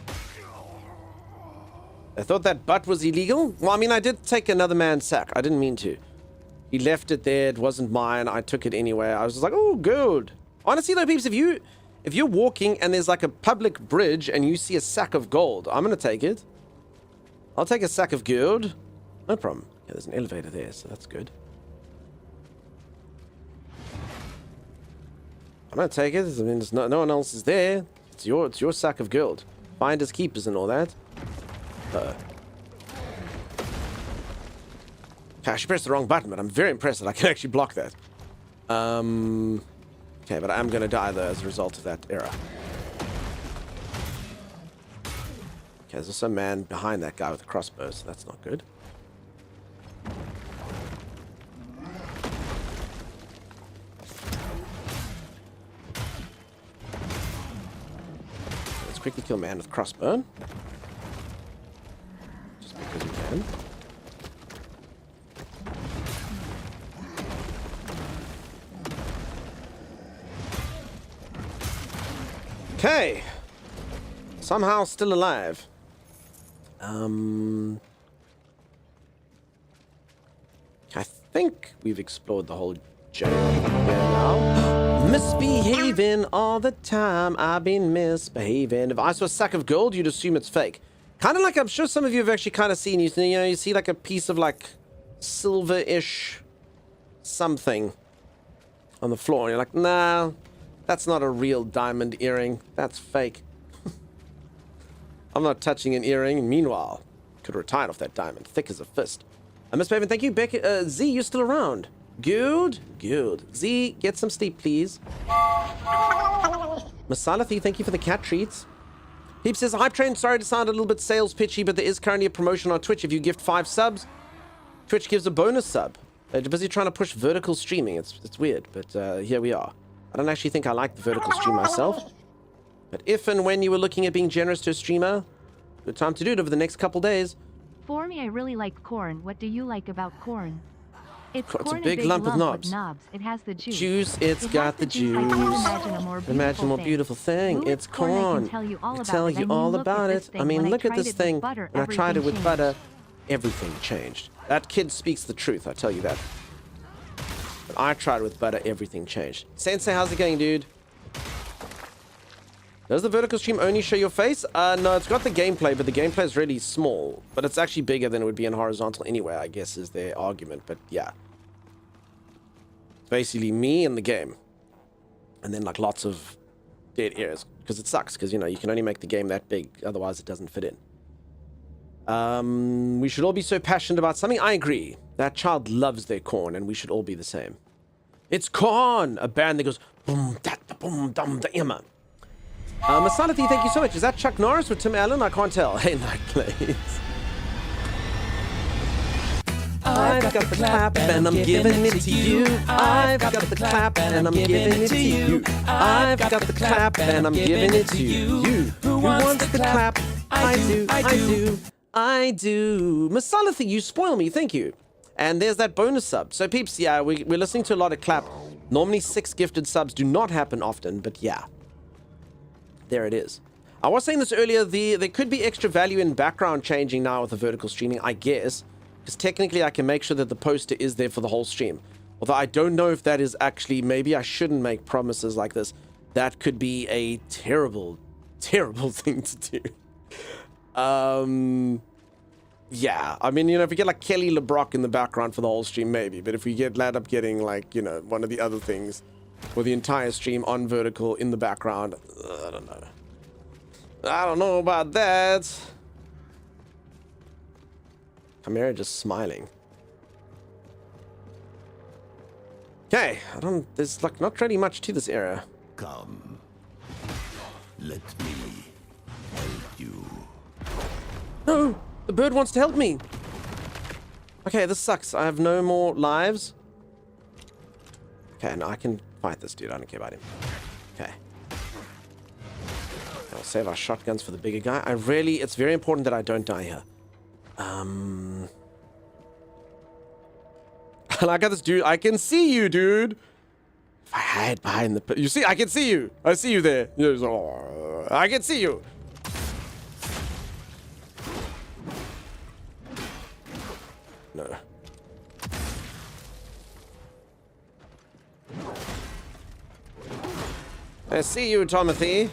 I thought that butt was illegal. Well, I mean, I did take another man's sack. I didn't mean to. He left it there. It wasn't mine. I took it anyway. I was just like, oh, gold. Honestly, though, peeps, if you're walking and there's like a public bridge and you see a sack of gold, I'm going to take it. I'll take a sack of gold. No problem. Yeah, there's an elevator there, so that's good. I'm going to take it. I mean, no one else is there. It's your sack of gold. Finders keepers and all that. I actually pressed the wrong button, but I'm very impressed that I can actually block that. Okay, but I'm going to die, though, as a result of that error. Okay, there's also a man behind that guy with a crossbow, so that's not good. Let's quickly kill man with crossbow. Just because we can. Okay. Somehow still alive. I think we've explored the whole jail now. Misbehaving all the time. I've been misbehaving. If I saw a sack of gold, you'd assume it's fake. Kind of like I'm sure some of you have actually kind of seen. You know, you see like a piece of like silver-ish something on the floor, and you're like, nah, that's not a real diamond earring. That's fake. I'm not touching an earring. Meanwhile, could have retired off that diamond, thick as a fist. Miss Baven, thank you. Becky, Z, you still around? Good, good. Z, get some sleep, please. Masalathi, thank you for the cat treats. Heap says, Hype Train, sorry to sound a little bit sales pitchy, but there is currently a promotion on Twitch. If you gift 5 subs, Twitch gives a bonus sub. They're busy trying to push vertical streaming. It's weird, but here we are. I don't actually think I like the vertical stream myself. But if and when you were looking at being generous to a streamer, good time to do it over the next couple days. For me, I really like corn. What do you like about corn? It's It's a corn, big lump of knobs. It has the juice. It's got the juice. I can't imagine a more beautiful thing. Ooh, it's corn. I can tell you all I about tell it. you all about it. I mean, look at this thing. Butter, When I tried it with everything butter, changed. everything changed. That kid speaks the truth, I tell you that. But I tried it with butter, everything changed. Sensei, how's it going, dude? Does the vertical stream only show your face? No, it's got the gameplay, but the gameplay is really small. But it's actually bigger than it would be in horizontal anyway, I guess, is their argument. But yeah. It's basically me and the game. And then, like, lots of dead areas. Because it sucks, because, you know, you can only make the game that big. Otherwise, it doesn't fit in. We should all be so passionate about something. I agree. That child loves their corn, and we should all be the same. It's corn! A band that goes, boom, da, da, boom, dum, da, imma. Masalathi, thank you so much. Is that Chuck Norris or Tim Allen? I can't tell. Hey, Night Plays. I've got the clap and I'm giving it to you. I've got the clap and I'm giving it to you. I've got the clap and I'm giving it to you. Who wants the clap? I do, I do, I do. Masalathi, you spoil me. Thank you. And there's that bonus sub. So peeps, yeah, we're listening to a lot of clap. Normally 6 gifted subs do not happen often, but yeah. There it is. I was saying this earlier, there could be extra value in background changing now with the vertical streaming, I guess. Because technically I can make sure that the poster is there for the whole stream. Although I don't know if that is actually, maybe I shouldn't make promises like this. That could be a terrible, terrible thing to do. Yeah, I mean, you know, if we get like Kelly LeBrock in the background for the whole stream, maybe. But if we land up getting like, you know, one of the other things for the entire stream on vertical in the background, I don't know. I don't know about that. Chimera just smiling. Okay, there's like not really much to this area. Come. Let me help you. No, the bird wants to help me. Okay, this sucks. I have no more lives. Okay, no, I can fight this dude. I don't care about him. Okay. I'll save our shotguns for the bigger guy. It's very important that I don't die here. I got this dude. I can see you, dude. If I hide behind the... You see, I can see you. I see you there. I can see you. No. I see you, Timothy.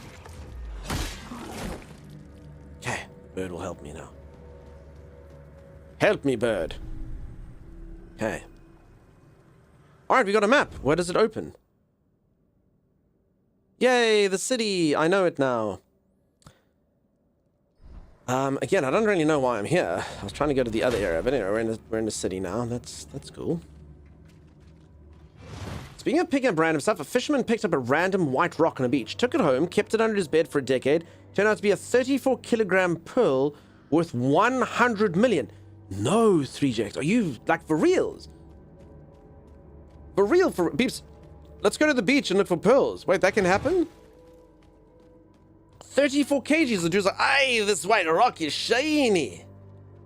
Okay, bird will help me now. Help me, bird. Okay. Alright, we got a map. Where does it open? Yay, the city. I know it now. Again, I don't really know why I'm here. I was trying to go to the other area, but anyway, we're in the city now. That's cool. Speaking of picking up random stuff, a fisherman picked up a random white rock on a beach, took it home, kept it under his bed for a decade. Turned out to be a 34-kilogram pearl worth 100 million. No, 3Jx. Are you, like, for reals? For real, for peeps. Let's go to the beach and look for pearls. Wait, that can happen? 34 kgs. The dude's like, "Hey, this white rock is shiny."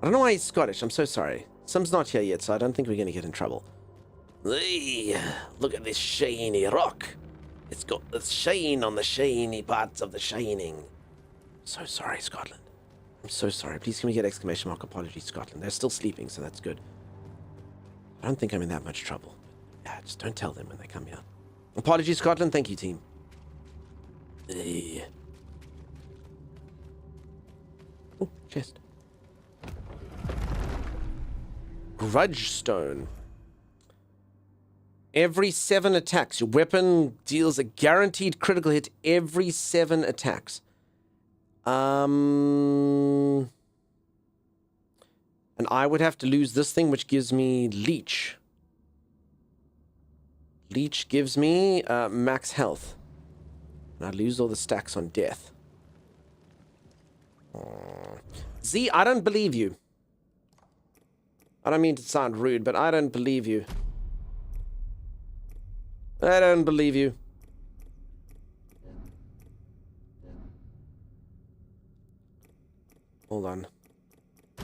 I don't know why he's Scottish. I'm so sorry. Sim's not here yet, so I don't think we're going to get in trouble. Hey, look at this shiny rock. It's got the shine on the shiny parts of the shining. So sorry, Scotland. I'm so sorry. Please can we get exclamation mark apology, Scotland? They're still sleeping, so that's good. I don't think I'm in that much trouble. Yeah, just don't tell them when they come here. Apology, Scotland. Thank you, team. Hey. Oh, chest. Grudge Stone. Every 7 attacks, your weapon deals a guaranteed critical hit every 7 attacks. And I would have to lose this thing, which gives me Leech. Leech gives me max health. And I lose all the stacks on death. Z, I don't believe you. I don't mean to sound rude, but I don't believe you. I don't believe you. Hold on. I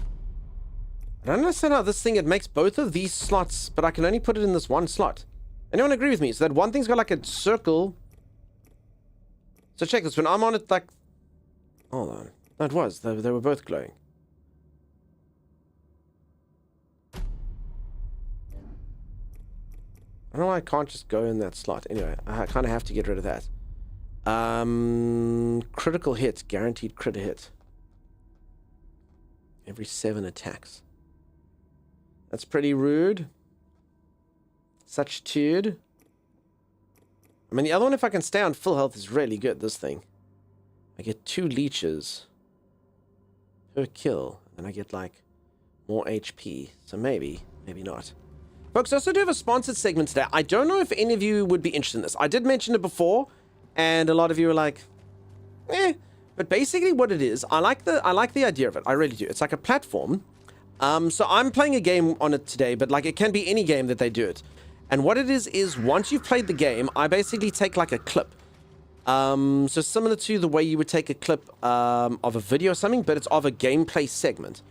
don't understand how this thing, it makes both of these slots, but I can only put it in this one slot. Anyone agree with me? So that one thing's got like a circle. So check this. When I'm on it, like... Hold on. No, it was. They were both glowing. I don't know why I can't just go in that slot. Anyway, I kind of have to get rid of that. Critical hit. Guaranteed crit hit. Every 7 attacks. That's pretty rude. Such tude. I mean, the other one, if I can stay on full health, is really good, this thing. I get 2 leeches per kill. And I get, like, more HP. So maybe, maybe not. Folks, I also do have a sponsored segment today. I don't know if any of you would be interested in this. I did mention it before, and a lot of you were like, eh. But basically what it is, I like the idea of it. I really do. It's like a platform. So I'm playing a game on it today, but like it can be any game that they do it. And what it is once you've played the game, I basically take like a clip. So similar to the way you would take a clip of a video or something, but it's of a gameplay segment.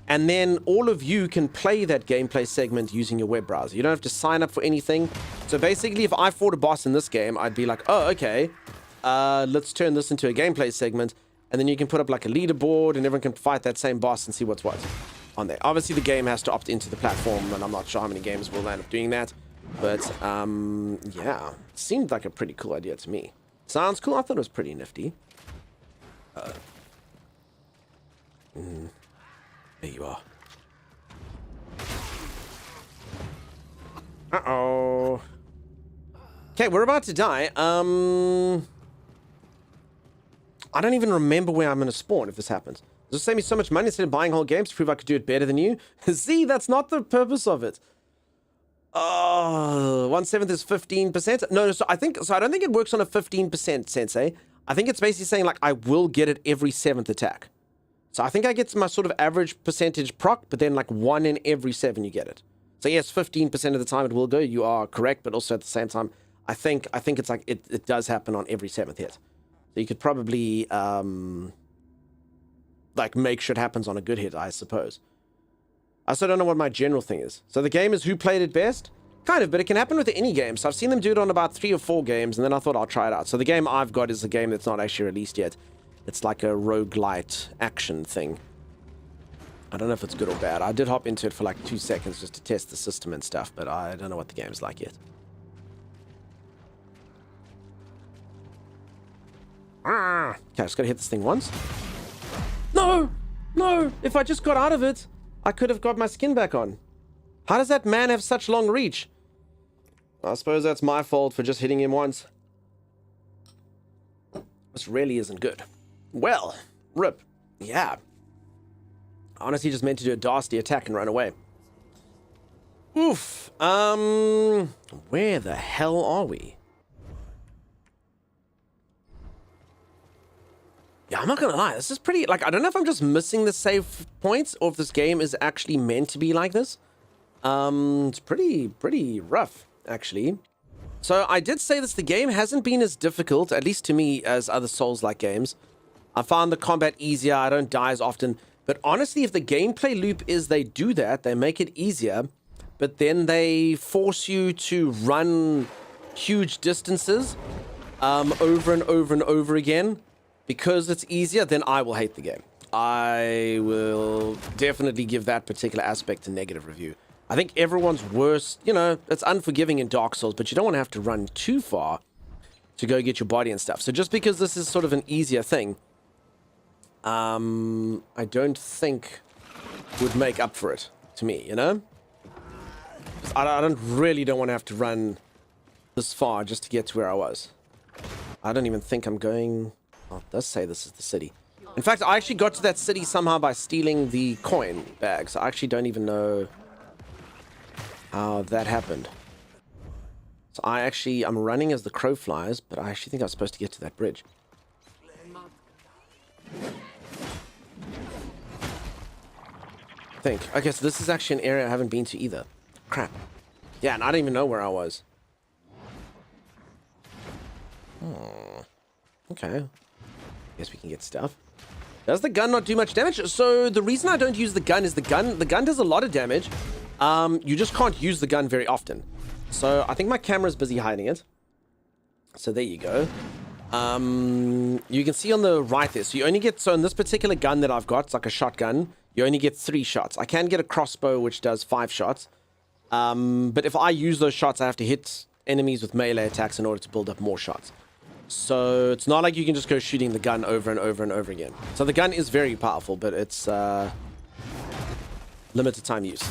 And then all of you can play that gameplay segment using your web browser. You don't have to sign up for anything. So basically, if I fought a boss in this game, I'd be like, oh, okay, let's turn this into a gameplay segment. And then you can put up like a leaderboard and everyone can fight that same boss and see what's what on there. Obviously, the game has to opt into the platform, and I'm not sure how many games will end up doing that. But, yeah, it seemed like a pretty cool idea to me. Sounds cool. I thought it was pretty nifty. There you are. Uh-oh. Okay, we're about to die. I don't even remember where I'm going to spawn if this happens. Does it save me so much money instead of buying whole games to prove I could do it better than you? See, that's not the purpose of it. Oh, 1/7 is 15%. No, so I don't think it works on a 15%, Sensei. I think it's basically saying, like, I will get it every 7th attack. So I think I get my sort of average percentage proc, but then like 1 in every 7 you get it. So yes, 15% of the time it will go. You are correct, but also at the same time, I think it's like it does happen on every 7th hit. So you could probably like make sure it happens on a good hit, I suppose. I also don't know what my general thing is. So the game is who played it best? Kind of, but it can happen with any game. So I've seen them do it on about 3 or 4 games, and then I thought I'll try it out. So the game I've got is a game that's not actually released yet. It's like a roguelite action thing. I don't know if it's good or bad. I did hop into it for like 2 seconds just to test the system and stuff, but I don't know what the game's like yet. Okay, I just gotta hit this thing once. No! No! If I just got out of it, I could have got my skin back on. How does that man have such long reach? I suppose that's my fault for just hitting him once. This really isn't good. Well, rip. Yeah. I honestly just meant to do a dastardly attack and run away. Oof. Where the hell are we? Yeah, I'm not gonna lie. This is pretty, like, I don't know if I'm just missing the save points or if this game is actually meant to be like this. It's pretty rough, actually. So I did say this, the game hasn't been as difficult, at least to me, as other Souls-like games. I found the combat easier. I don't die as often. But honestly, if the gameplay loop is they do that, they make it easier, but then they force you to run huge distances over and over and over again because it's easier, then I will hate the game. I will definitely give that particular aspect a negative review. I think everyone's worst, you know, it's unforgiving in Dark Souls, but you don't want to have to run too far to go get your body and stuff. So just because this is sort of an easier thing, I don't think would make up for it to me, you know? I don't want to have to run this far just to get to where I was. I don't even think I'm going... Oh, it does say this is the city. In fact, I actually got to that city somehow by stealing the coin bag, so I actually don't even know how that happened. So I'm running as the crow flies, but I actually think I was supposed to get to that bridge. Okay, so this is actually an area I haven't been to either. Crap. Yeah, and I don't even know where I was. Okay. Guess we can get stuff. Does the gun not do much damage? So the reason I don't use the gun is the gun does a lot of damage. You just can't use the gun very often. So I think my camera's busy hiding it. So there you go. You can see on the right there. So you only get, so in this particular gun that I've got, it's like a shotgun. You only get 3 shots. I can get a crossbow, which does 5 shots. But if I use those shots, I have to hit enemies with melee attacks in order to build up more shots. So it's not like you can just go shooting the gun over and over and over again. So the gun is very powerful, but it's limited time use.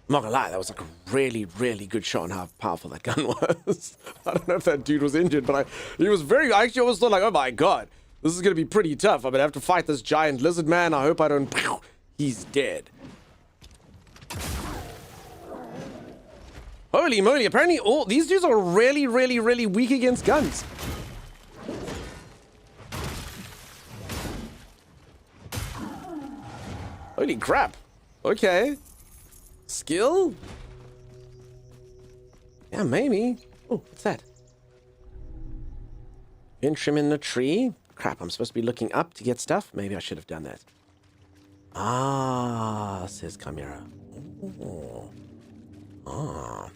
I'm not gonna lie, that was like a really, really good shot on how powerful that gun was. I don't know if that dude was injured, but he was very... I actually always thought like, oh my god, this is gonna be pretty tough. I'm gonna have to fight this giant lizard man. I hope I don't... He's dead. Holy moly, apparently all these dudes are really, really, really weak against guns. Holy crap. Okay. Skill? Yeah, maybe. Oh, what's that? Trim in the tree. Crap, I'm supposed to be looking up to get stuff. Maybe I should have done that. Ah, says Chimera. Oh. Ah.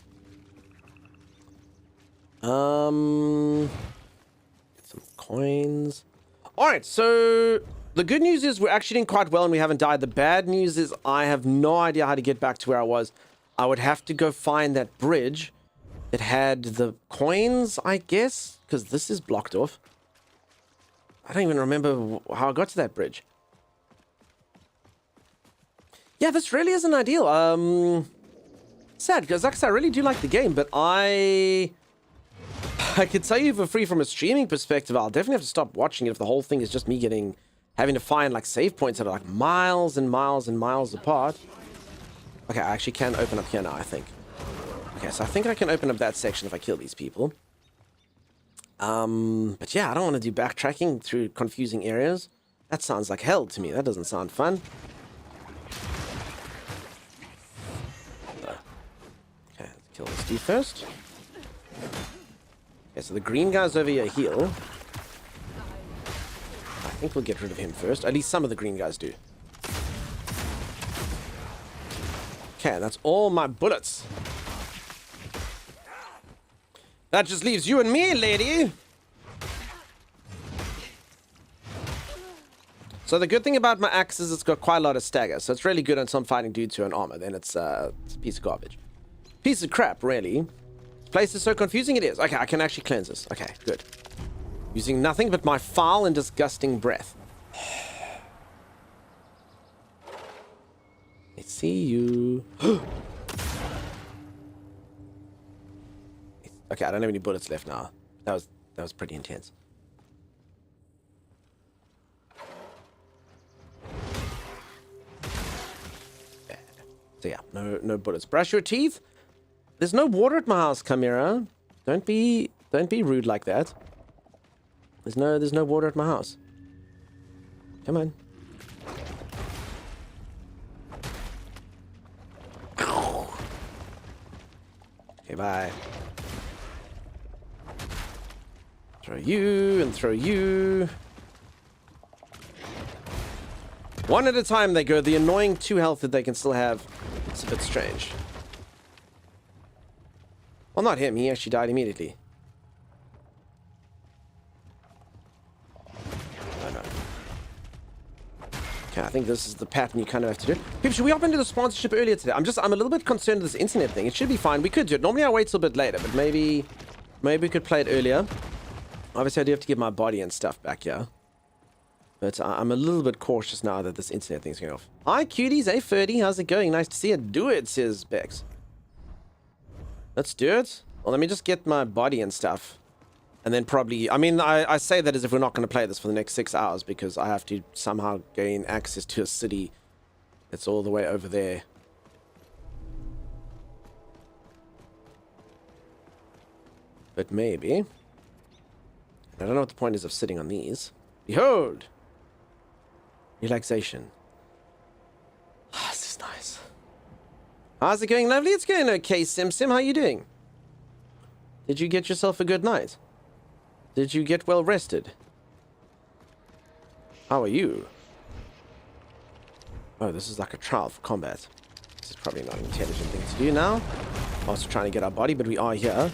Get some coins. Alright, so the good news is we're actually doing quite well and we haven't died. The bad news is I have no idea how to get back to where I was. I would have to go find that bridge that had the coins, I guess, because this is blocked off. I don't even remember how I got to that bridge. Yeah, this really isn't ideal. Sad, because like I said, I really do like the game, but I could tell you for free from a streaming perspective, I'll definitely have to stop watching it if the whole thing is just me having to find like save points that are like miles and miles and miles apart. Okay, I actually can open up here now, I think. Okay, so I think I can open up that section if I kill these people. But yeah, I don't want to do backtracking through confusing areas. That sounds like hell to me. That doesn't sound fun. Okay, let's kill this dude first. Okay, so the green guy's over here heal. I think we'll get rid of him first. At least some of the green guys do. Okay, that's all my bullets. That just leaves you and me, lady. So the good thing about my axe is it's got quite a lot of stagger. So it's really good until I'm fighting dudes who are in armor. Then it's a piece of garbage. Piece of crap, really. This place is so confusing it is. Okay, I can actually cleanse this. Okay, good. Using nothing but my foul and disgusting breath. Let's see you. Okay, I don't have any bullets left now. That was pretty intense. Bad. So yeah, no bullets. Brush your teeth. There's no water at my house, Chimera. Don't be rude like that. There's no water at my house. Come on. Okay, bye. Throw you and throw you. One at a time they go. The annoying 2 health that they can still have. It's a bit strange. Well, not him. He actually died immediately. Oh, no. Okay, I think this is the pattern you kind of have to do. People, should we hop into the sponsorship earlier today? I'm a little bit concerned with this internet thing. It should be fine. We could do it. Normally I wait till a bit later, but maybe we could play it earlier. Obviously, I do have to get my body and stuff back here. But I'm a little bit cautious now that this internet thing's going off. Hi, cuties. Hey, Ferdy. How's it going? Nice to see you. Do it, says Bex. Let's do it. Well, let me just get my body and stuff. And then probably... I mean, I say that as if we're not going to play this for the next 6 hours because I have to somehow gain access to a city that's all the way over there. But maybe... I don't know what the point is of sitting on these. Behold! Relaxation. Ah, this is nice. How's it going, lovely? It's going okay, Sim. How you doing? Did you get yourself a good night? Did you get well rested? How are you? Oh, this is like a trial for combat. This is probably not an intelligent thing to do now. Also trying to get our body, but we are here.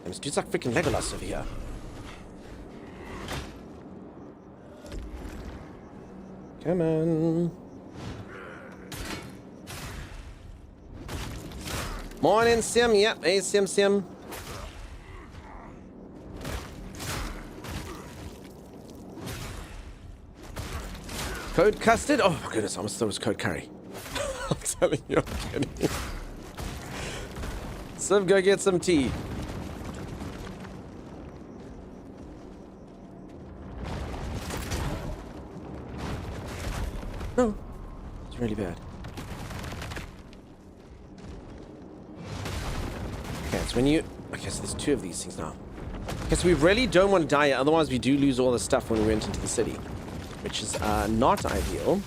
This dude's like freaking Legolas over here. Come on. Morning, Sim. Yep. Hey, Sim. Code custard? Oh my goodness, I almost thought it was code curry. I'm telling you, I'm kidding. Sim, go get some tea. No, it's really bad. Okay, it's when you... Okay, so there's 2 of these things now. Okay, so we really don't want to die, otherwise we do lose all the stuff when we went into the city. Which is not ideal.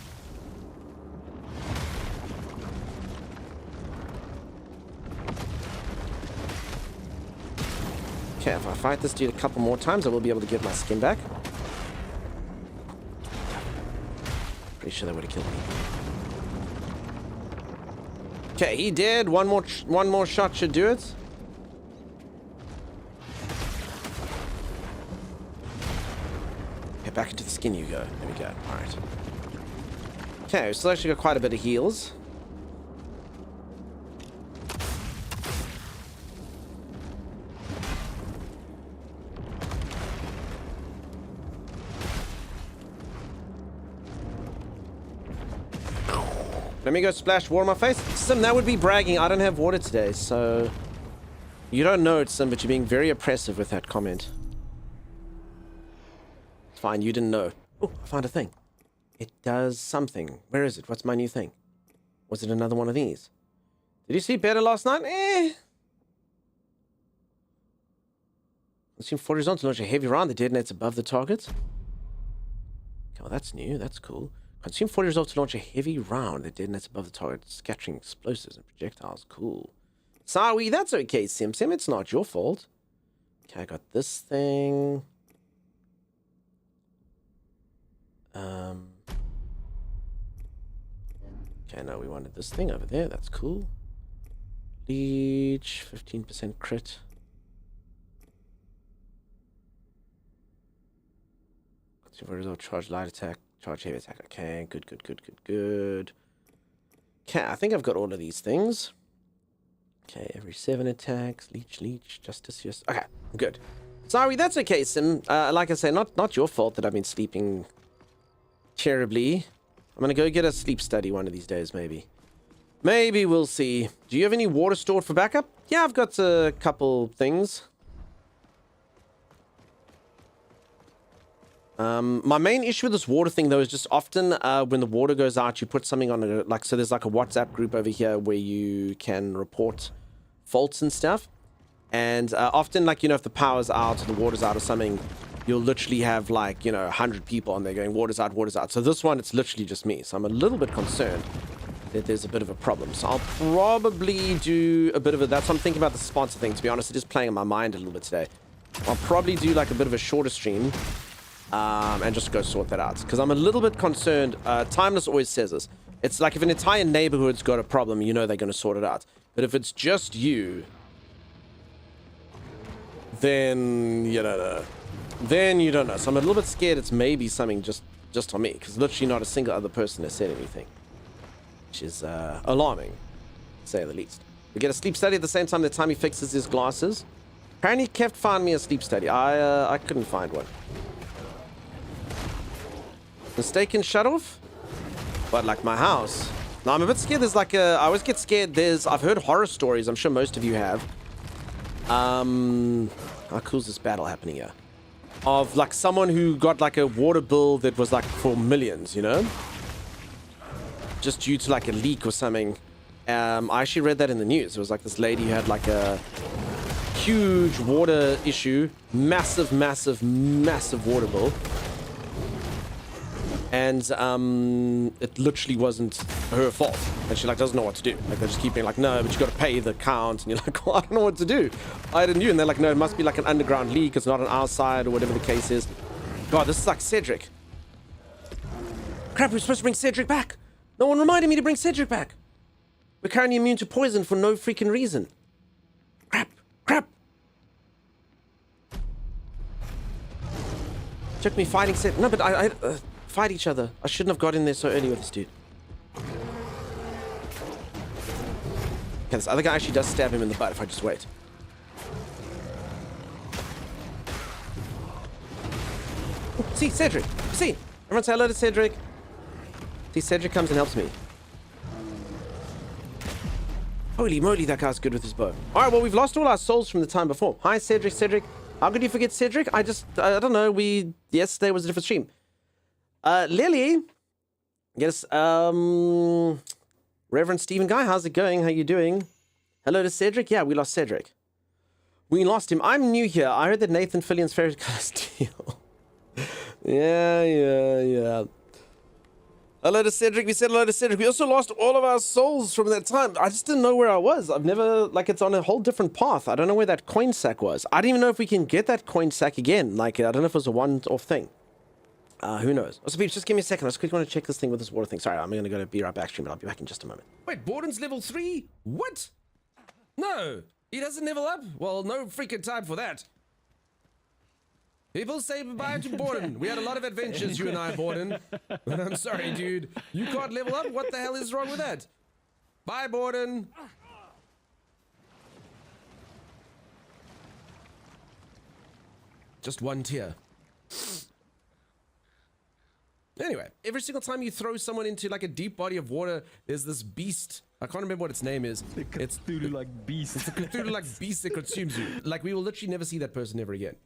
Okay, if I fight this dude a couple more times, I will be able to get my skin back. Pretty sure that would have killed me. Okay, he did. One more shot should do it. Okay, back into the skin you go. There we go. All right. Okay, we still actually got quite a bit of heals. Let me go splash water on my face. Sim, that would be bragging. I don't have water today, so... You don't know it, Sim, but you're being very oppressive with that comment. It's fine, you didn't know. Oh, I found a thing. It does something. Where is it? What's my new thing? Was it another one of these? Did you sleep better last night? Consume 4 results to launch a heavy round that detonates above the target. Oh, that's new. That's cool. Consume 40 results to launch a heavy round that detonates above the target, scattering explosives and projectiles. Cool. Sorry, that's okay, Sim. It's not your fault. Okay, I got this thing. Okay, no, we wanted this thing over there. That's cool. Leech, 15% crit. Consume 40 results, charge light attack. Charge heavy attack. Okay, good. Okay, I think I've got all of these things. Okay, every 7 attacks. Leech. Justice, yes. Okay, good. Sorry, that's okay, Sim. Like I say, not your fault that I've been sleeping terribly. I'm gonna go get a sleep study one of these days, maybe. Maybe we'll see. Do you have any water stored for backup? Yeah, I've got a couple things. My main issue with this water thing, though, is just often when the water goes out, you put something on it. Like, so there's like a WhatsApp group over here where you can report faults and stuff. And often, like, you know, if the power's out or the water's out or something, you'll literally have like, you know, 100 people and they're going, water's out, water's out. So this one, it's literally just me. So I'm a little bit concerned that there's a bit of a problem. So I'll probably do a bit of a, that's what I'm thinking about the sponsor thing. To be honest, it is playing in my mind a little bit today. I'll probably do like a bit of a shorter stream and just go sort that out. Because I'm a little bit concerned. Timeless always says this. It's like if an entire neighborhood's got a problem, you know they're going to sort it out. But if it's just you, then you don't know. Then you don't know. So I'm a little bit scared it's maybe something just on me. Because literally not a single other person has said anything. Which is alarming, to say the least. We get a sleep study at the same time that Tommy fixes his glasses. Apparently Kev found me a sleep study. I couldn't find one. Mistaken shut off? But like my house. Now I'm a bit scared. There's like I always get scared. I've heard horror stories. I'm sure most of you have. How cool is this battle happening here? Of like someone who got like a water bill that was like for millions, you know? Just due to like a leak or something. I actually read that in the news. It was like this lady who had like a huge water issue, massive water bill, and it literally wasn't her fault, and she like doesn't know what to do. Like they're just keeping like, no, but you got to pay the account, and you're like, well, I don't know what to do. I didn't know. And they're like, no, it must be like an underground leak. It's not on our side or whatever the case is. God, this is like Cedric. Crap, we're supposed to bring Cedric back. No one reminded me to bring Cedric back. We're currently immune to poison for no freaking reason. Crap. Took me fighting Cedric. No, but I fight each other. I shouldn't have got in there so early with this dude. Okay, this other guy actually does stab him in the butt if I just wait. Oh, see, Cedric. See, everyone say hello to Cedric. See, Cedric comes and helps me. Holy moly, that guy's good with his bow. Alright, well, we've lost all our souls from the time before. Hi, Cedric. How could you forget Cedric? I don't know. Yesterday was a different stream. Lily. Yes, Reverend Stephen Guy, how's it going? How you doing? Hello to Cedric. Yeah, we lost Cedric. We lost him. I'm new here. I heard that Nathan Fillion's favorite color is teal. Yeah. Hello to Cedric. We said hello to Cedric. We also lost all of our souls from that time. I just didn't know where I was. I've never, like, it's on a whole different path. I don't know where that coin sack was. I don't even know if we can get that coin sack again. Like, I don't know if it was a one-off thing. Who knows? Also, peeps, just give me a second. I just quickly want to check this thing with this water thing. Sorry, I'm going to go to be right back stream, but I'll be back in just a moment. Wait, Borden's level 3? What? No, he doesn't level up? Well, no freaking time for that. People say goodbye to Borden. We had a lot of adventures, you and I, Borden. But I'm sorry, dude. You can't level up? What the hell is wrong with that? Bye, Borden. Just one tear. Anyway, every single time you throw someone into like a deep body of water, there's this beast. I can't remember what its name is. It's Cthulhu-like beast. It's a Cthulhu-like beast that consumes you. Like, we will literally never see that person ever again.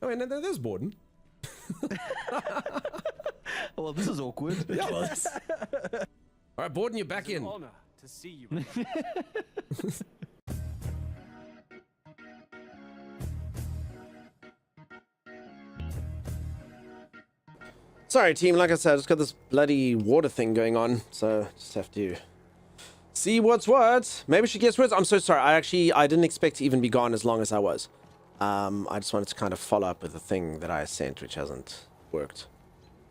Oh, and then there's Borden. Well, this is awkward. Yeah, well, all right, Borden, you're back in. Honor to see you. Sorry, team. Like I said, I just got this bloody water thing going on, so just have to see what's what. Maybe she gets worse. I'm so sorry. I didn't expect to even be gone as long as I was. I just wanted to kind of follow up with the thing that I sent, which hasn't worked.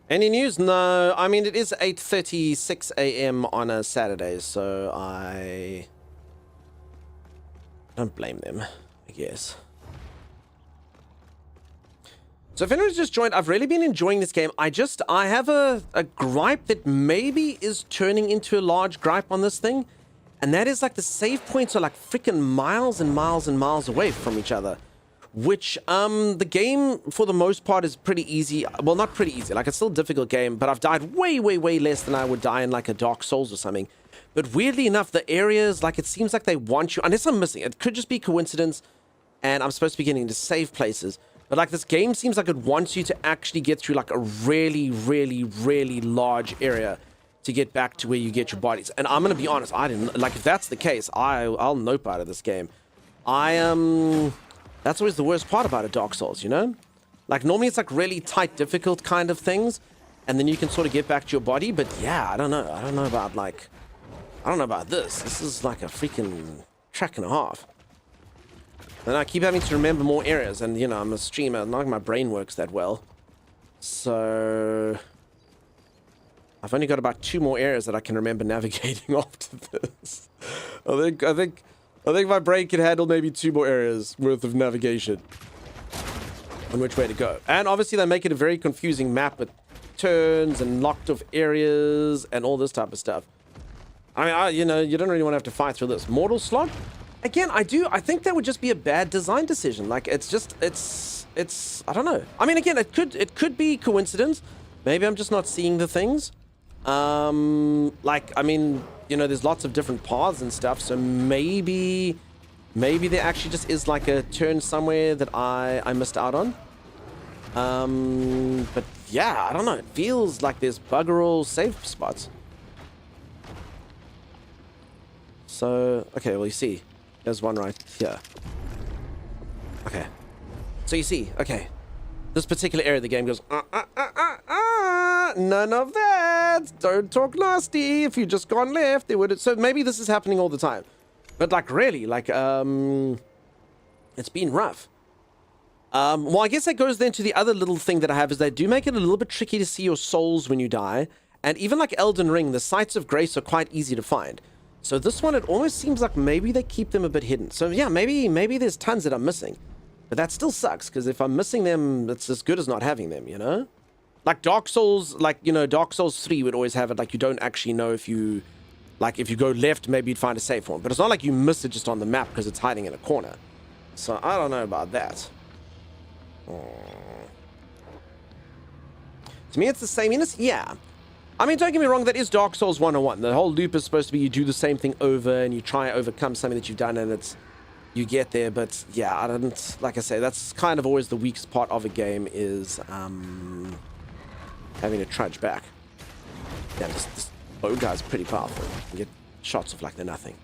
Any news? No. I mean, it is 8:36 a.m. on a Saturday, so I don't blame them, I guess. So if anyone's just joined, I've really been enjoying this game. I have a gripe that maybe is turning into a large gripe on this thing. And that is like the save points are like freaking miles and miles and miles away from each other. Which, the game, for the most part, is pretty easy. Well, not pretty easy. Like, it's still a difficult game, but I've died way, way, way less than I would die in, like, a Dark Souls or something. But weirdly enough, the areas, like, it seems like they want you, unless I'm missing, it could just be coincidence, and I'm supposed to be getting into safe places. But, like, this game seems like it wants you to actually get through, like, a really, really, really large area to get back to where you get your bodies. And I'm going to be honest, I didn't, like, if that's the case, I'll nope out of this game. That's always the worst part about a Dark Souls, you know? Like normally it's like really tight, difficult kind of things, and then you can sort of get back to your body. But yeah, I don't know. I don't know about this. This is like a freaking track and a half. And I keep having to remember more areas, and you know, I'm a streamer, not like my brain works that well. So I've only got about 2 more areas that I can remember navigating after this. I think my brain can handle maybe 2 more areas worth of navigation on which way to go. And obviously they make it a very confusing map with turns and locked off areas and all this type of stuff. I mean, you know, you don't really want to have to fight through this. Mortal Slot? Again, I think that would just be a bad design decision. Like, it's I don't know. I mean, again, it could be coincidence. Maybe I'm just not seeing the things. Like, I mean, you know, there's lots of different paths and stuff, so maybe there actually just is like a turn somewhere that I missed out on. But yeah, I don't know. It feels like there's bugger all safe spots. So, okay, well, you see, there's one right here. Okay. So you see, okay, this particular area of the game goes, none of that. Don't talk nasty. If you just gone left, they would. So maybe this is happening all the time. But like really, like, it's been rough. Well, I guess that goes then to the other little thing that I have is they do make it a little bit tricky to see your souls when you die. And even like Elden Ring, the sites of grace are quite easy to find. So this one, it almost seems like maybe they keep them a bit hidden. So yeah, maybe there's tons that I'm missing. But that still sucks, because if I'm missing them, it's as good as not having them, you know? Like Dark Souls, like, you know, Dark Souls 3 would always have it, like, you don't actually know if you... Like, if you go left, maybe you'd find a safe one. But it's not like you miss it just on the map, because it's hiding in a corner. So, I don't know about that. To me, it's the same. Yeah. I mean, don't get me wrong, that is Dark Souls 101. The whole loop is supposed to be you do the same thing over, and you try and overcome something that you've done, and it's... You get there, but yeah, I don't... Like I say, that's kind of always the weakest part of a game is having to trudge back. Yeah, this bow guy's pretty powerful. You can get shots of like they're nothing.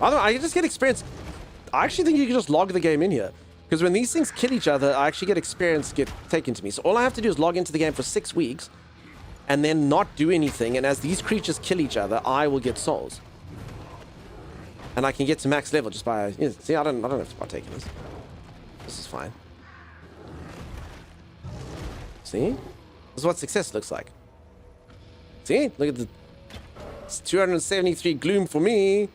I don't know, I just get experience. I actually think you can just log the game in here. Because when these things kill each other, I actually get experience get taken to me. So all I have to do is log into the game for 6 weeks and then not do anything. And as these creatures kill each other, I will get souls. And I can get to max level just by... You know, see, I don't have to partake in this. This is fine. See? This is what success looks like. See? Look at the... It's 273 gloom for me.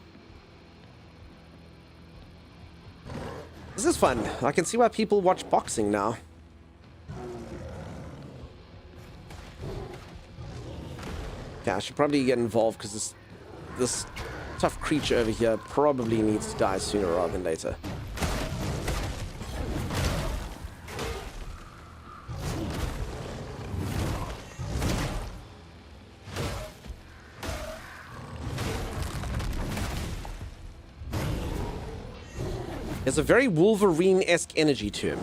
This is fun. I can see why people watch boxing now. Yeah, I should probably get involved because this tough creature over here probably needs to die sooner rather than later. There's a very Wolverine-esque energy to him.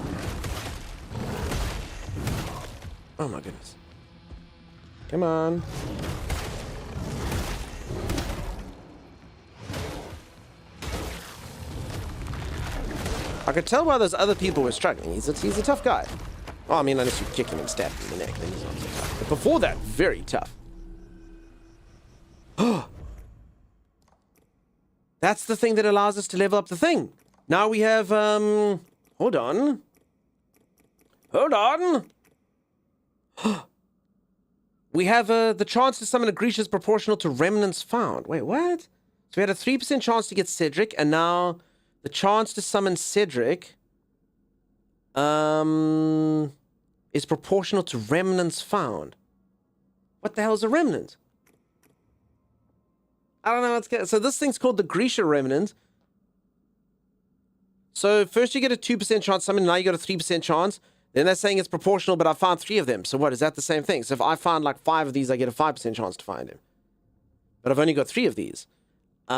Oh my goodness. Come on. I could tell why those other people were struggling. He's a tough guy. Oh, I mean, unless you kick him and stab him in the neck, then he's not so tough. But before that, very tough. That's the thing that allows us to level up the thing. Now we have, hold on. Hold on. We have, the chance to summon a Grisha is proportional to remnants found. Wait, what? So we had a 3% chance to get Cedric, and now the chance to summon Cedric, is proportional to remnants found. What the hell is a remnant? I don't know what's good. So this thing's called the Grisha Remnant. So first you get a 2% chance summon, now you got a 3% chance. Then they're saying it's proportional, but I found 3 of them. So what, is that the same thing? So if I found like 5 of these, I get a 5% chance to find him. But I've only got 3 of these. So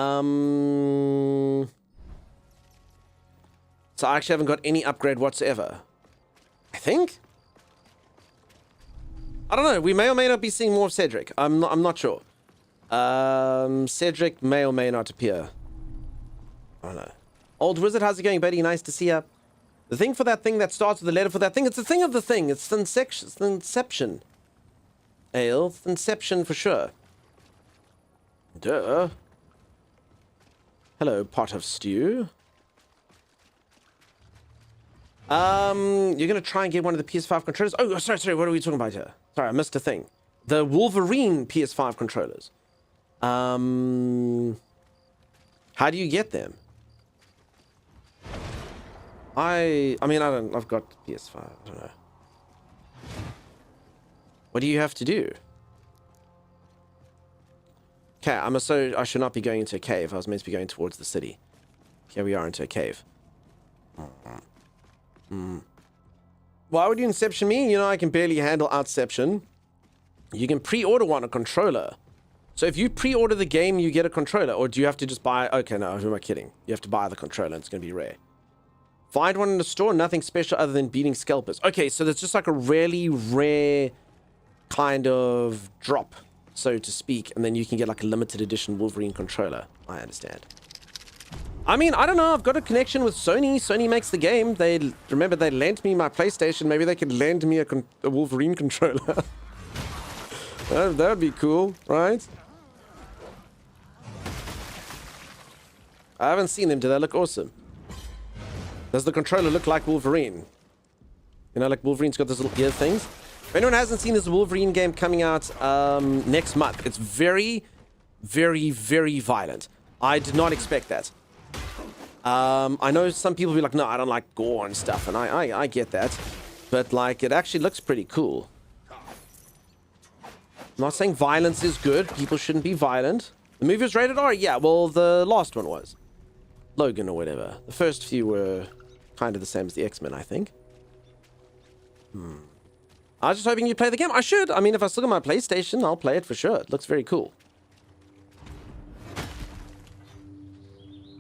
I actually haven't got any upgrade whatsoever. I think? I don't know. We may or may not be seeing more of Cedric. I'm not sure. Cedric may or may not appear. I don't know. Old Wizard, how's it going, buddy? Nice to see ya. The thing for that thing that starts with the letter for that thing. It's the thing of the thing. It's the inception. Ale. It's the inception for sure. Duh. Hello, pot of stew. You're gonna try and get one of the PS5 controllers. Oh, sorry. What are we talking about here? Sorry, I missed a thing. The Wolverine PS5 controllers. How do you get them? I've got PS5. I don't know. What do you have to do? Okay, I should not be going into a cave. I was meant to be going towards the city. Here we are into a cave. Why would you Inception me? You know, I can barely handle Outception. You can pre-order a controller. So if you pre-order the game, you get a controller. Or do you have to just buy... Okay, no, who am I kidding? You have to buy the controller. It's going to be rare. Find one in the store. Nothing special other than beating scalpers. Okay, so that's just like a really rare kind of drop, so to speak. And then you can get like a limited edition Wolverine controller. I understand. I mean, I don't know. I've got a connection with Sony. Sony makes the game. They lent me my PlayStation. Maybe they could lend me a Wolverine controller. That would be cool, right? I haven't seen them. Do they look awesome? Does the controller look like Wolverine? You know, like Wolverine's got those little ear things. If anyone hasn't seen this Wolverine game coming out next month, it's very, very, very violent. I did not expect that. I know some people be like, no, I don't like gore and stuff, and I get that. But, like, it actually looks pretty cool. I'm not saying violence is good. People shouldn't be violent. The movie was rated R? Yeah, well, the last one was. Logan or whatever. The first few were kind of the same as the X-Men, I think. I was just hoping you'd play the game. I should. I mean, if I still got my PlayStation, I'll play it for sure. It looks very cool.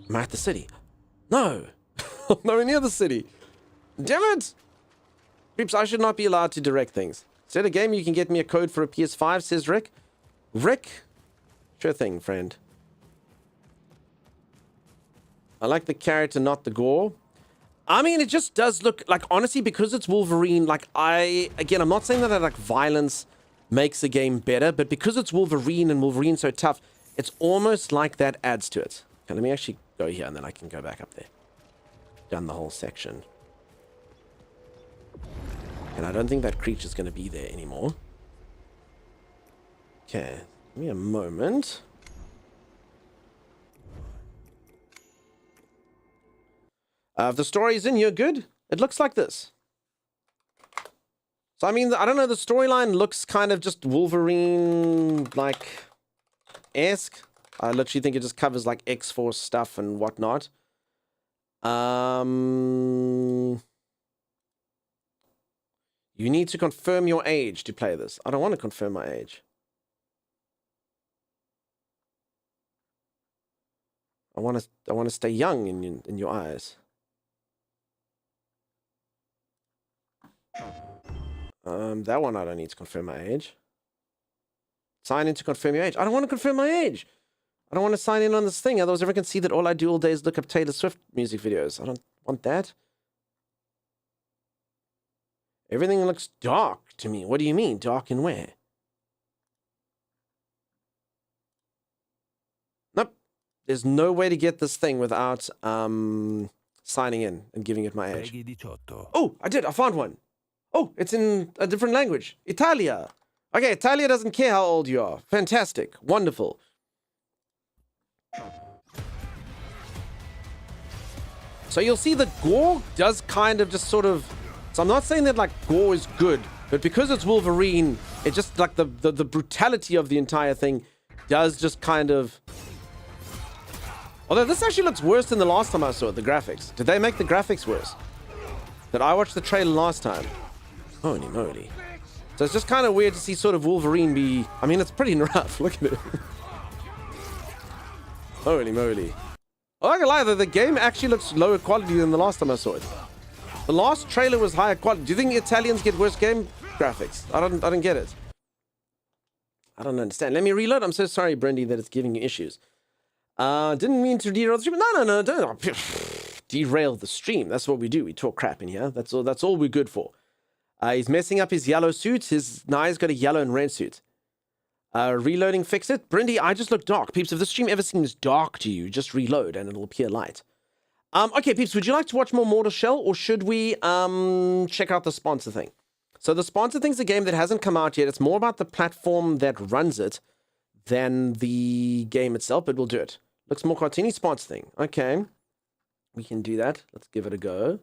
Am I at the city? No. I'm nowhere near the city. Damn it! Creeps, I should not be allowed to direct things. Said a game, you can get me a code for a PS5, says Rick. Rick? Sure thing, friend. I like the character, not the gore. I mean, it just does look like, honestly, because it's Wolverine, like again, I'm not saying that like violence makes the game better, but because it's Wolverine and Wolverine's so tough, it's almost like that adds to it. Okay, let me actually go here and then I can go back up there. Down the whole section. And I don't think that creature's going to be there anymore. Okay, give me a moment. If the story's in, you're good. It looks like this. So, I mean, I don't know, the storyline looks kind of just Wolverine, like, esque. I literally think it just covers, like, X-Force stuff and whatnot. You need to confirm your age to play this. I don't want to confirm my age. I want to stay young in your eyes. That one I don't need to confirm my age. Sign in to confirm your age. I don't want to confirm my age. I don't want to sign in on this thing. Otherwise everyone can see that all I do all day is look up Taylor Swift music videos. I don't want that. Everything looks dark to me. What do you mean? Dark and where? Nope. There's no way to get this thing without signing in and giving it my age. Oh, I did. I found one. Oh, it's in a different language. Italia. Okay, Italia doesn't care how old you are. Fantastic. Wonderful. So you'll see that gore does kind of just sort of... So I'm not saying that, like, gore is good, but because it's Wolverine, it just, like, the brutality of the entire thing does just kind of... Although this actually looks worse than the last time I saw it, the graphics. Did they make the graphics worse? Did I watch the trailer last time? Holy moly. So it's just kind of weird to see sort of Wolverine be... I mean, it's pretty rough. Look at it. Holy moly. I'm not gonna lie, though, the game actually looks lower quality than the last time I saw it. The last trailer was higher quality. Do you think Italians get worse game graphics? I don't get it. I don't understand. Let me reload. I'm so sorry, Brendy, that it's giving you issues. Didn't mean to derail the stream. No, don't. derail the stream. That's what we do. We talk crap in here. That's all we're good for. He's messing up his yellow suit. Now he's got a yellow and red suit. Reloading, fix it. Brindy, I just look dark. Peeps, if the stream ever seems dark to you, just reload and it'll appear light. Okay, peeps, would you like to watch more Mortal Shell, or should we check out the sponsor thing? So the sponsor thing's a game that hasn't come out yet. It's more about the platform that runs it than the game itself, but we'll do it. Looks more cartoony. Sponsor thing. Okay. We can do that. Let's give it a go.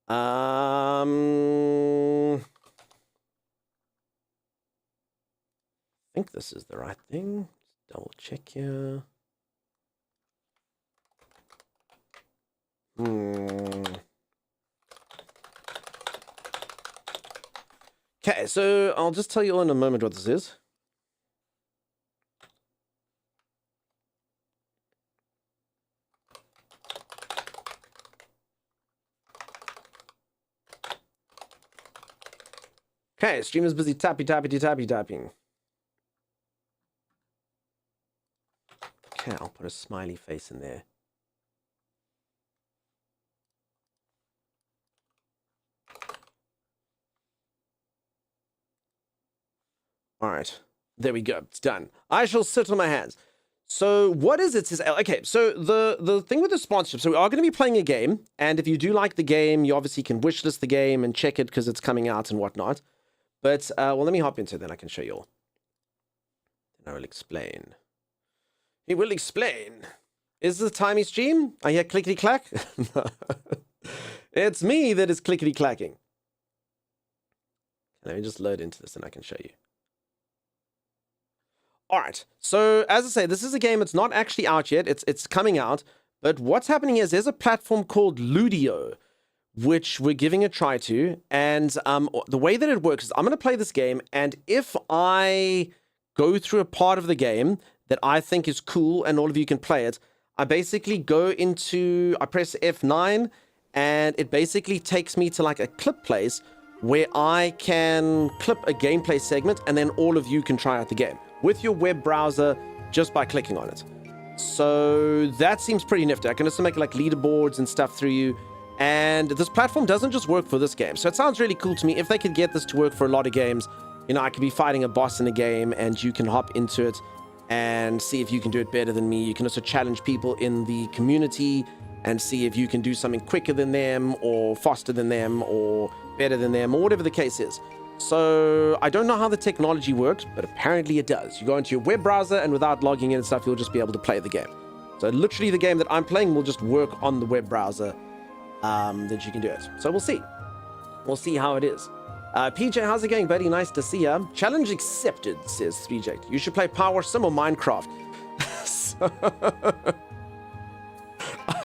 I think this is the right thing. Just double check here. Okay, so I'll just tell you all in a moment what this is. Okay, streamer's busy tapping. Okay, I'll put a smiley face in there. All right, there we go. It's done. I shall sit on my hands. So what is it? Okay, so the thing with the sponsorship, so we are going to be playing a game, and if you do like the game, you obviously can wishlist the game and check it because it's coming out and whatnot. But, well, let me hop into it, then I can show you all. And I will explain. He will explain. Is this a timey stream? I hear clickety-clack? It's me that is clickety-clacking. Let me just load into this and I can show you. All right, so as I say, this is a game that's not actually out yet. It's coming out. But what's happening is there's a platform called Ludio, which we're giving a try to. And the way that it works is I'm going to play this game, and if I go through a part of the game that I think is cool and all of you can play it, I basically I press F9, and it basically takes me to like a clip place where I can clip a gameplay segment, and then all of you can try out the game with your web browser just by clicking on it. So that seems pretty nifty. I can also make like leaderboards and stuff through you. And this platform doesn't just work for this game. So it sounds really cool to me. If they could get this to work for a lot of games, you know, I could be fighting a boss in a game and you can hop into it and see if you can do it better than me. You can also challenge people in the community and see if you can do something quicker than them or faster than them or better than them or whatever the case is. So I don't know how the technology works, but apparently it does. You go into your web browser and without logging in and stuff, you'll just be able to play the game. So literally the game that I'm playing will just work on the web browser. That you can do it. So we'll see. We'll see how it is. PJ, how's it going, buddy? Nice to see ya. Challenge accepted, says 3J. You should play Power Sim or Minecraft.